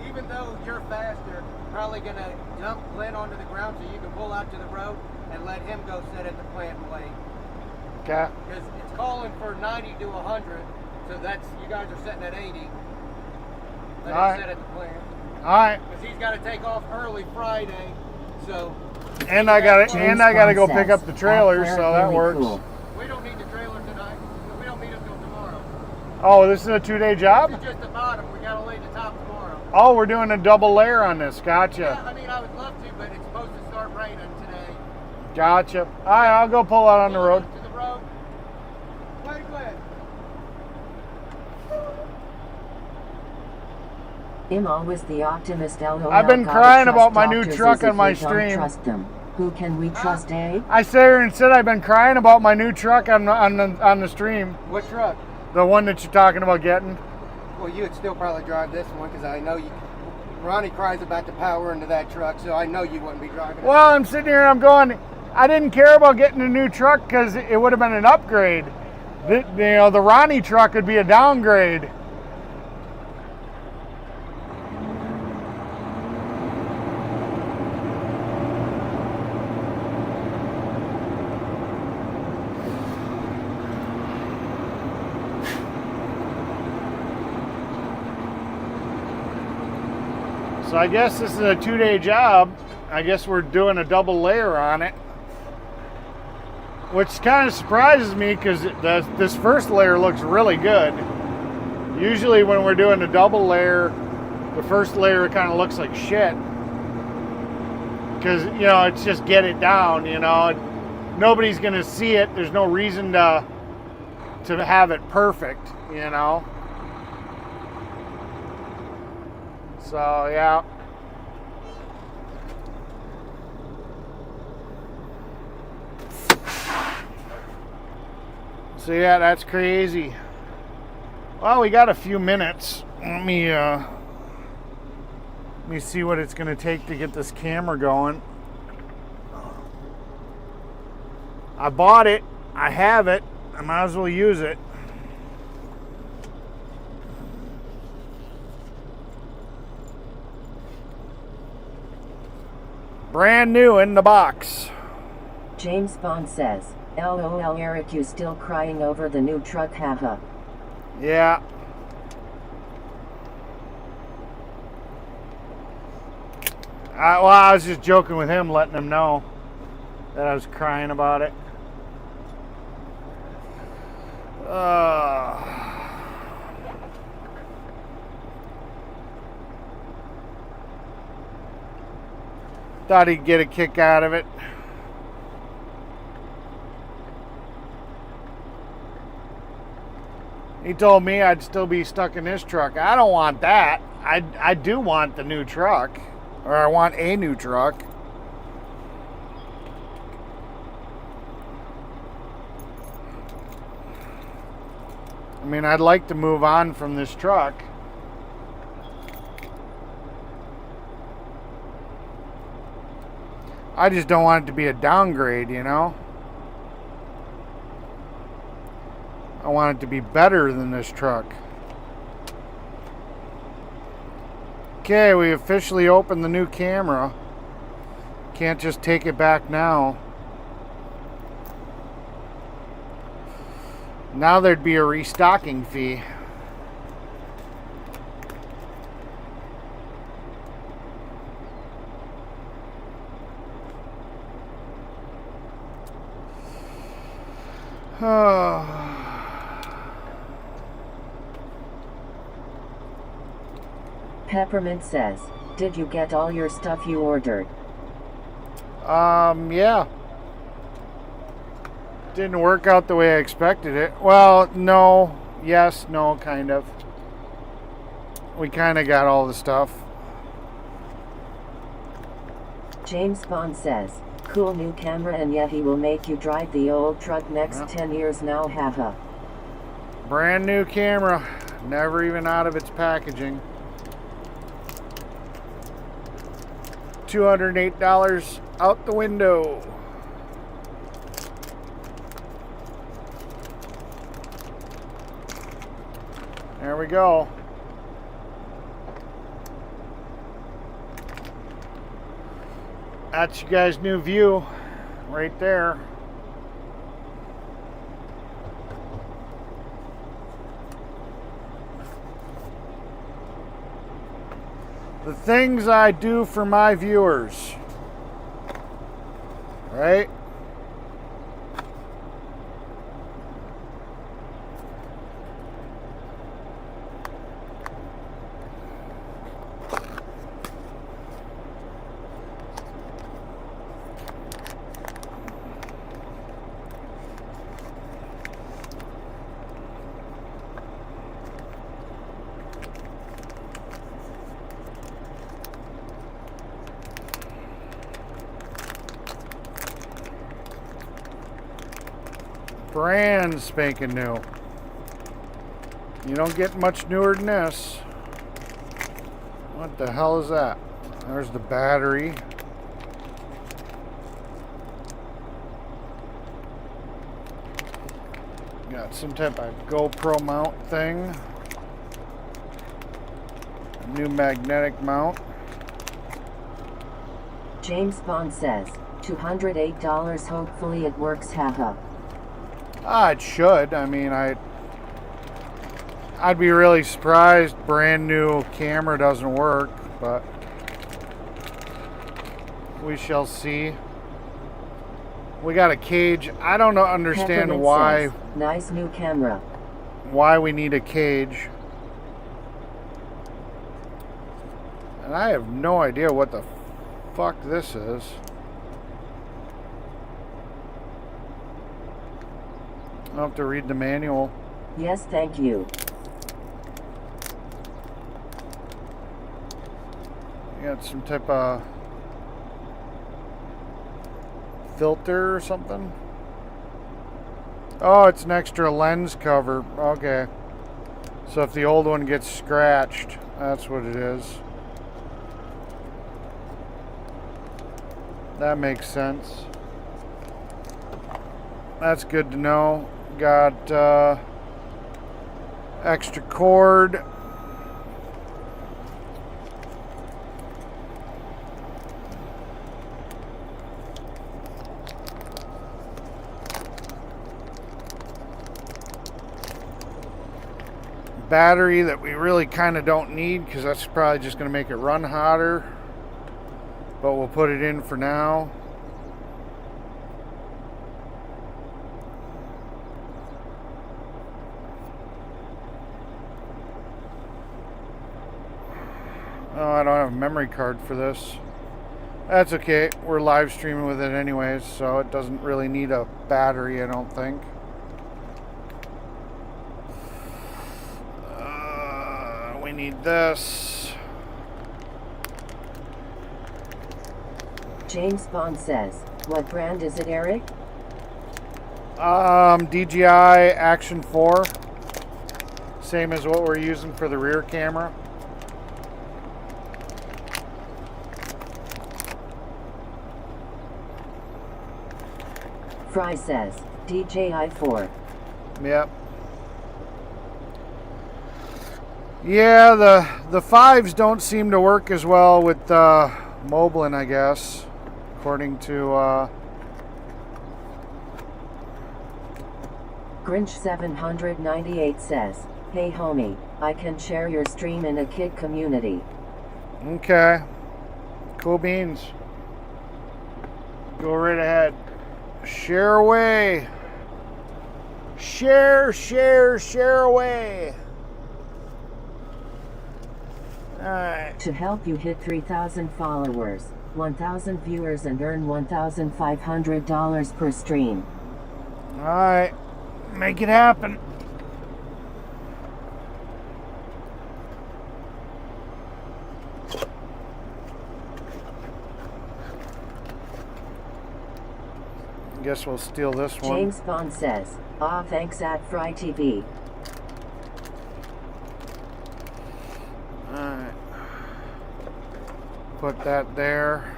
Even though you're faster, probably gonna dump Glenn onto the ground so you can pull out to the road and let him go sit at the plant and wait. Okay. Because it's calling for 90 to 100, so that's, you guys are sitting at 80. Let All right. him sit at the plant. Alright. Because he's got to take off early Friday, so And I gotta James go Bond pick says, up the trailer, "At so Clara that Bailey, works. cool." we don't need the trailer tonight. We don't need it till tomorrow. Oh, this is a 2-day job? This is just the bottom. We got to lay the top tomorrow. Oh, we're doing a double layer on this. Gotcha. Yeah, I mean, I would love to, but it's supposed to start raining today. Gotcha. Alright, I'll go pull out on the road. To the road. Wait, Glenn. I'm always the optimist, LOL. I've been Gotta crying trust about my new doctors truck as on if my we don't stream. Trust them. Who can we trust, eh? I sat here and said I've been crying about my new truck on the stream. What truck? The one that you're talking about getting. Well, you would still probably drive this one because I know you. Ronnie cries about the power into that truck, so I know you wouldn't be driving it. Well, I'm sitting here and I'm going, I didn't care about getting a new truck because it would have been an upgrade. The Ronnie truck would be a downgrade. So I guess this is a 2-day job. I guess we're doing a double layer on it. Which kind of surprises me because this first layer looks really good. Usually when we're doing a double layer, the first layer kind of looks like shit. Because, it's just get it down, Nobody's going to see it. There's no reason to have it perfect, So, yeah. So yeah, that's crazy. Well, we got a few minutes. Let me see what it's gonna take to get this camera going. I bought it. I have it. I might as well use it. Brand new in the box. James Bond says, LOL Eric, you still crying over the new truck, haha. Yeah. Well, I was just joking with him, letting him know that I was crying about it. Thought he'd get a kick out of it. He told me I'd still be stuck in this truck. I don't want that. I do want the new truck. Or I want a new truck. I mean, I'd like to move on from this truck. I just don't want it to be a downgrade, you know? I want it to be better than this truck. Okay, we officially opened the new camera. Can't just take it back now. Now there'd be a restocking fee. Peppermint says, did you get all your stuff you ordered? Yeah. Didn't work out the way I expected it. Well, no. Yes, no, kind of. We kind of got all the stuff. James Bond says, cool new camera, and yet he will make you drive the old truck next 10 years now, haha. Brand new camera. Never even out of its packaging. $208 out the window. There we go. That's you guys' new view right there. The things I do for my viewers, right? Brand spanking new. You don't get much newer than this. What the hell is that? There's the battery. Got some type of GoPro mount thing. A new magnetic mount. James Bond says, $208, hopefully it works, haha. It should. I mean, I'd be really surprised brand new camera doesn't work, but we shall see. We got a cage. I don't understand Peppermint why. says, nice new camera. Why we need a cage. And I have no idea what the fuck this is. I'll have to read the manual. Yes, thank you. You got some type of filter or something. Oh, it's an extra lens cover. Okay. So if the old one gets scratched, that's what it is. That makes sense. That's good to know. Got extra cord. Battery that we really kind of don't need because that's probably just going to make it run hotter, but we'll put it in for now. Oh, I don't have a memory card for this. That's okay, we're live streaming with it anyways, so it doesn't really need a battery, I don't think. We need this. James Bond says, what brand is it, Eric? DJI Action 4. Same as what we're using for the rear camera. Fry says, DJI 4. Yep. Yeah, the 5s don't seem to work as well with Moblin, I guess, according to Grinch 798 says, hey homie, I can share your stream in a kid community. Okay. Cool beans. Go right ahead. Share away. Share away. Alright. To help you hit 3,000 followers, 1,000 viewers and earn $1,500 per stream. Alright. Make it happen. Guess we'll steal this one. James Bond says, thanks at Fry TV. Alright. Put that there.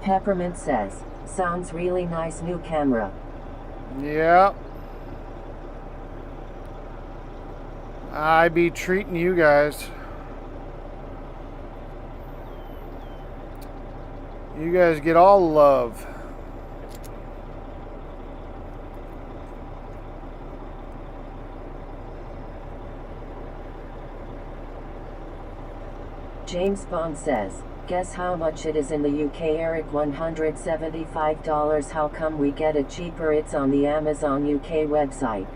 Peppermint says, sounds really nice new camera. Yeah. I be treating you guys. You guys get all the love. James Bond says, guess how much it is in the UK, Eric? $175. How come we get it cheaper? It's on the Amazon UK website.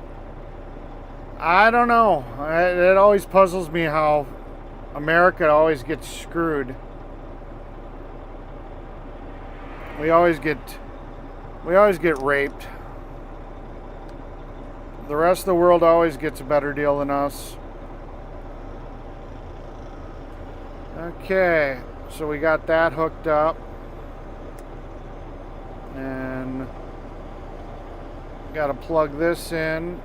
I don't know. It always puzzles me how America always gets screwed. We always get raped. The rest of the world always gets a better deal than us. Okay, so we got that hooked up. And got to plug this in.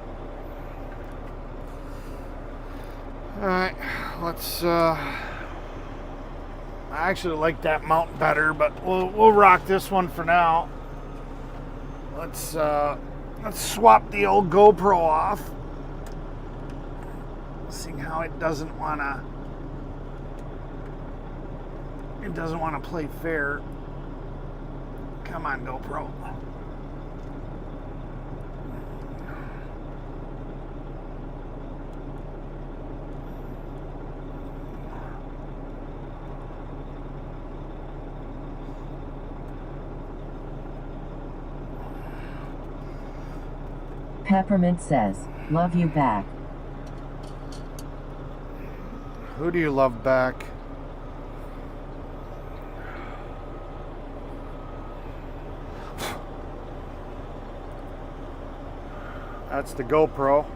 Alright, let's I actually like that mount better, but we'll rock this one for now. Let's swap the old GoPro off. See how it doesn't wanna play fair. Come on, GoPro. Peppermint says, love you back. Who do you love back? That's the GoPro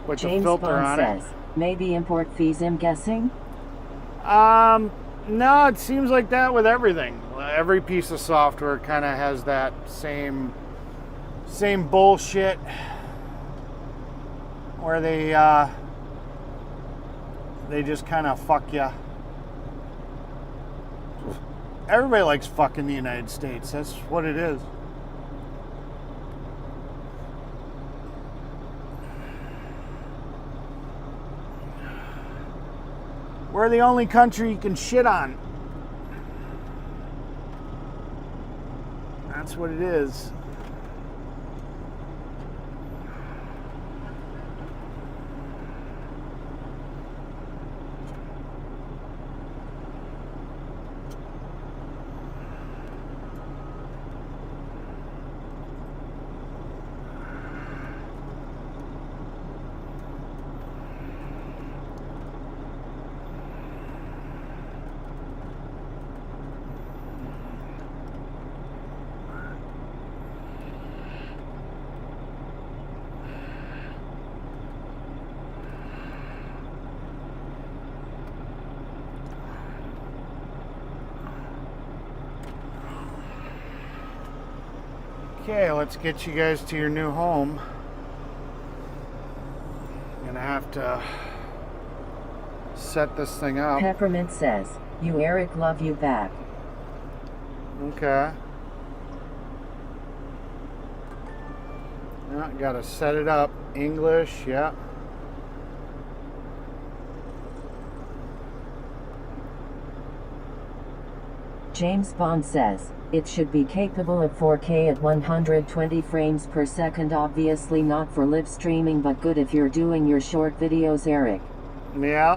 with James the filter Bond on says, maybe import fees, I'm guessing? No, it seems like that with everything. Every piece of software kind of has that same bullshit where they just kind of fuck you. Everybody likes fucking the United States. That's what it is. We're the only country you can shit on. That's what it is. Okay, let's get you guys to your new home. I'm gonna have to set this thing up. Peppermint says, "You Eric, love you back." Okay. Yeah, gotta set it up. English, yeah. James Bond says, "It should be capable of 4K at 120 frames per second, obviously not for live streaming, but good if you're doing your short videos, Eric." Yeah.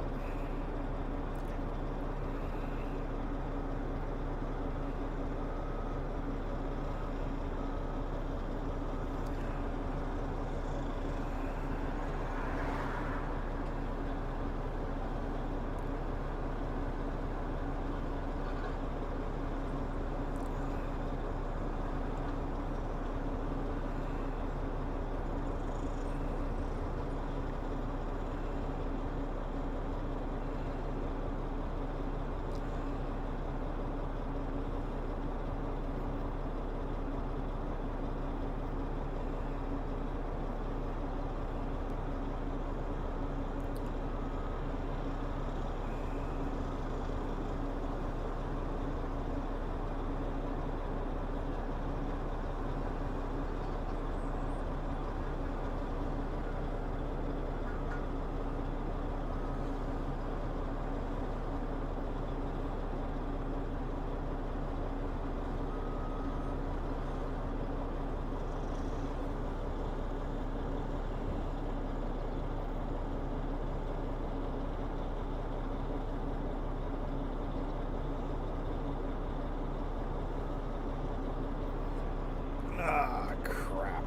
Ah, crap.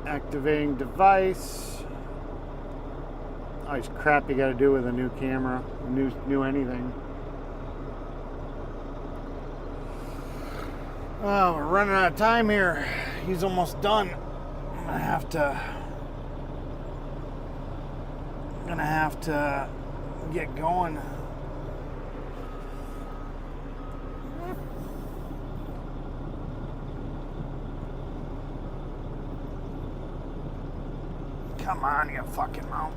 Activating device. Oh, it's crap you gotta do with a new camera, new anything. Oh, we're running out of time here. He's almost done. I'm gonna have to get going. Come on, you fucking mount.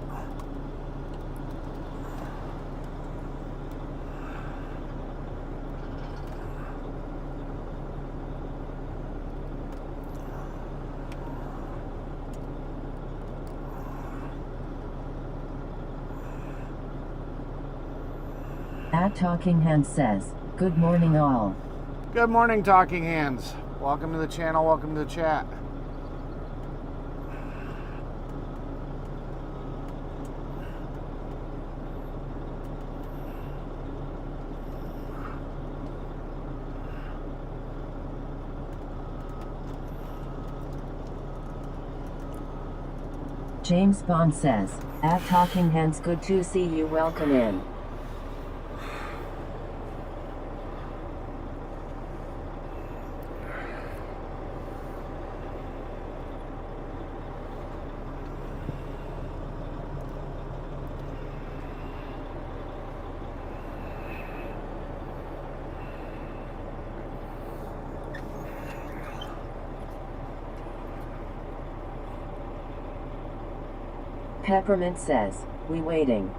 At Talking Hands says, good morning all. Good morning, Talking Hands. Welcome to the channel, welcome to the chat. James Bond says, at Talking Hands, good to see you, welcome in. Peppermint says, we waiting.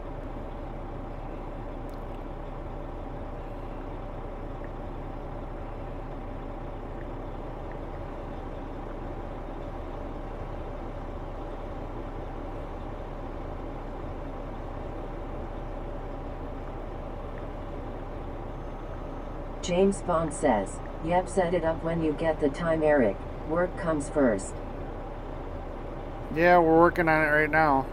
James Bond says, yep, set it up when you get the time, Eric. Work comes first. Yeah, we're working on it right now.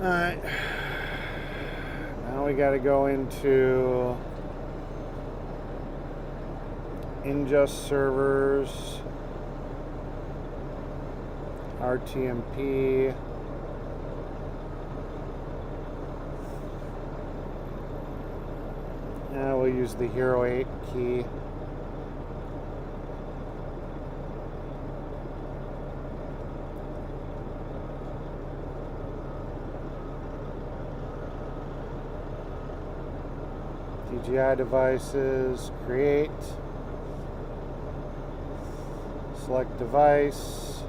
Alright, now we got to go into ingest servers, RTMP, and we'll use the Hero 8 key. DJI devices, create, select device,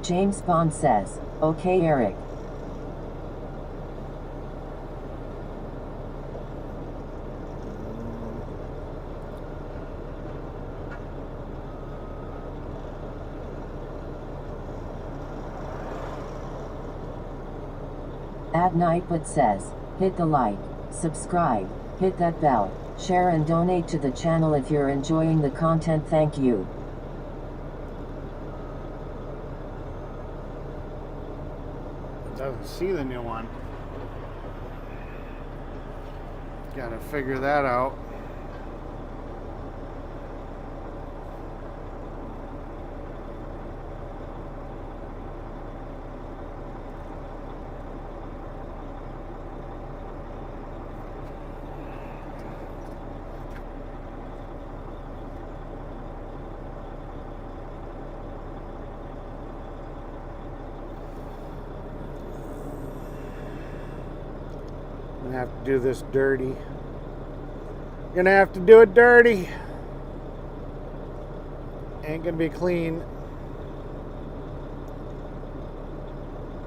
James Bond says, okay, Eric. At Nightbot says, hit the like, subscribe, hit that bell, share and donate to the channel if you're enjoying the content, thank you. Doesn't see the new one. Gotta figure that out. Gonna have to do this dirty. Gonna have to do it dirty. Ain't gonna be clean.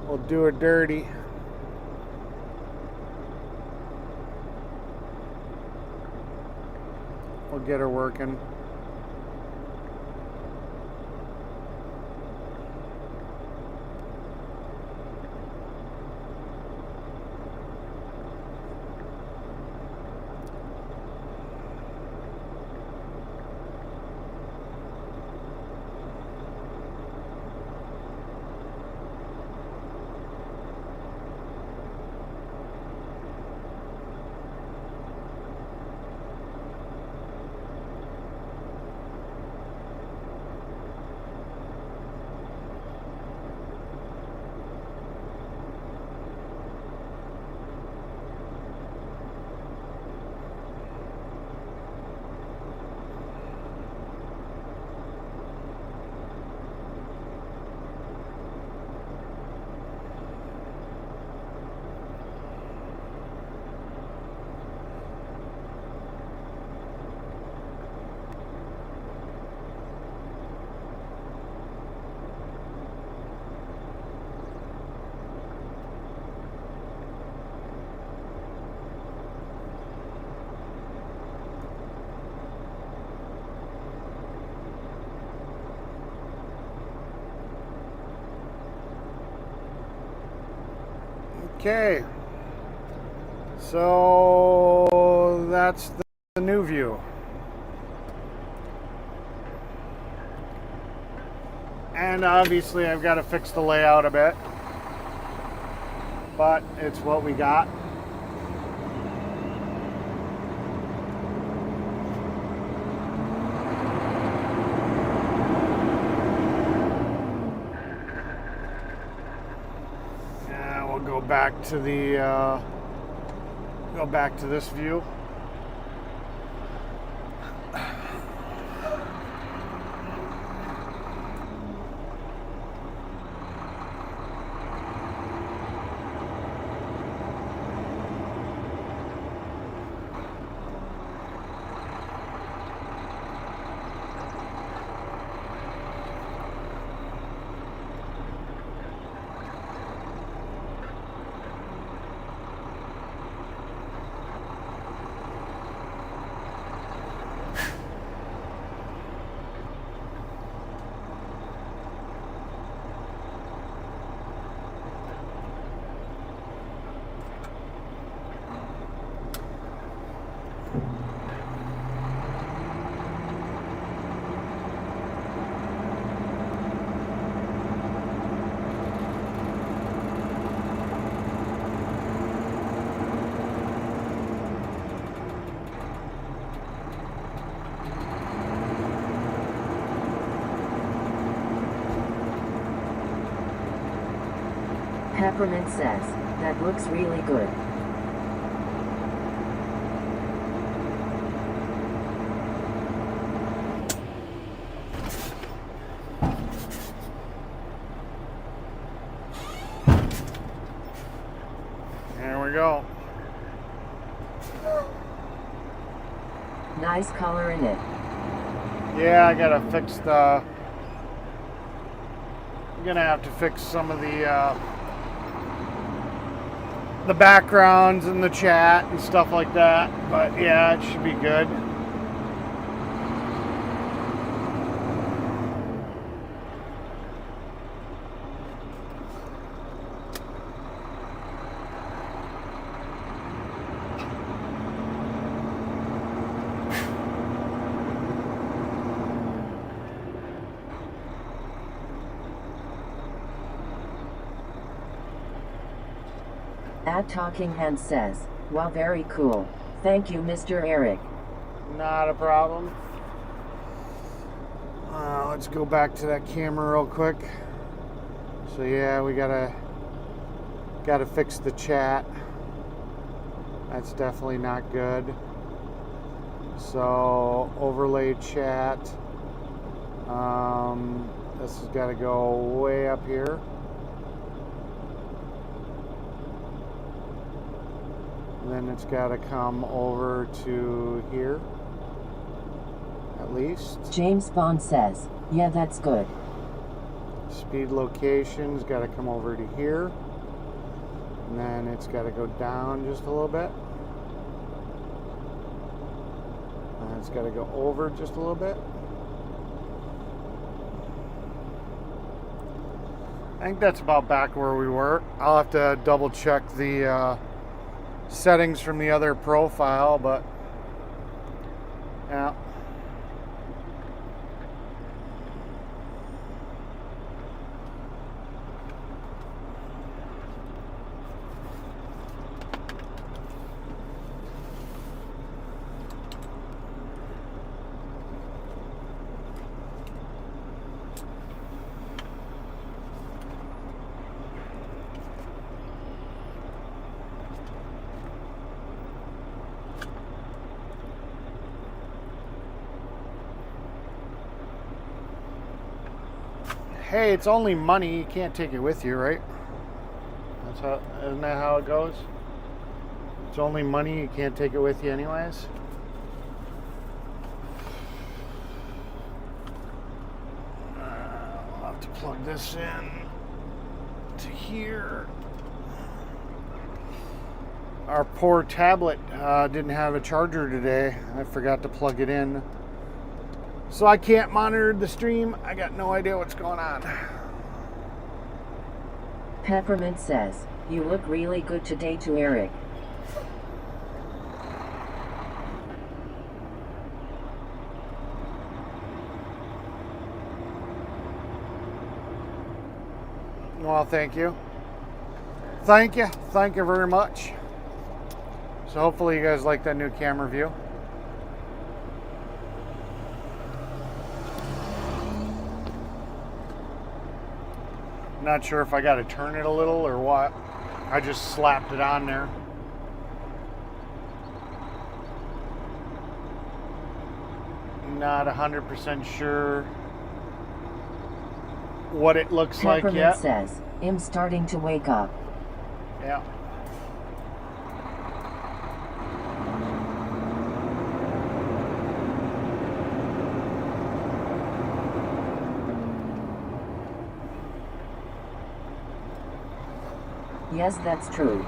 We'll do it dirty. We'll get her working. Okay. So that's the new view. And obviously I've got to fix the layout a bit, but it's what we got. Yeah, we'll go back to this view. Peppermint says, that looks really good. There we go. Nice color in it. Yeah, I gotta fix I'm gonna have to fix some of the backgrounds and the chat and stuff like that, but yeah, it should be good. At Talking Hand says, wow, very cool. Thank you, Mr. Eric. Not a problem. Let's go back to that camera real quick. So yeah, we gotta fix the chat. That's definitely not good. So overlay chat. This has got to go way up here. And then it's got to come over to here, at least. James Bond says, yeah, that's good. Speed location's got to come over to here. And then it's got to go down just a little bit. And it's got to go over just a little bit. I think that's about back where we were. I'll have to double check the settings from the other profile, but yeah. Hey, it's only money. You can't take it with you, right? Isn't that how it goes? It's only money. You can't take it with you anyways. I'll have to plug this in to here. Our poor tablet didn't have a charger today. I forgot to plug it in. So I can't monitor the stream. I got no idea what's going on. Peppermint says, You look really good today to Eric. Well, thank you. Thank you. Thank you very much. So hopefully you guys like that new camera view. Not sure if I got to turn it a little or what. I just slapped it on there. Not 100% sure what it looks like Peppermint yet. says, I'm starting to wake up. Yeah. Yes, that's true.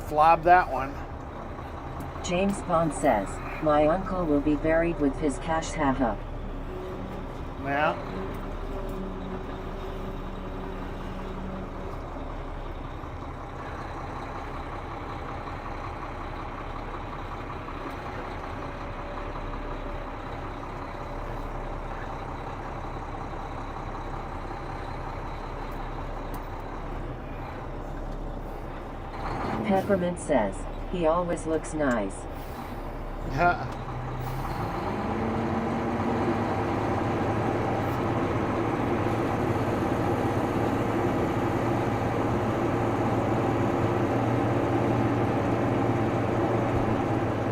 Flob that one. James Bond says, my uncle will be buried with his cash, haha. Yeah. Peppermint says, he always looks nice. Yeah.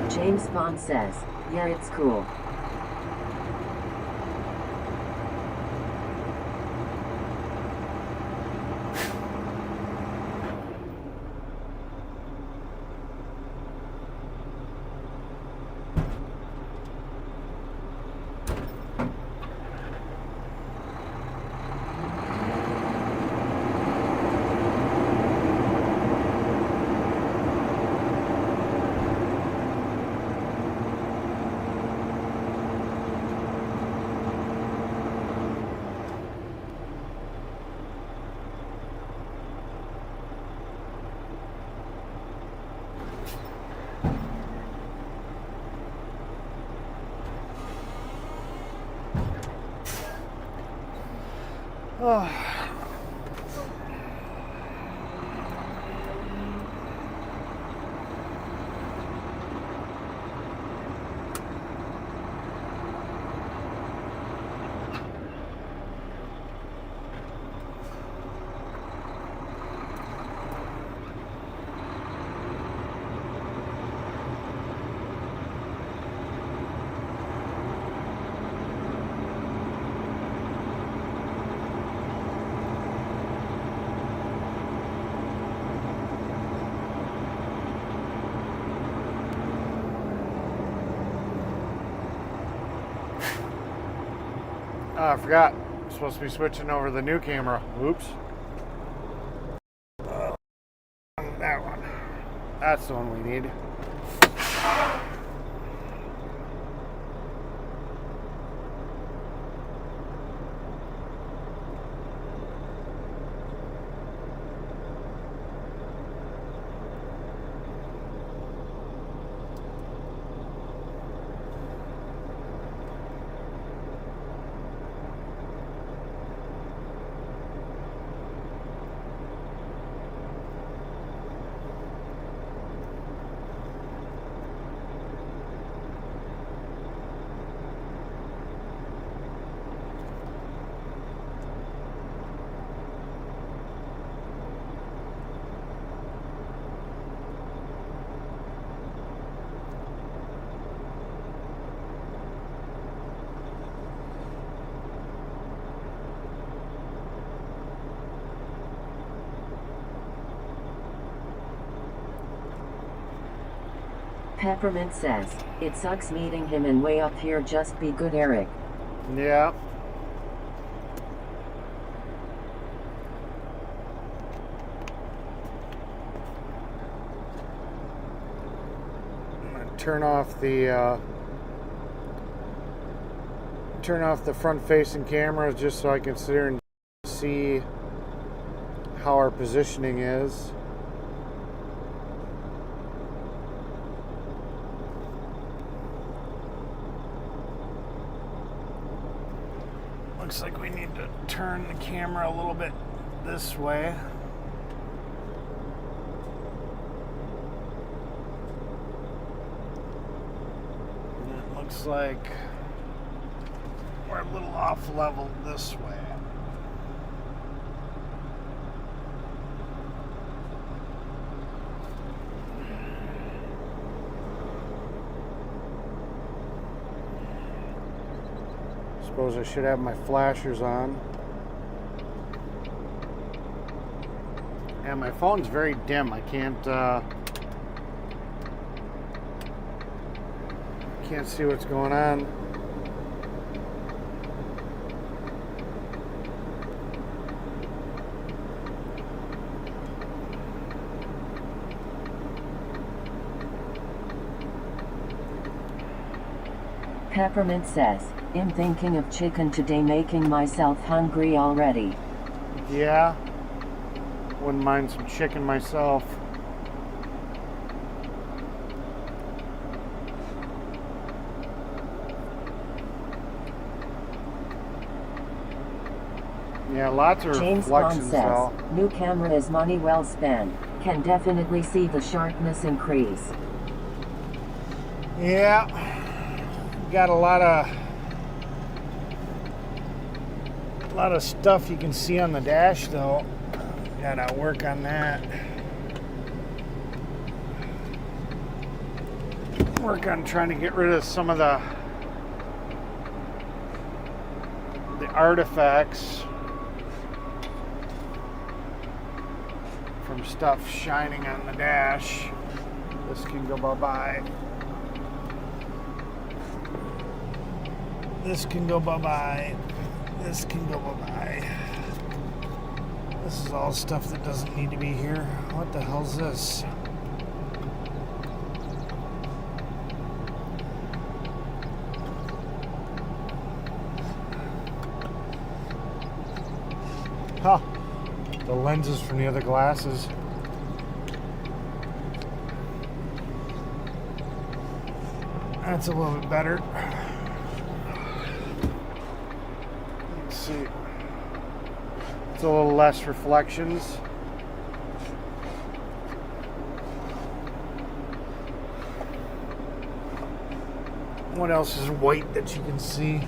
James Bond says, yeah, it's cool. Oh. Oh, I forgot. I'm supposed to be switching over the new camera. Oops. That one. That's the one we need. Peppermint says, it sucks meeting him and way up here, just be good, Eric. Yeah. turn off the front-facing camera just so I can sit here and see how our positioning is. Looks like we need to turn the camera a little bit this way. And it looks like we're a little off level this way. Suppose I should have my flashers on. And my phone's very dim. I can't see what's going on. Peppermint says, I'm thinking of chicken today, making myself hungry already. Yeah. Wouldn't mind some chicken myself. Yeah, lots of James Bond reflections says, though. new camera is money well spent. Can definitely see the sharpness increase. Yeah. Got a lot of stuff you can see on the dash though. Gotta work on that. Work on trying to get rid of some of the artifacts from stuff shining on the dash. This can go bye-bye. This can go bye-bye. This can go bye-bye. This is all stuff that doesn't need to be here. What the hell's this? Huh. The lenses from the other glasses. That's a little bit better. Let's see. It's a little less reflections. What else is white that you can see?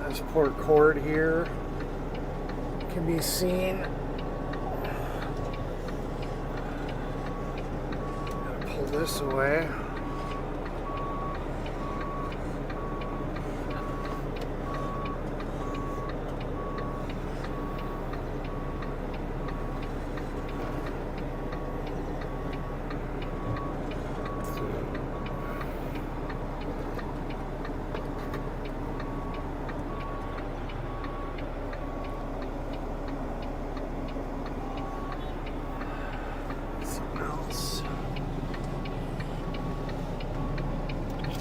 This poor cord here can be seen. Gotta pull this away.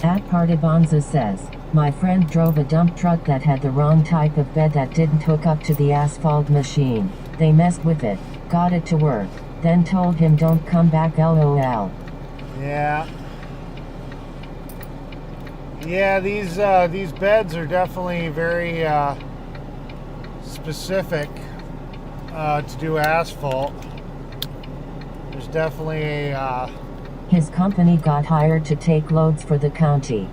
At Partibonza says, my friend drove a dump truck that had the wrong type of bed that didn't hook up to the asphalt machine. They messed with it, got it to work, then told him don't come back LOL. Yeah. Yeah, these beds are definitely very specific to do asphalt. There's definitely a his company got hired to take loads for the county.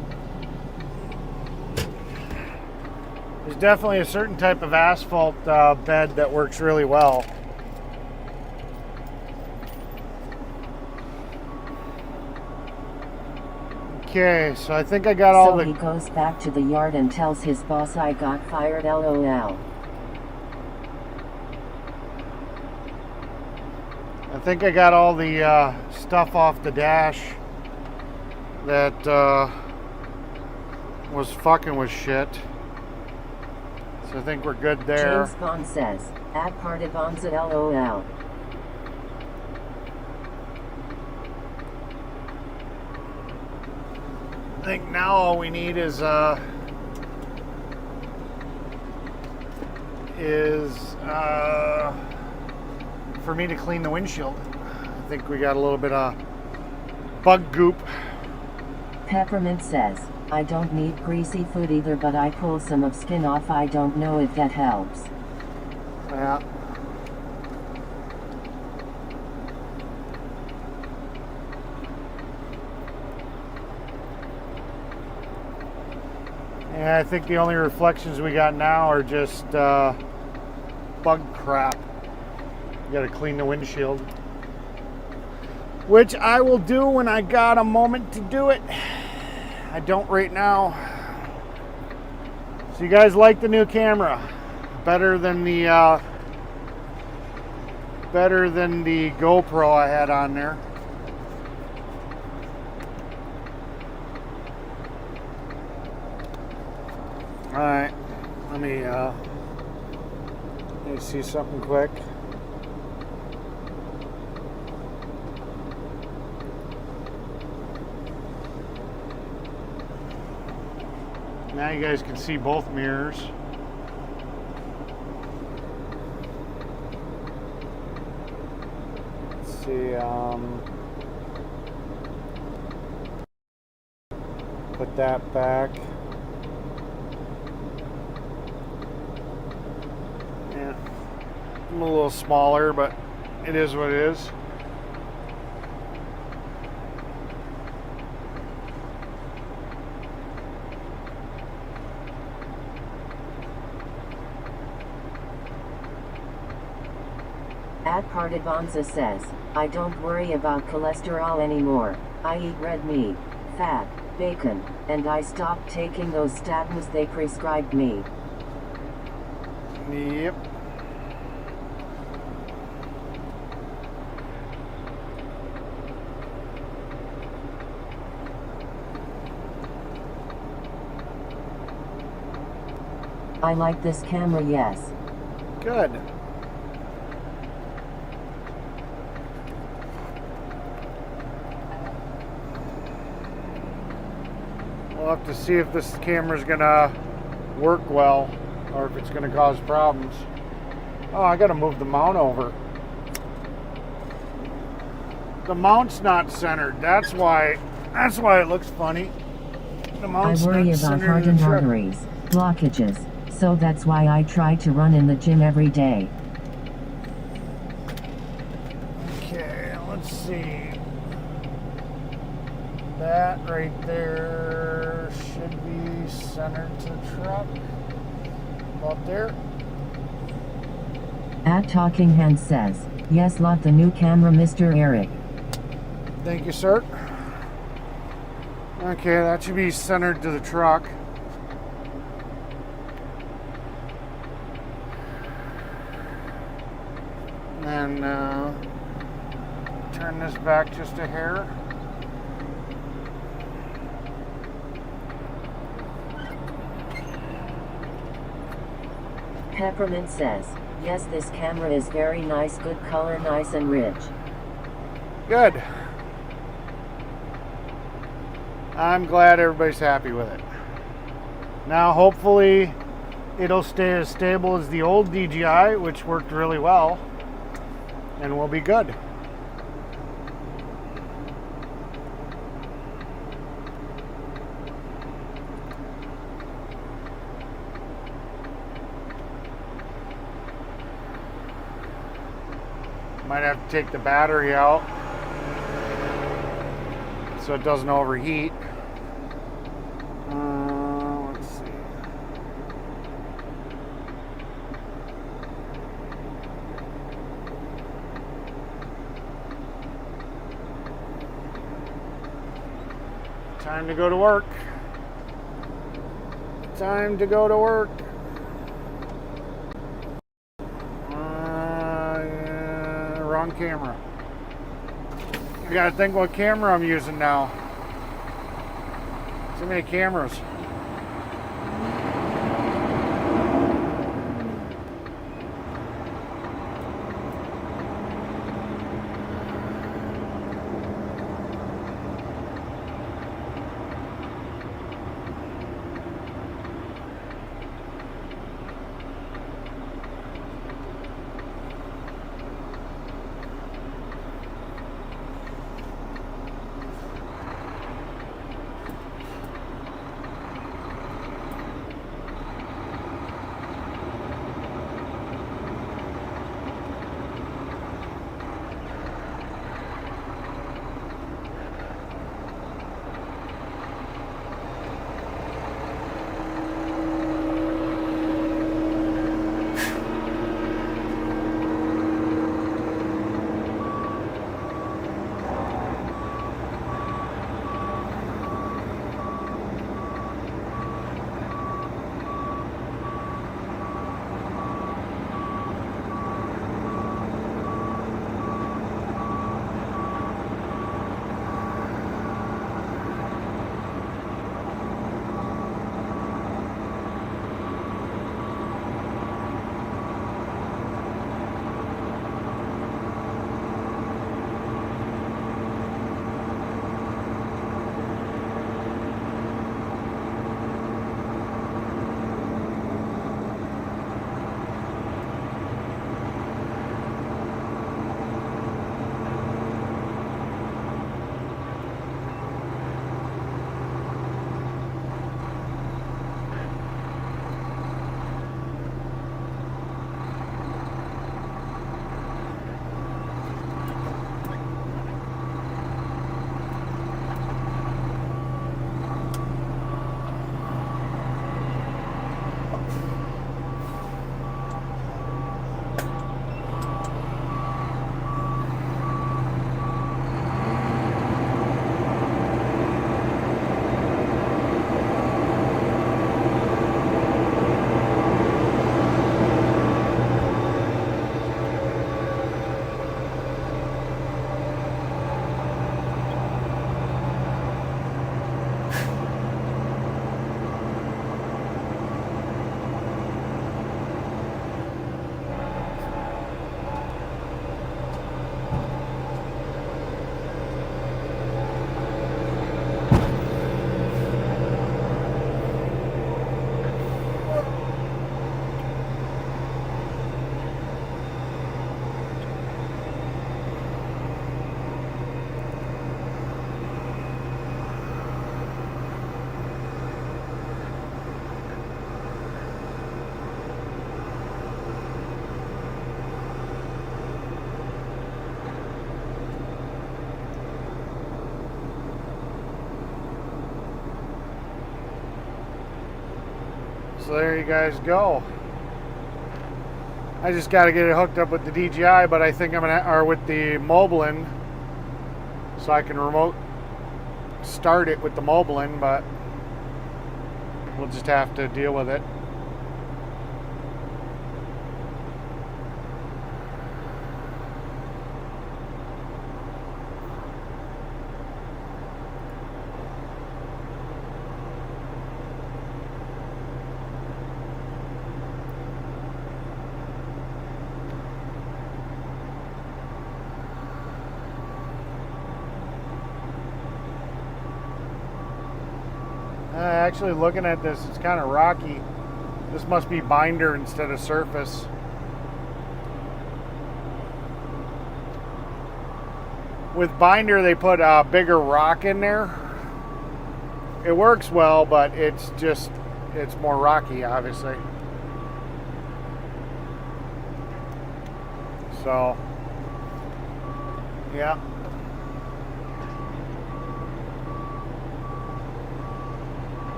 There's definitely a certain type of asphalt bed that works really well. Okay, so I think I got all So the... he goes back to the yard and tells his boss I got fired LOL. think I got all the stuff off the dash that was fucking with shit. So I think we're good there. James Bond says, add part of Bonza LOL. I think now all we need is for me to clean the windshield. I think we got a little bit of bug goop. Peppermint says, I don't need greasy foot either, but I pull some of skin off. I don't know if that helps. Yeah. Yeah, I think the only reflections we got now are just bug crap. You gotta clean the windshield. Which I will do when I got a moment to do it. I don't right now. So you guys like the new camera? Better than the GoPro I had on there. All right, let me see something quick. Now you guys can see both mirrors. Let's see, put that back. Yeah, I'm a little smaller, but it is what it is. Adparted Bonza says, I don't worry about cholesterol anymore. I eat red meat, fat, bacon, and I stopped taking those statins they prescribed me. Yep. I like this camera, yes. Good. We'll have to see if this camera's gonna work well or if it's gonna cause problems. Oh, I gotta move the mount over. The mount's not centered. That's why it looks funny. The I mount's worry not about centered in hardened the truck. arteries, blockages, so that's why I try to run in the gym every day. Okay, let's see. That right there should be centered to the truck. About there. At Talking Hand says, yes, love the new camera, Mr. Eric. Thank you, sir. Okay, that should be centered to the truck. And turn this back just a hair. Peppermint says, yes, this camera is very nice, good color, nice and rich. Good. I'm glad everybody's happy with it. Now, hopefully, it'll stay as stable as the old DJI, which worked really well, and we'll be good. Might have to take the battery out so it doesn't overheat. Let's see. Time to go to work. Time to go to work. Wrong camera. I gotta think what camera I'm using now. Too many cameras. So there you guys go. I just got to get it hooked up with the DJI, but I think I'm gonna, or with the Moblin, so I can remote start it with the Moblin, but we'll just have to deal with it. Actually, looking at this, it's kind of rocky. This must be binder instead of surface. With binder, they put a bigger rock in there. It works well, but it's more rocky, obviously. So, yeah.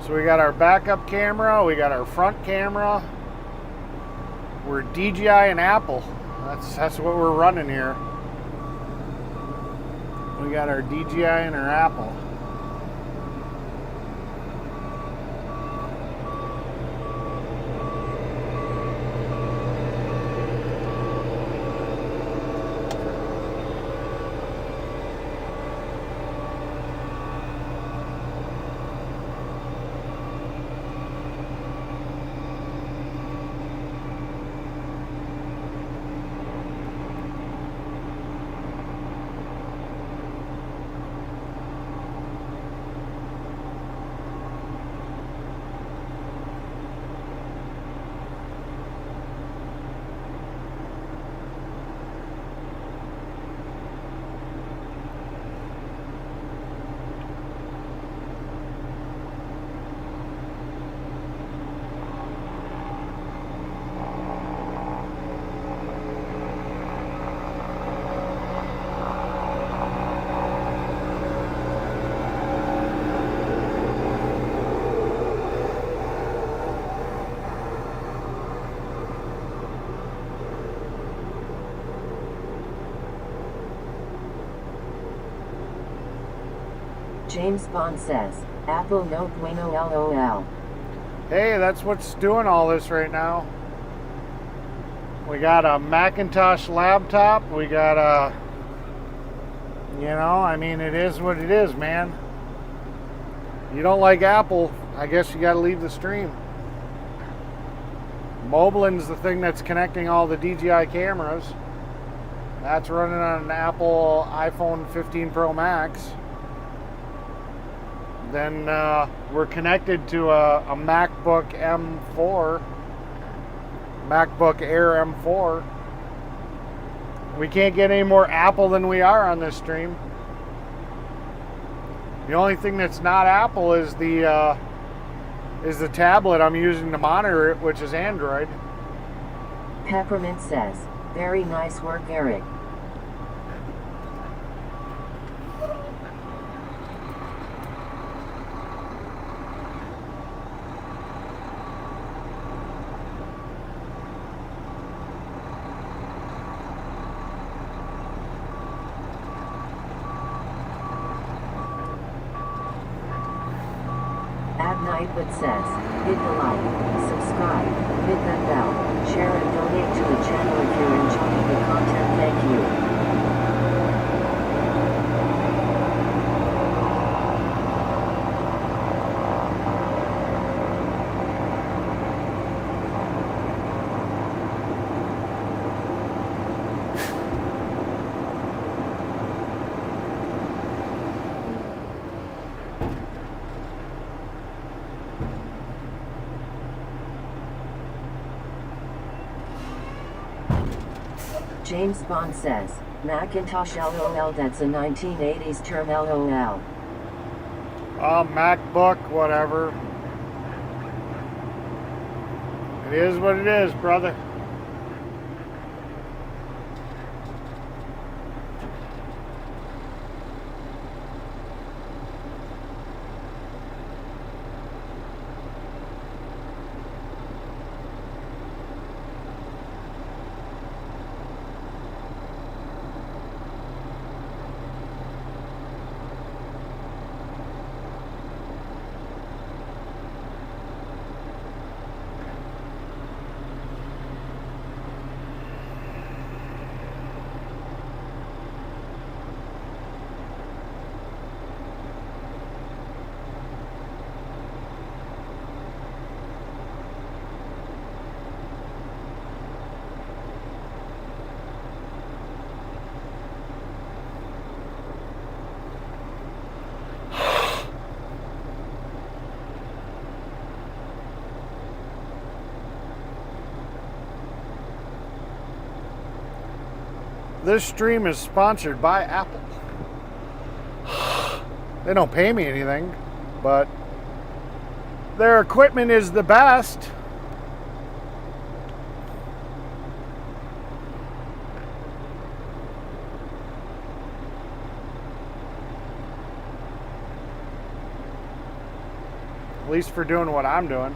So we got our backup camera, we got our front camera. We're DJI and Apple. That's what we're running here. We got our DJI and our Apple. James Bond says, Apple no bueno LOL. Hey, that's what's doing all this right now. We got a Macintosh laptop. We got a, I mean, it is what it is, man. You don't like Apple, I guess you got to leave the stream. Mobilin's the thing that's connecting all the DJI cameras. That's running on an Apple iPhone 15 Pro Max. Then we're connected to a MacBook M4, MacBook Air M4. We can't get any more Apple than we are on this stream. The only thing that's not Apple is the tablet I'm using to monitor it, which is Android. Peppermint says, very nice work, Eric. But says, hit the like, subscribe, hit that bell, share and donate to the channel if you're enjoying the content. Thank you. James Bond says, Macintosh LOL, that's a 1980s term LOL. MacBook, whatever. It is what it is, brother. This stream is sponsored by Apple. They don't pay me anything, but their equipment is the best. At least for doing what I'm doing.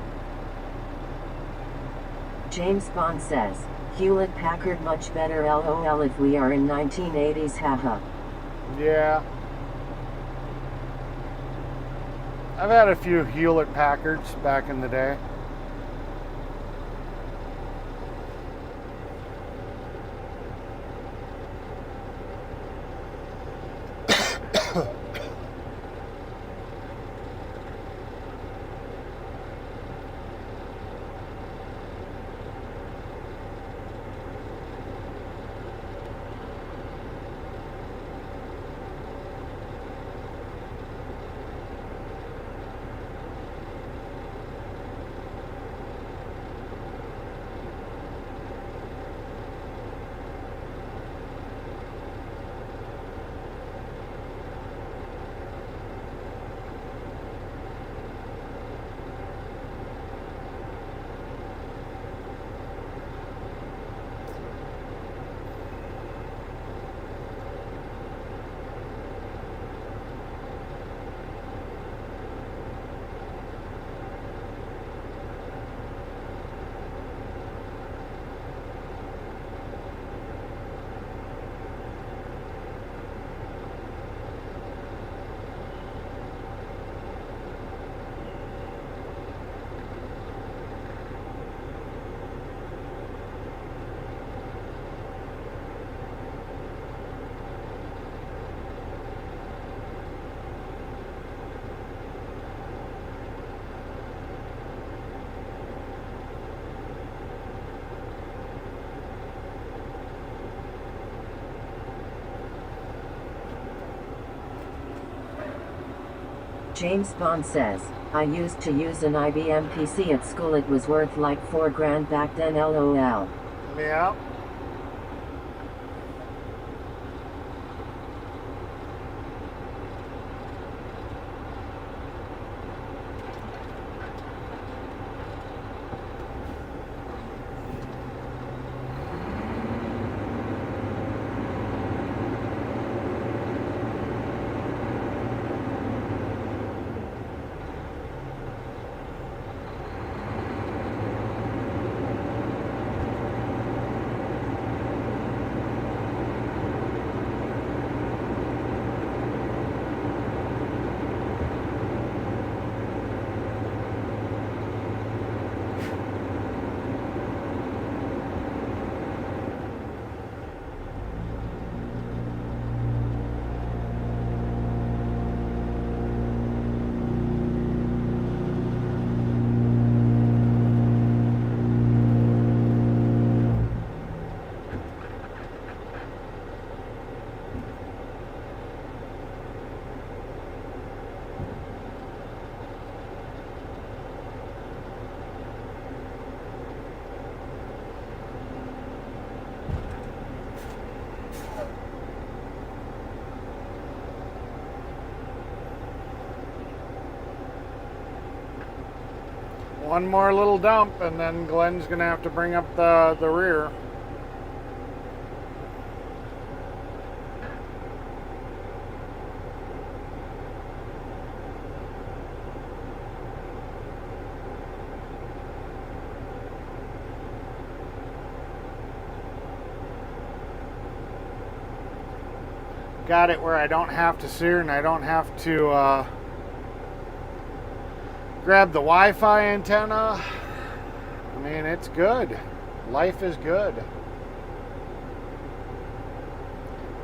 James Bond says, Hewlett Packard much better LOL if we are in 1980s, haha. Yeah. I've had a few Hewlett Packards back in the day. James Bond says, I used to use an IBM PC at school. It was worth like $4,000 back then, LOL. Yeah. One more little dump, and then Glenn's gonna have to bring up the rear. Got it where I don't have to sear and I don't have to grab the Wi-Fi antenna. I mean, it's good. Life is good.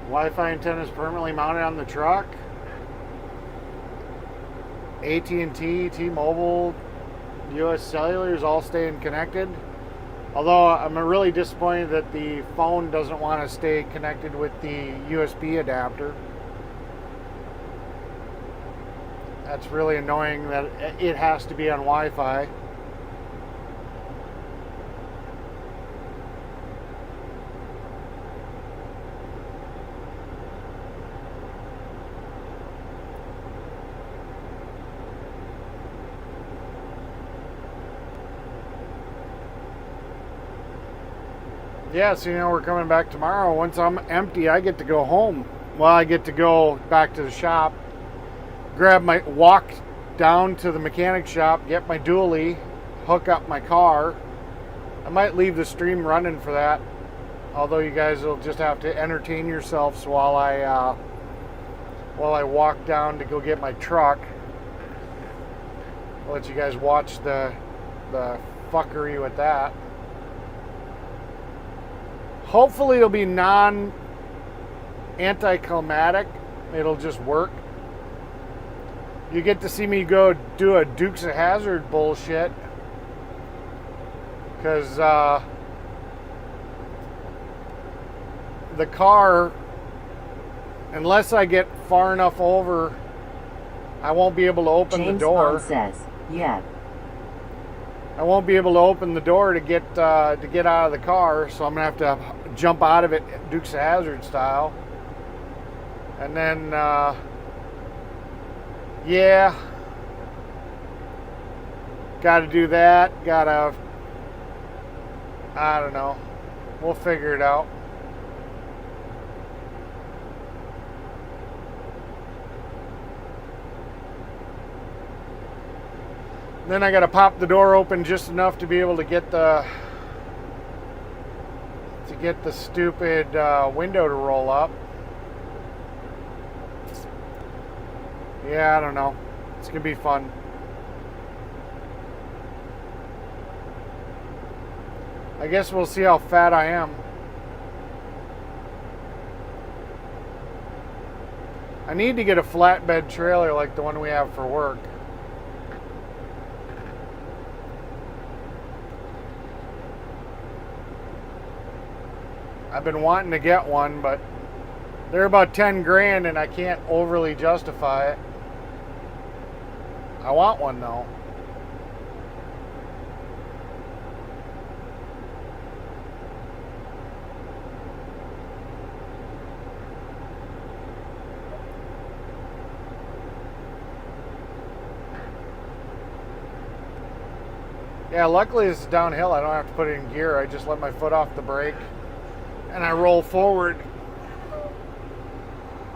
Wi-Fi antenna is permanently mounted on the truck. AT&T, T-Mobile, US Cellular is all staying connected. Although I'm really disappointed that the phone doesn't want to stay connected with the USB adapter. That's really annoying that it has to be on Wi-Fi. Yeah, so we're coming back tomorrow. Once I'm empty, I get to go home. Well, I get to go back to the shop, walk down to the mechanic shop, get my dually, hook up my car. I might leave the stream running for that, although you guys will just have to entertain yourselves while I walk down to go get my truck. I'll let you guys watch the fuckery with that. Hopefully it'll be non-anticlimactic. It'll just work. You get to see me go do a Dukes of Hazzard bullshit. Because the car, unless I get far enough over, I won't be able to open the door. James Bond says, yeah. I won't be able to open the door to get out of the car, so I'm gonna have to jump out of it Dukes of Hazzard style. And then, yeah, got to do that. I don't know. We'll figure it out. Then I got to pop the door open just enough to be able to get the stupid window to roll up. Yeah, I don't know. It's gonna be fun. I guess we'll see how fat I am. I need to get a flatbed trailer like the one we have for work. I've been wanting to get one, but they're about 10 grand and I can't overly justify it. I want one though. Yeah, luckily it's downhill. I don't have to put it in gear. I just let my foot off the brake and I roll forward,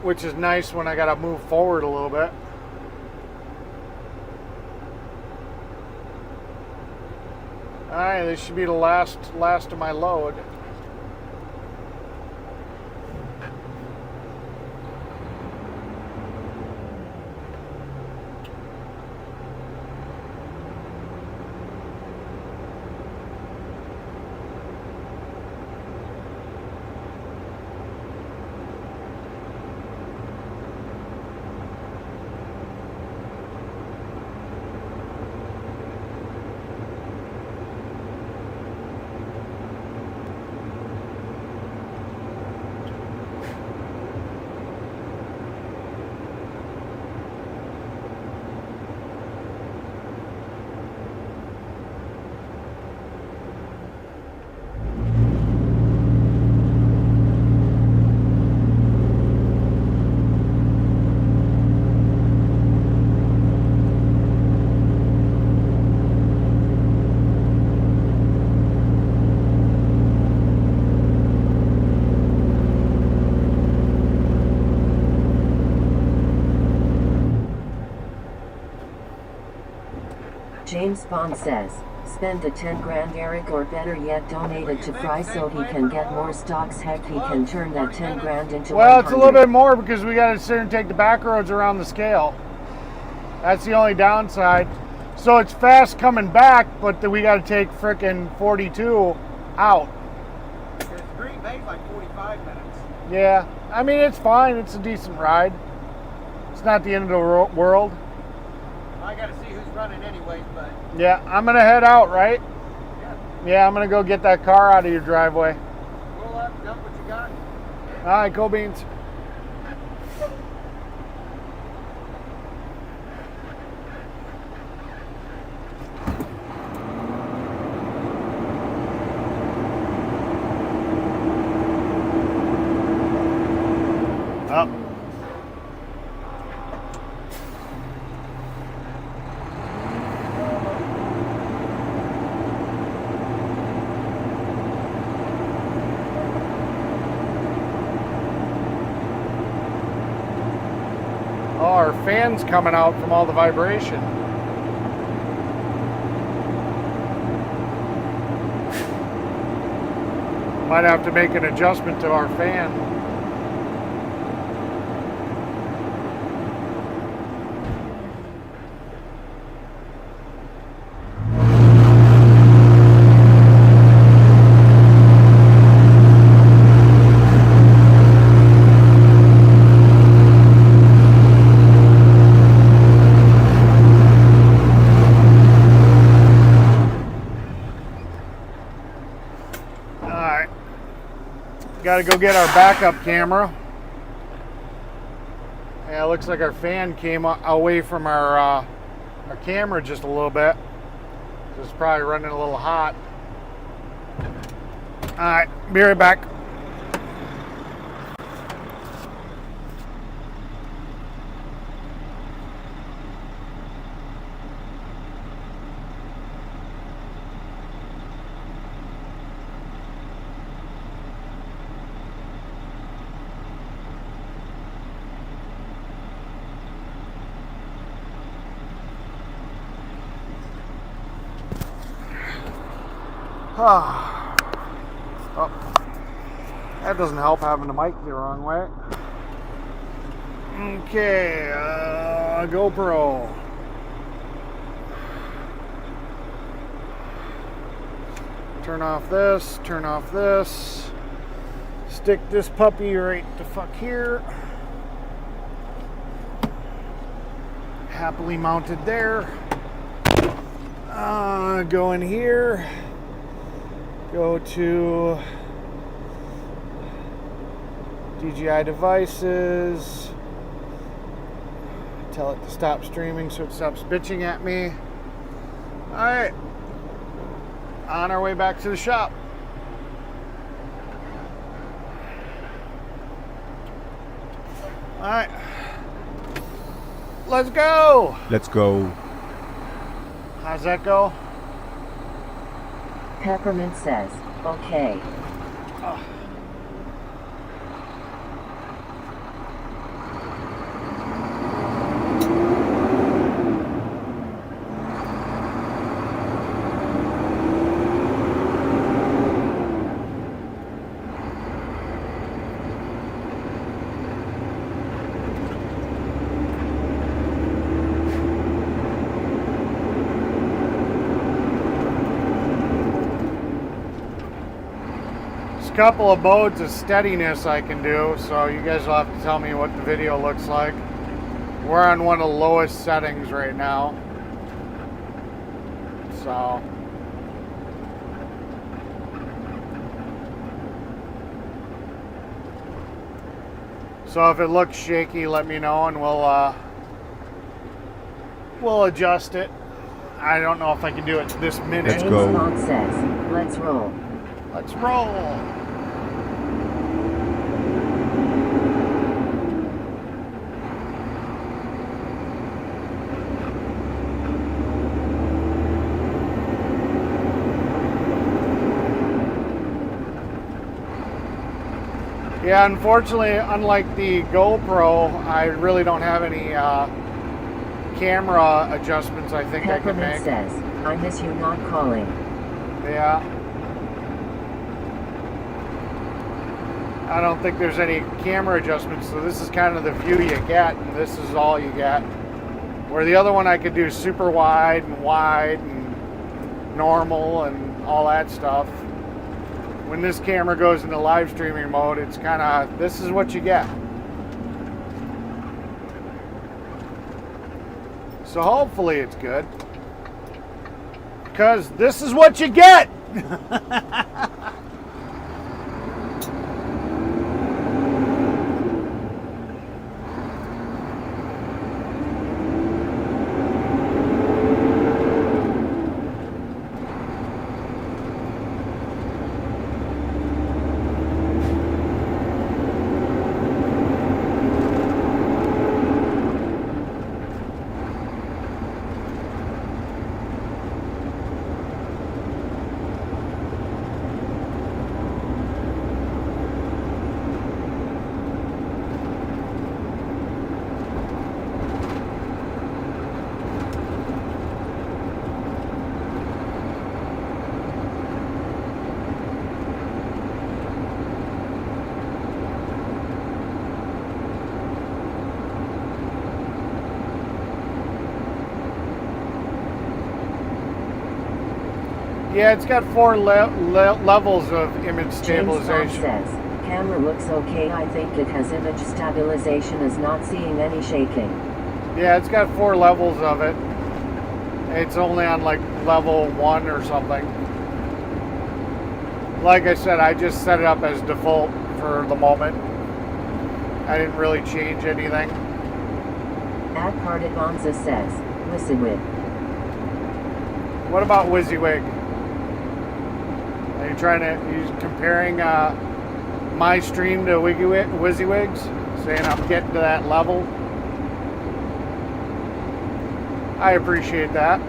which is nice when I got to move forward a little bit. All right, this should be the last of my load. James Bond says, spend the 10 grand Eric, or better yet donate it to Fry so he can get more stocks. Heck, he can turn that 10 grand into Well, 100. it's a little bit more because we got to sit and take the back roads around the scale. That's the only downside. So it's fast coming back, but we got to take frickin' 42 out. Because Green Bay's like 45 minutes. Yeah, I mean, it's fine. It's a decent ride. It's not the end of the world. I got to see who's running anyways, but Yeah, I'm going to head out, right? yeah. Yeah, I'm going to go get that car out of your driveway. Roll up, dump what you got. All right, cool beans. Up. Oh, our fan's coming out from all the vibration. Might have to make an adjustment to our fan. Got to go get our backup camera. Yeah, it looks like our fan came away from our camera just a little bit. It's probably running a little hot. All right, be right back. Oh, that doesn't help having the mic the wrong way. Okay, GoPro. Turn off this. Stick this puppy right the fuck here. Happily mounted there. Go in here. Go to DJI devices. Tell it to stop streaming so it stops bitching at me. Alright. On our way back to the shop. Alright. Let's go! Let's go. How's that go? Peppermint says, okay. Couple of modes of steadiness I can do, so you guys will have to tell me what the video looks like. We're on one of the lowest settings right now, so if it looks shaky, let me know and we'll adjust it. I don't know if I can do it this minute. Let's go. James Bond says, let's roll. Let's roll. Yeah, unfortunately, unlike the GoPro, I really don't have any camera adjustments I think I can Peppermint make. says, I miss you not calling. Yeah. I don't think there's any camera adjustments, so this is kind of the view you get, and this is all you get. Where the other one I could do super wide and normal and all that stuff. When this camera goes into live streaming mode, it's kind of, this is what you get. So hopefully it's good. Because this is what you get! Yeah, it's got 4 levels of image stabilization. James Bond says, camera looks okay. I think it has image stabilization, is not seeing any shaking. Yeah, it's got 4 levels of it. It's only on like level 1 or something. Like I said, I just set it up as default for the moment. I didn't really change anything. At Cardinonza says, WYSIWYG. What about WYSIWYG? Are you comparing my stream to WYSIWYG's? Saying I'm getting to that level? I appreciate that.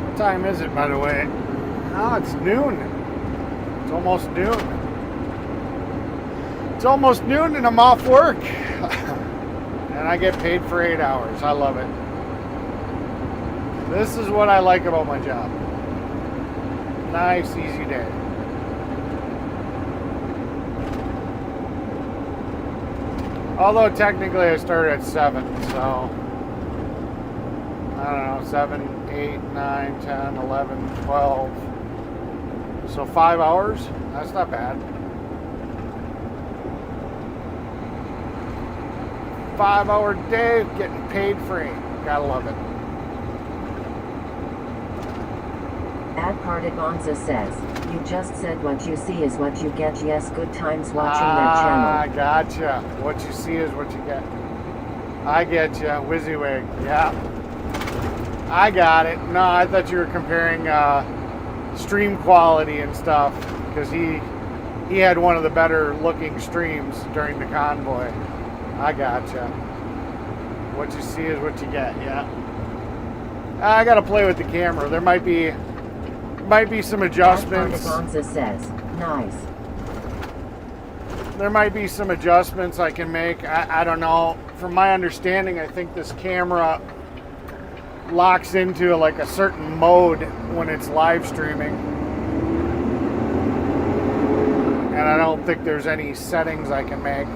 What time is it, by the way? Oh, it's noon. It's almost noon. It's almost noon and I'm off work. And I get paid for 8 hours. I love it. This is what I like about my job. Nice, easy day. Although technically I started at 7, so I don't know, 7, 8, 9, 10, 11, 12. So 5 hours, that's not bad. 5 hour day, getting paid free. Gotta love it. Bonza says, you just said what you see is what you get. Yes, good times watching that channel. Gotcha. What you see is what you get. I get you, WYSIWYG. Yeah. I got it. No, I thought you were comparing stream quality and stuff, because he had one of the better looking streams during the convoy. I gotcha. What you see is what you get. Yeah. I gotta play with the camera. There might be some adjustments. Bonza says, nice. There might be some adjustments I can make. I don't know. From my understanding, I think this camera locks into like a certain mode when it's live streaming. And I don't think there's any settings I can make.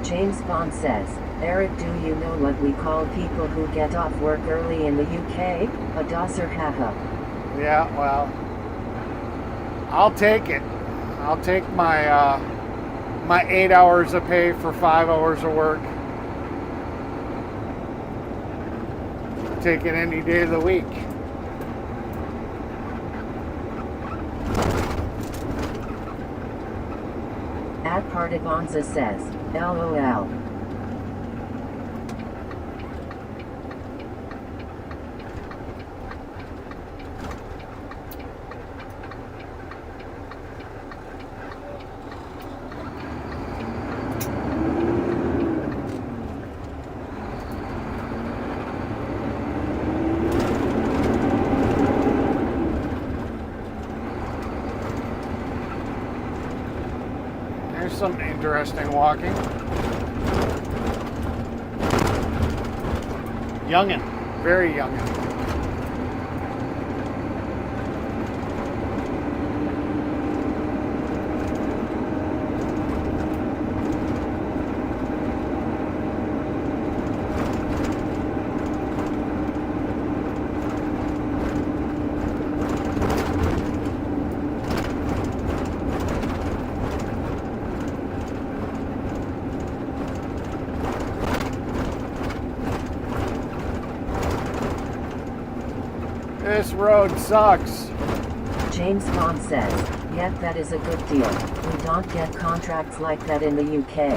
James Bond says, Eric, do you know what we call people who get off work early in the UK? A dosser, haha. Yeah, well, I'll take it. I'll take my my 8 hours of pay for 5 hours of work. Take it any day of the week. Bonza says, LOL. Something interesting walking. Youngin', very youngin'. This road sucks. James Bond says, yet that is a good deal. We don't get contracts like that in the UK.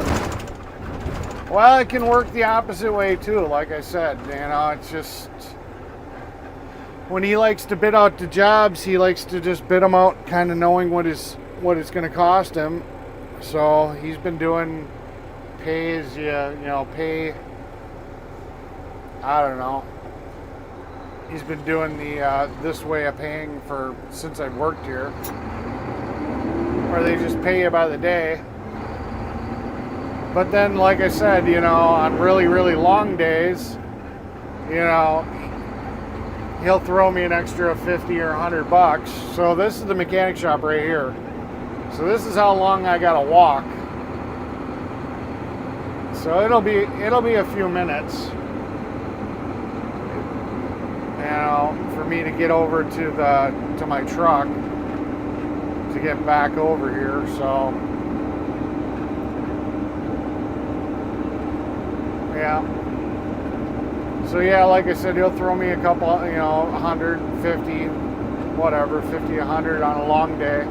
Well, it can work the opposite way too, like I said. You know, it's just, when he likes to bid out the jobs, he likes to just bid them out kind of knowing what it's going to cost him. So he's been doing pay, I don't know. He's been doing the this way of paying since I've worked here, where they just pay you by the day. But then, like I said, on really, really long days, he'll throw me an extra 50 or 100 bucks. So this is the mechanic shop right here. So this is how long I gotta walk. So it'll be a few minutes. For me to get over to my truck to get back over here. So yeah, like I said, he'll throw me a couple, 150, whatever, 50, 100 on a long day,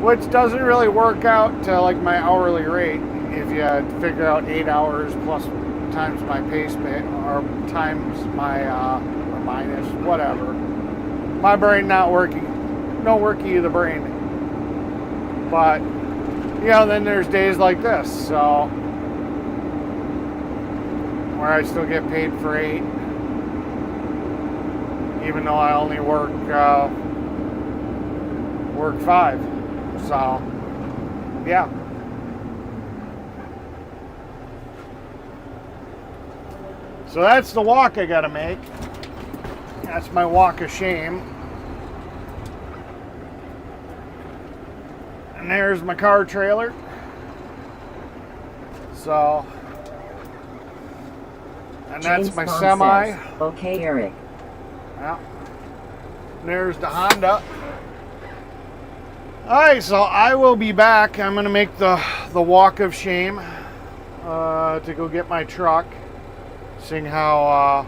which doesn't really work out to like my hourly rate if you figure out 8 hours plus times my pace or times my or minus whatever. My brain not working, no worky of the brain. But then there's days like this, so where I still get paid for 8, even though I only work 5. So yeah. So that's the walk I gotta make. That's my walk of shame. And there's my car trailer. So, and that's James my Bond semi. says, okay, Eric. Yeah. There's the Honda. Alright, so I will be back. I'm gonna make the walk of shame to go get my truck, seeing how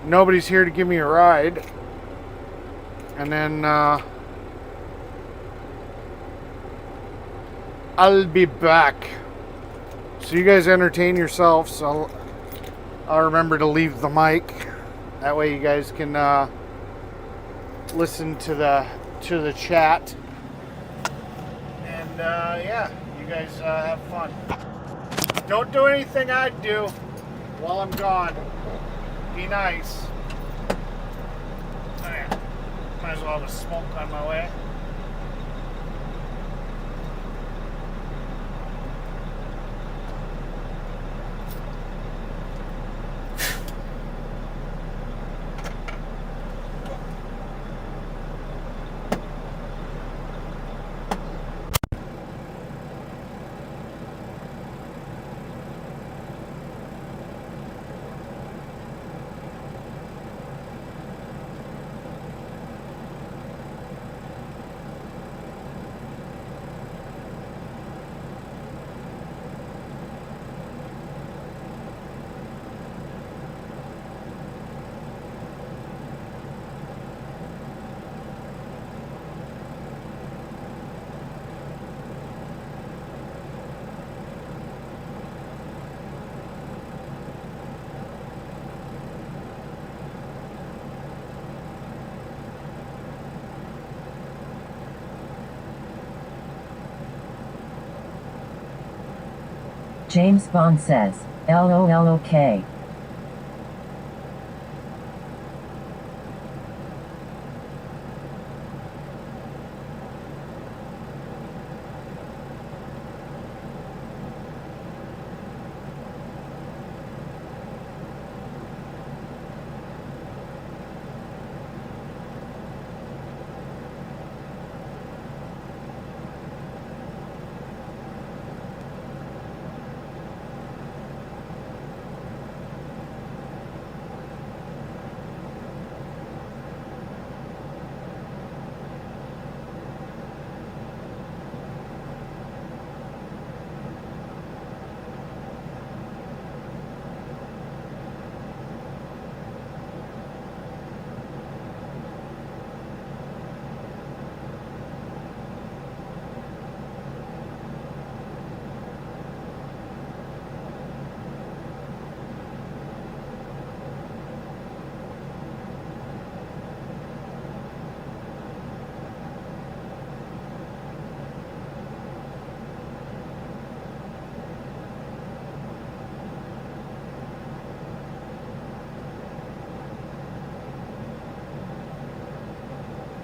nobody's here to give me a ride. And then I'll be back. So you guys entertain yourselves. I'll remember to leave the mic. That way you guys can listen to the chat. And yeah, you guys have fun. Don't do anything I'd do while I'm gone. Be nice. Oh, yeah. Might as well have a smoke on my way. James Bond says, LOLOK.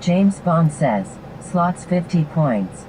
James Bond says, slots 50 points.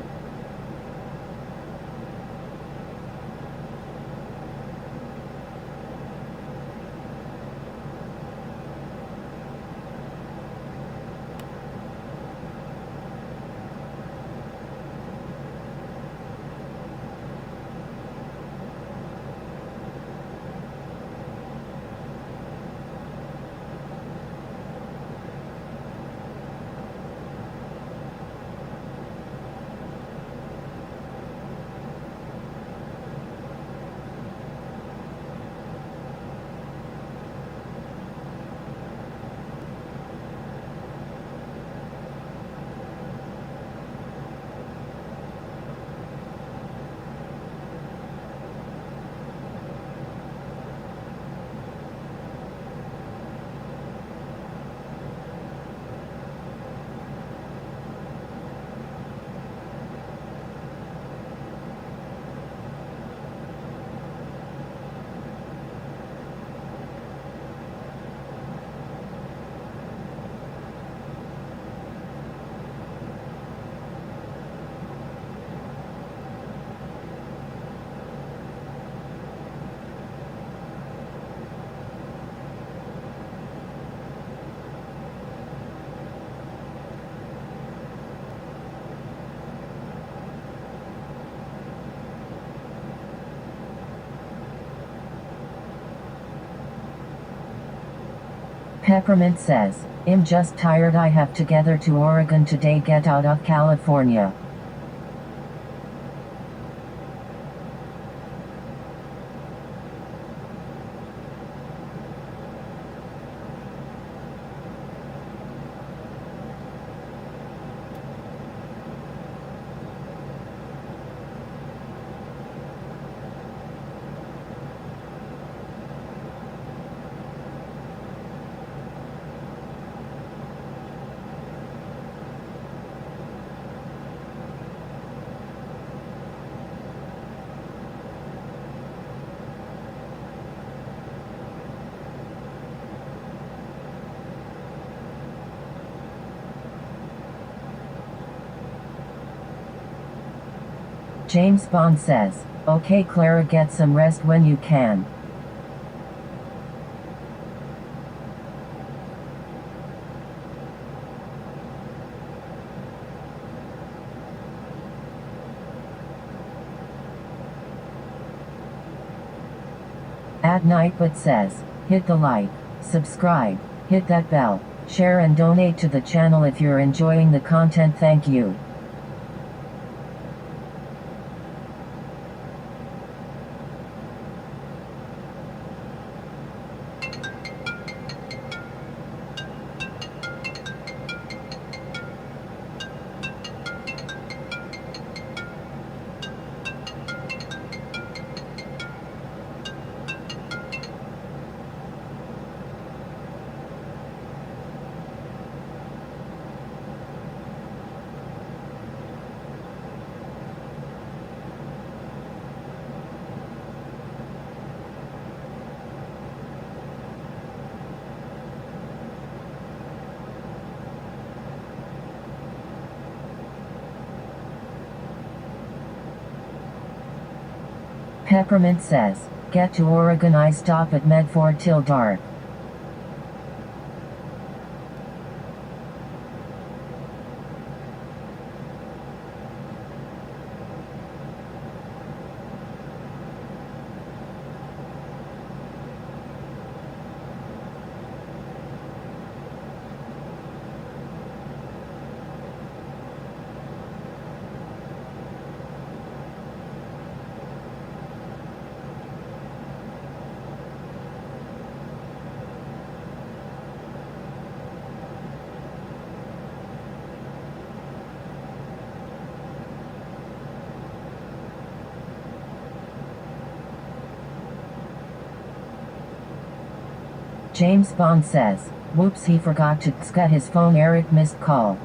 Peppermint says, I'm just tired. I have to gather to Oregon today. Get out of California. James Bond says, okay Clara, get some rest when you can. At night but says, hit the like, subscribe, hit that bell, share and donate to the channel if you're enjoying the content. Thank you. Peppermint says, get to Oregon. I stop at Medford till dark. James Bond says, whoops, he forgot to cut his phone. Eric missed call.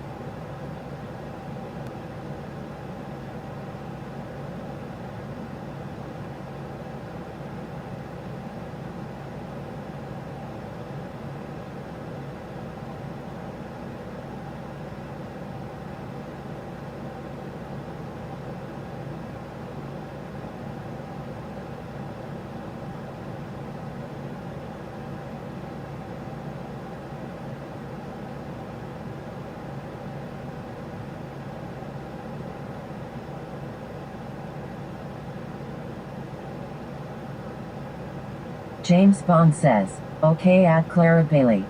James Bond says, okay at Clara Bailey.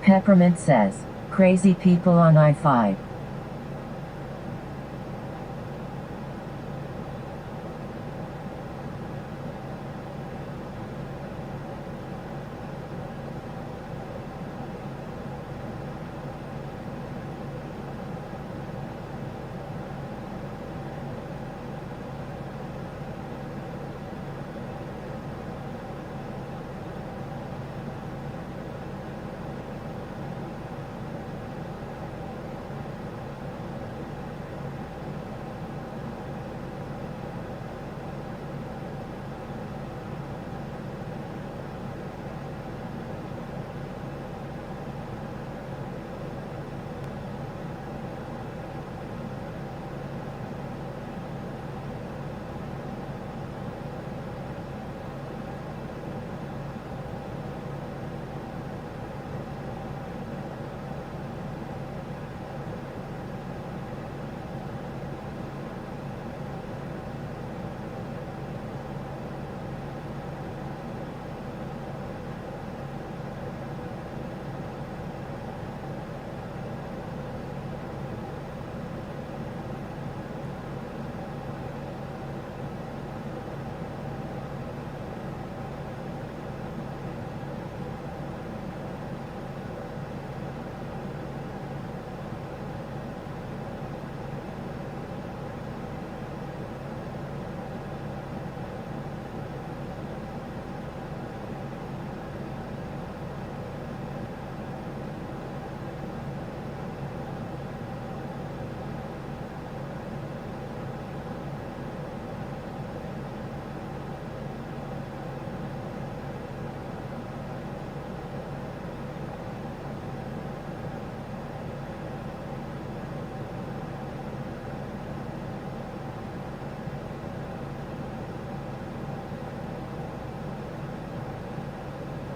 Peppermint says, crazy people on I-5.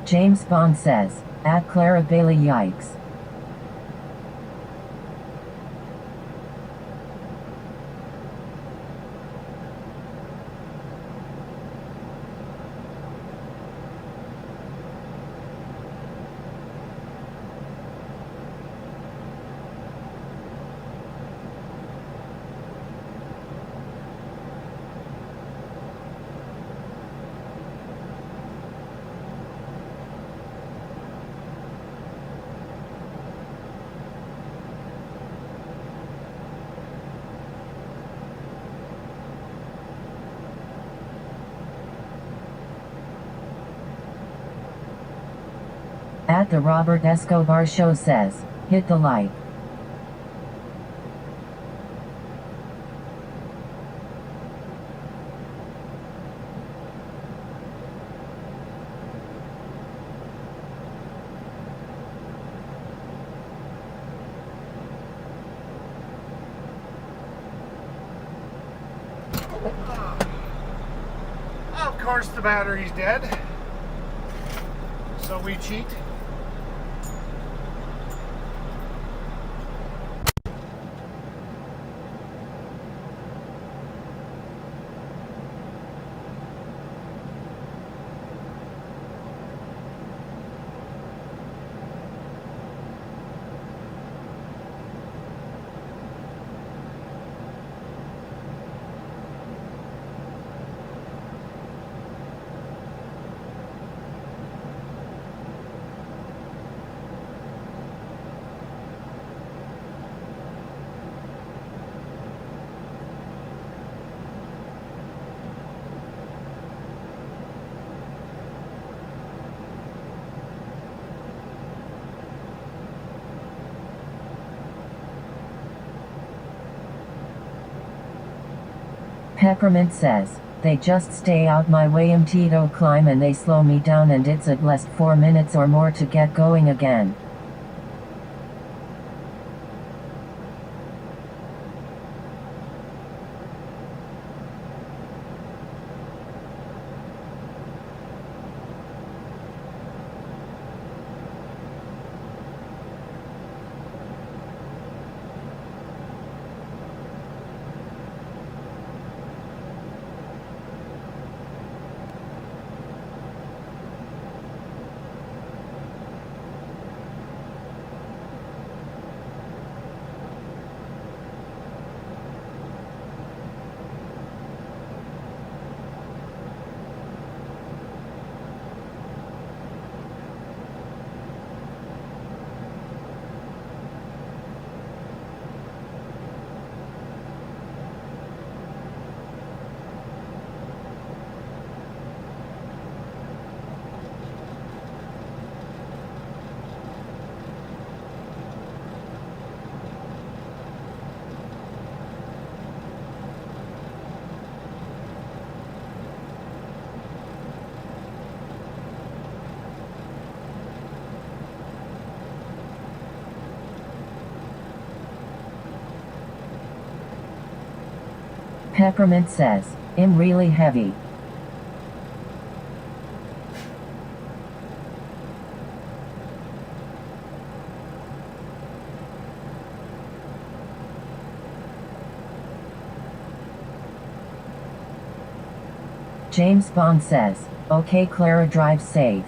James Bond says, at Clara Bailey yikes. At the Robert Escobar Show says, hit the like. Of course the battery's dead. So we cheat. Peppermint says, they just stay out my way Mtito climb and they slow me down and it's at least 4 minutes or more to get going again. Peppermint says, I'm really heavy. James Bond says, okay Clara, drive safe.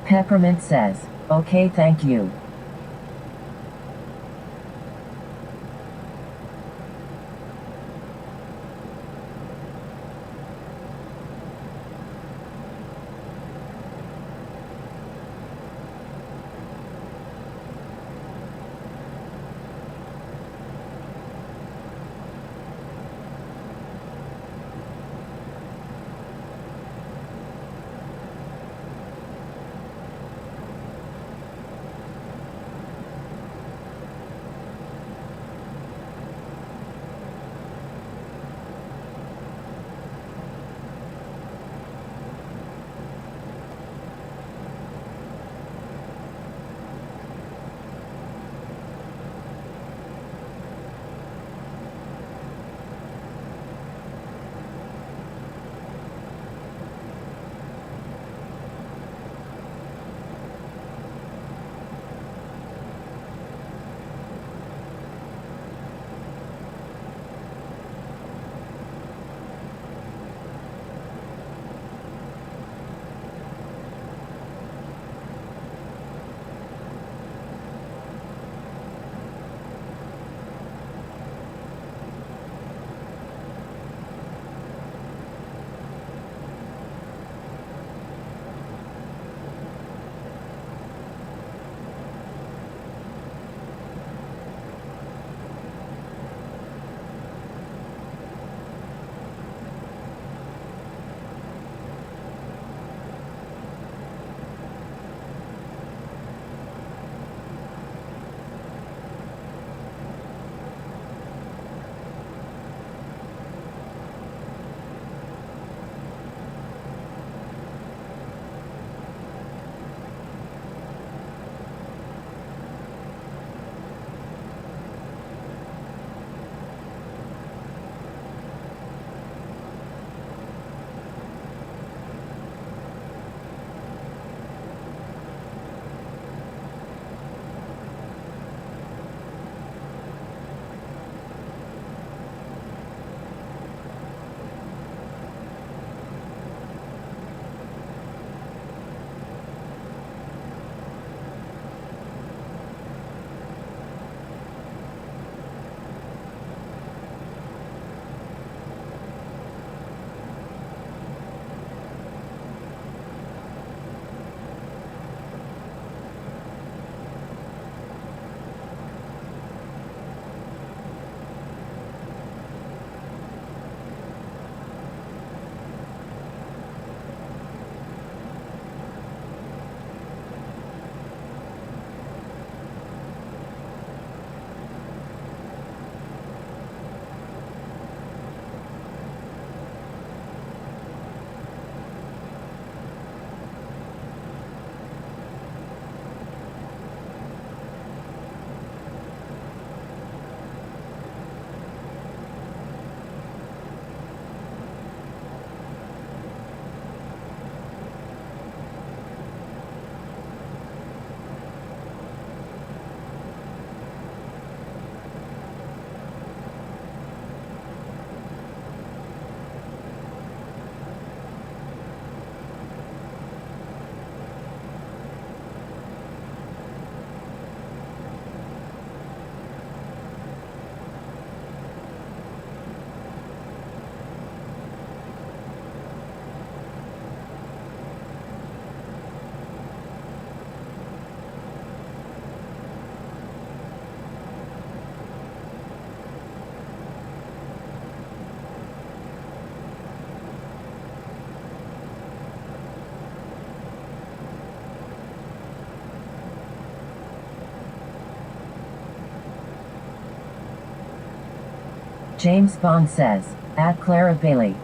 Peppermint says, okay thank you. James Bond says, at Clara Bailey.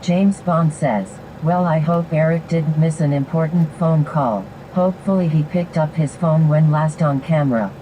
James Bond says, well, I hope Eric didn't miss an important phone call. Hopefully he picked up his phone when last on camera.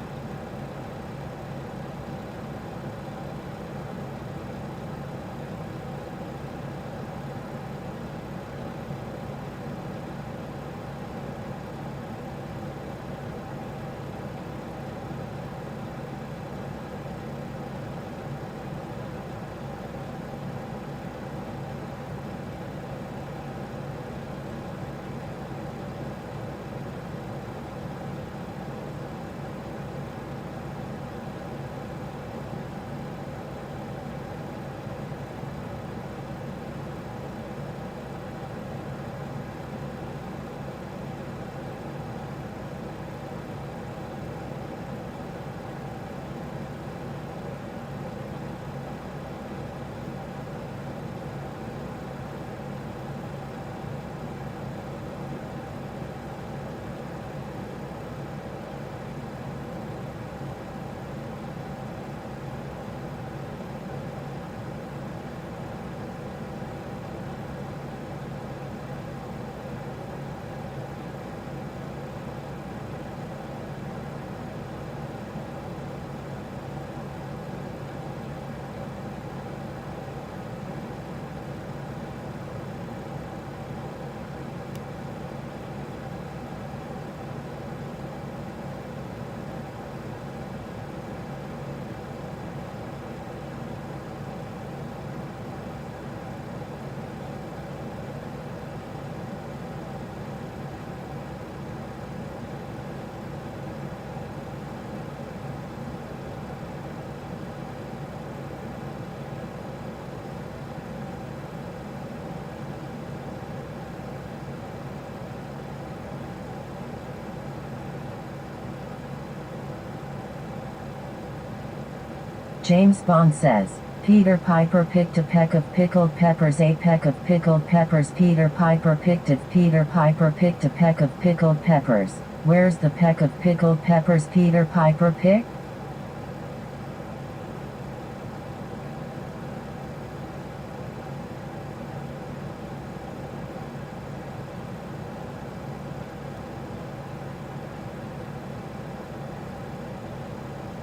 James Bond says, Peter Piper picked a peck of pickled peppers, a peck of pickled peppers. Peter Piper picked it. Peter Piper picked a peck of pickled peppers. Where's the peck of pickled peppers Peter Piper picked?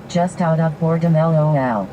Just out of boredom, LOL.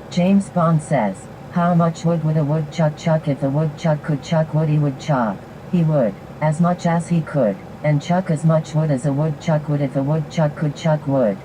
James Bond says, how much wood would a woodchuck chuck if a woodchuck could chuck wood? He would chuck. He would, as much as he could, and chuck as much wood as a woodchuck would if a woodchuck could chuck wood.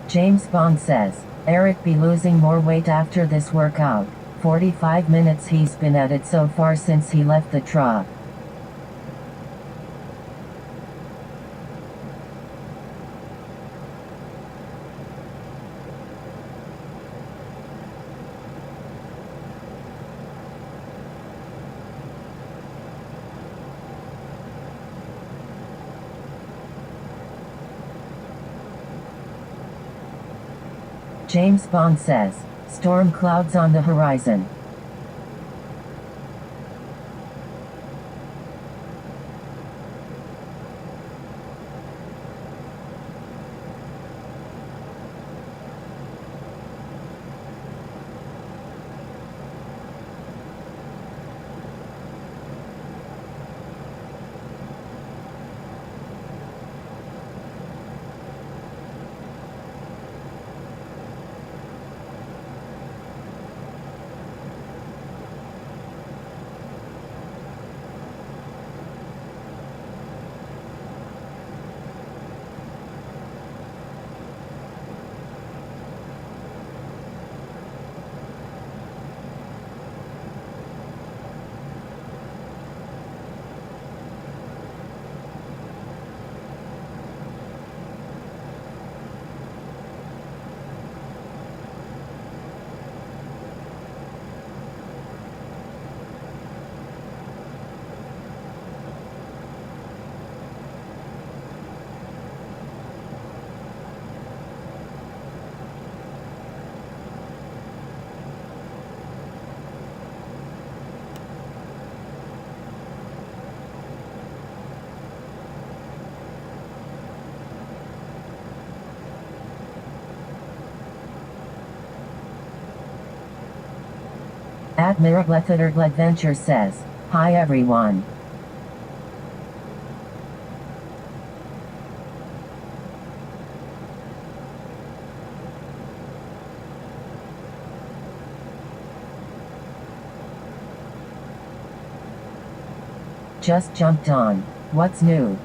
James Bond says, Eric be losing more weight after this workout. 45 minutes he's been at it so far since he left the truck. James Bond says, storm clouds on the horizon. Admiral Adventure says, hi everyone. Just jumped on. What's new?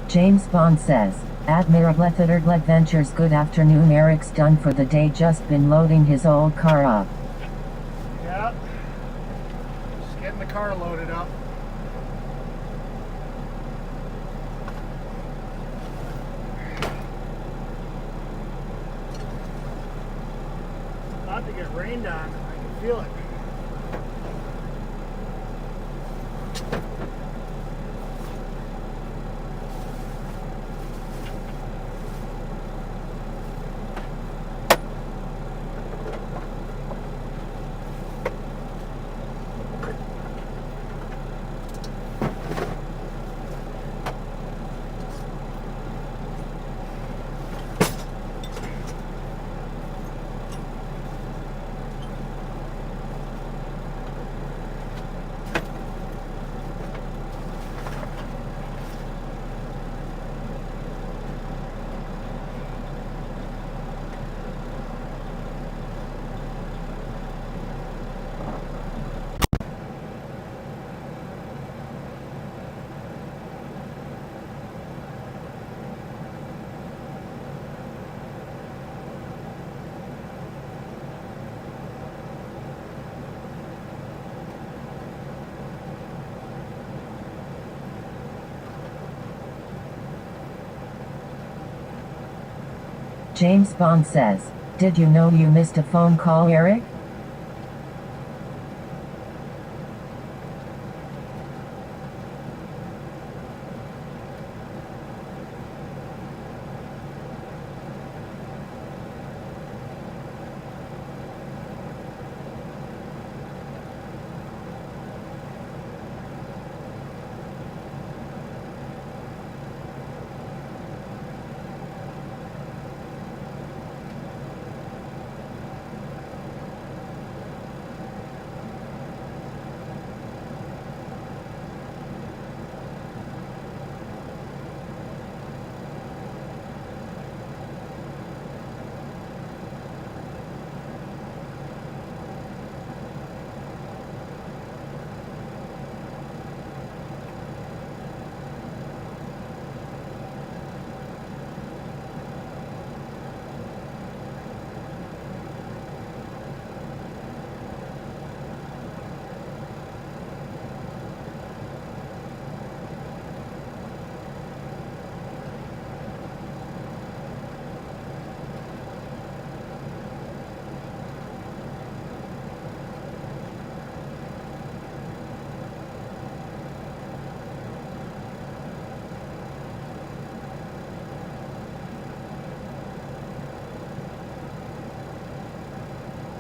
James Bond says, Admiral Adventures good afternoon, Eric's done for the day, just been loading his old car up. Yeah. Just getting the car loaded up. About to get rained on. I can feel it. James Bond says, did you know you missed a phone call, Eric?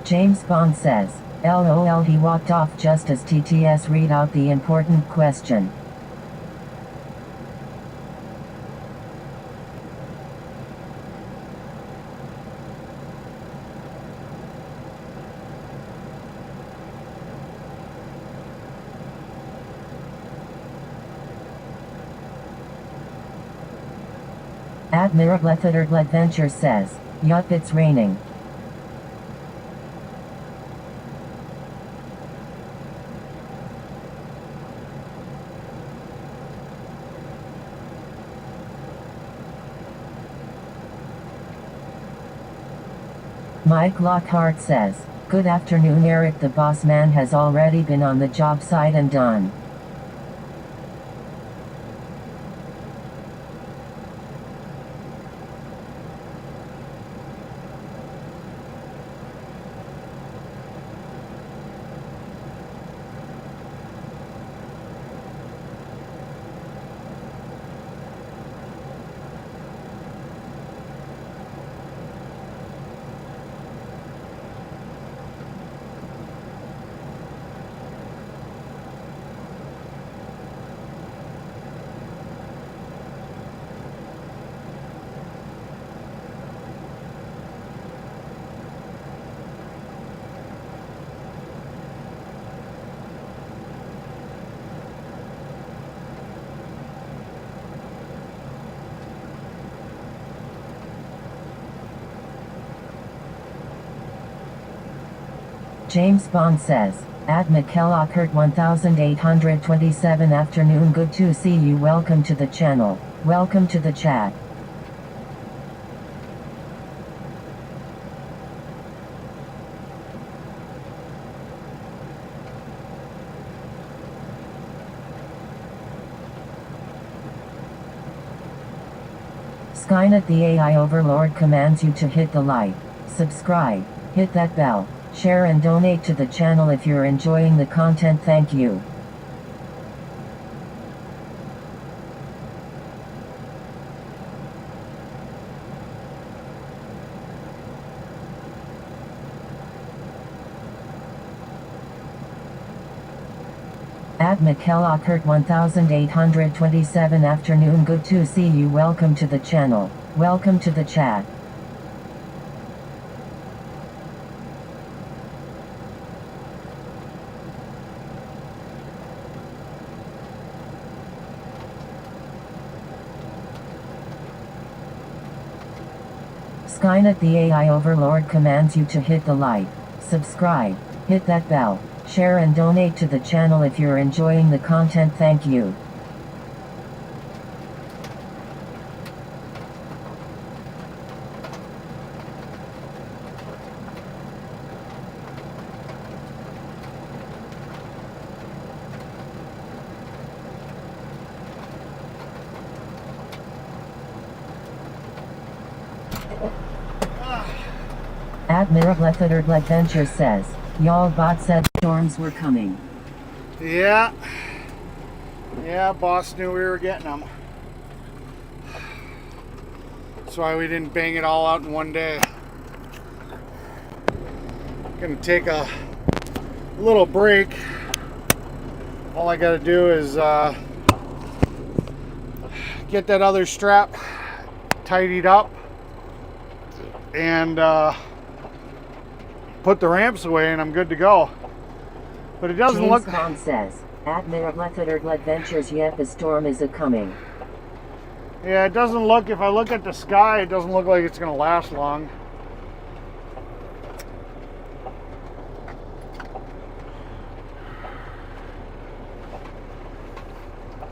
James Bond says, LOL, he walked off just as TTS read out the important question. Admiral Adventure says, yup, it's raining. Mike Lockhart says, good afternoon Eric, the boss man has already been on the job site and done. James Bond says, at Mikel 1827 afternoon, good to see you, welcome to the channel, welcome to the chat. Skynet the AI Overlord commands you to hit the like, subscribe, hit that bell, share and donate to the channel if you're enjoying the content. Thank you. At Mikel 1827 afternoon, good to see you, welcome to the channel, welcome to the chat. Skynet the AI Overlord commands you to hit the like, subscribe, hit that bell, share and donate to the channel if you're enjoying the content. Thank you. Admiral Adventure says, y'all bot said storms were coming. Yeah, boss knew we were getting them. That's why we didn't bang it all out in one day. Gonna take a little break. All I gotta do is get that other strap tidied up and put the ramps away, and I'm good to go. But it doesn't James look. Bond says, Admiral Adventures, yep, a storm is a coming. Yeah, it doesn't look. If I look at the sky, it doesn't look like it's gonna last long.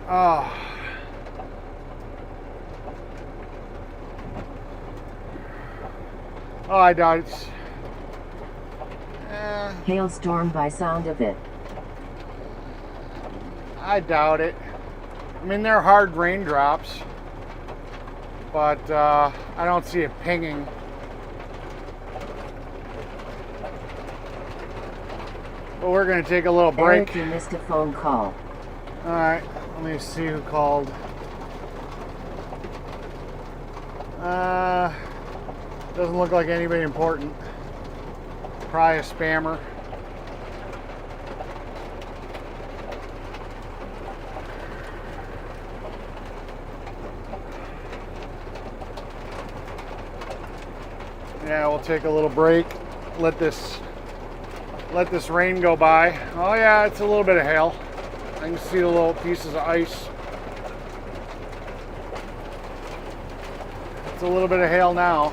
Oh. Oh, I doubt it. Hailstorm by sound of it. I doubt it. I mean, they're hard raindrops, but I don't see it pinging. But we're going to take a little break. Eric, you missed a phone call. Alright, let me see who called. Doesn't look like anybody important. probably a spammer. Yeah, we'll take a little break. Let this rain go by. Oh yeah, it's a little bit of hail. I can see the little pieces of ice. It's a little bit of hail now.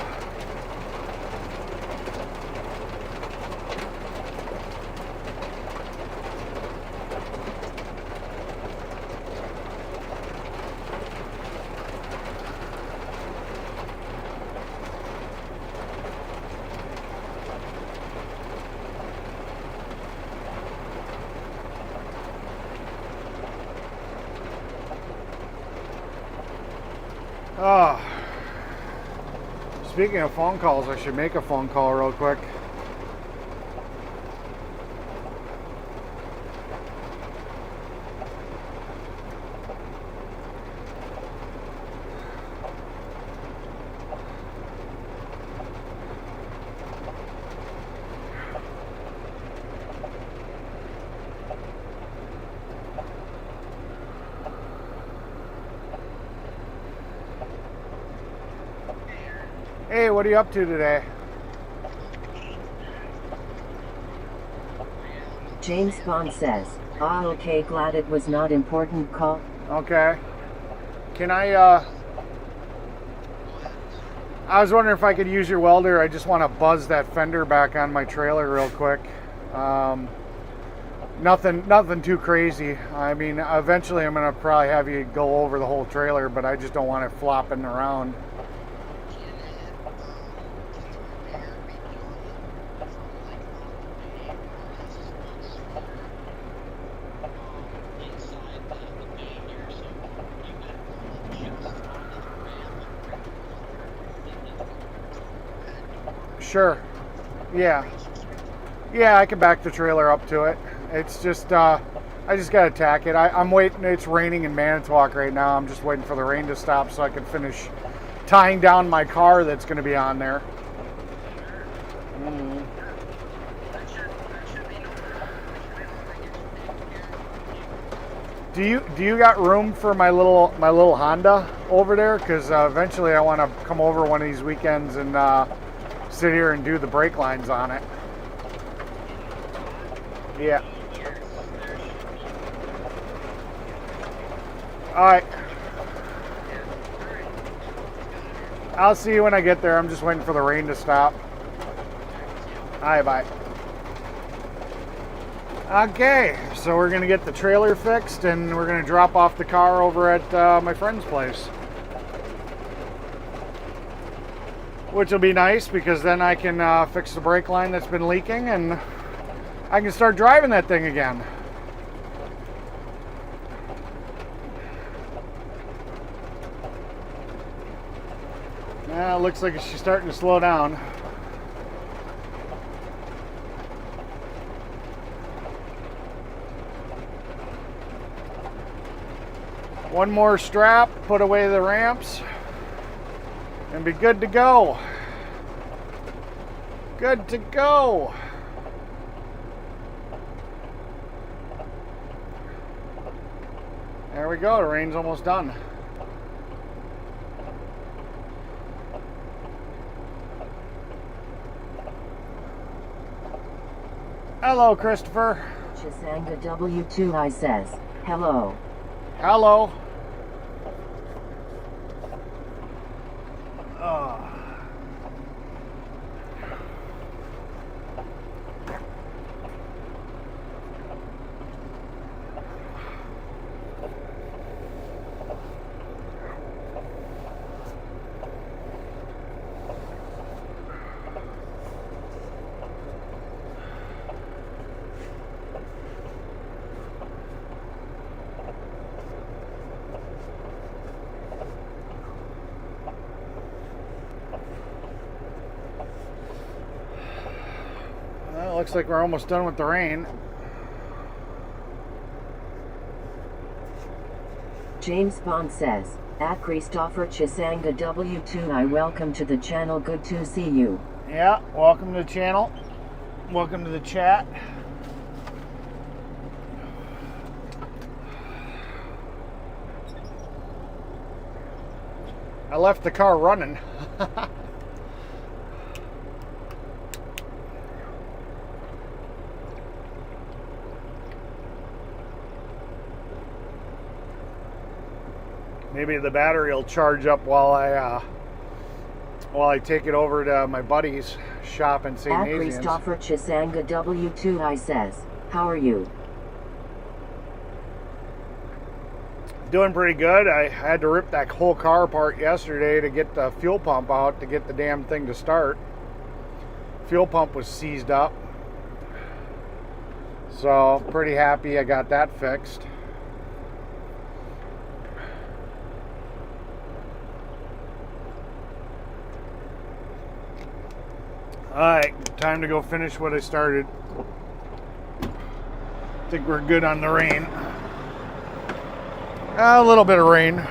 Oh. Speaking of phone calls, I should make a phone call real quick. Hey, what are you up to today? James Bond says, ah, okay, glad it was not important call. Okay. Can I was wondering if I could use your welder. I just want to buzz that fender back on my trailer real quick. Nothing too crazy. I mean, eventually I'm going to probably have you go over the whole trailer, but I just don't want it flopping around. Sure. Yeah. Yeah, I can back the trailer up to it. It's just, I just got to tack it. I'm waiting. It's raining in Manitowoc right now. I'm just waiting for the rain to stop so I can finish tying down my car that's going to be on there. Do you got room for my little Honda over there? Because eventually I want to come over one of these weekends and sit here and do the brake lines on it. Yeah. All right. I'll see you when I get there. I'm just waiting for the rain to stop. All right, bye. Okay, so we're gonna get the trailer fixed and we're gonna drop off the car over at my friend's place. Which will be nice because then I can fix the brake line that's been leaking and I can start driving that thing again. Yeah, it looks like she's starting to slow down. One more strap, put away the ramps, and be good to go. Good to go. There we go, the rain's almost done. Hello, Christopher. Chisanga W2I says, hello. Hello. Well, looks like we're almost done with the rain. James Bond says, at Christopher Chisanga W2I welcome to the channel, good to see you. Yeah, welcome to the channel. Welcome to the chat. I left the car running. Maybe the battery will charge up while I take it over to my buddy's shop in St. At Nazianz. Christopher Chisanga W2I says, how are you? Doing pretty good. I had to rip that whole car apart yesterday to get the fuel pump out to get the damn thing to start. Fuel pump was seized up. So pretty happy I got that fixed. Alright, time to go finish what I started. I think we're good on the rain. A little bit of rain.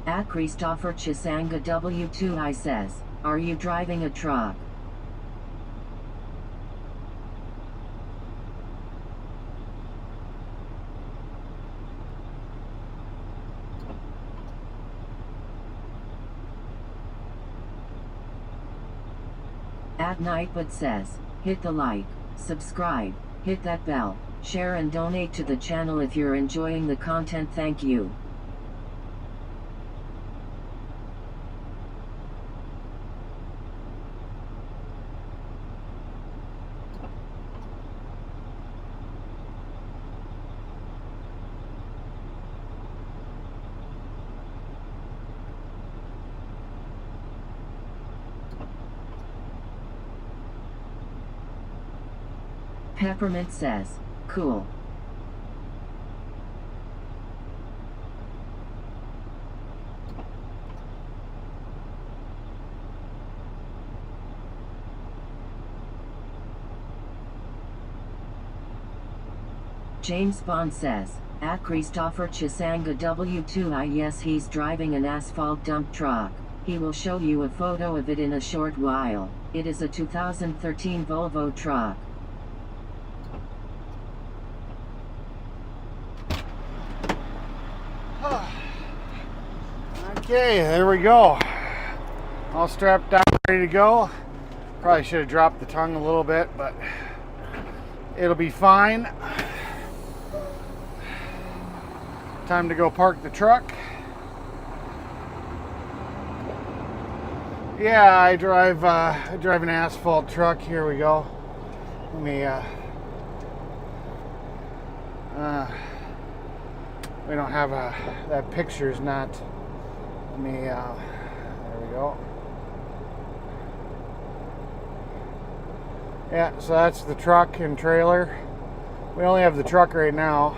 At Christopher Chisanga W2I says, are you driving a truck? At Nightbot says, hit the like, subscribe, hit that bell, share and donate to the channel if you're enjoying the content. Thank you. Peppermint says, cool. James Bond says, at Christopher Chisanga W2I yes, he's driving an asphalt dump truck. He will show you a photo of it in a short while. It is a 2013 Volvo truck. Okay, there we go. All strapped down, ready to go. Probably should have dropped the tongue a little bit, but it'll be fine. Time to go park the truck. Yeah, I drive an asphalt truck. Here we go. Let me we don't have that picture's not. Let me there we go. Yeah, so that's the truck and trailer. We only have the truck right now.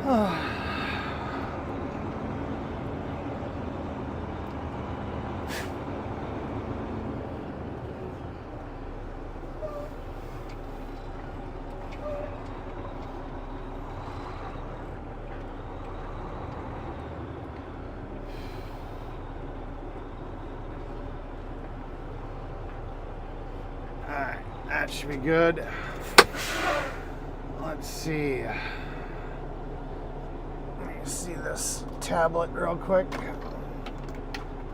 Alright, that should be good. Let's see. Let me see this tablet real quick.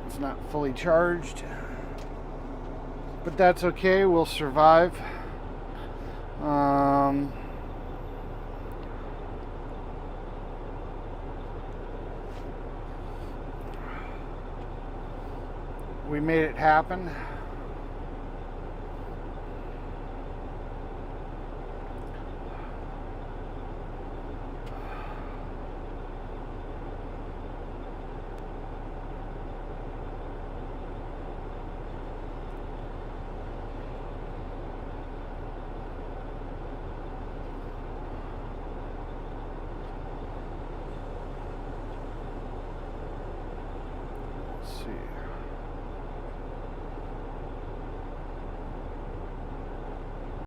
It's not fully charged, but that's okay. We'll survive. We made it happen. Let's see.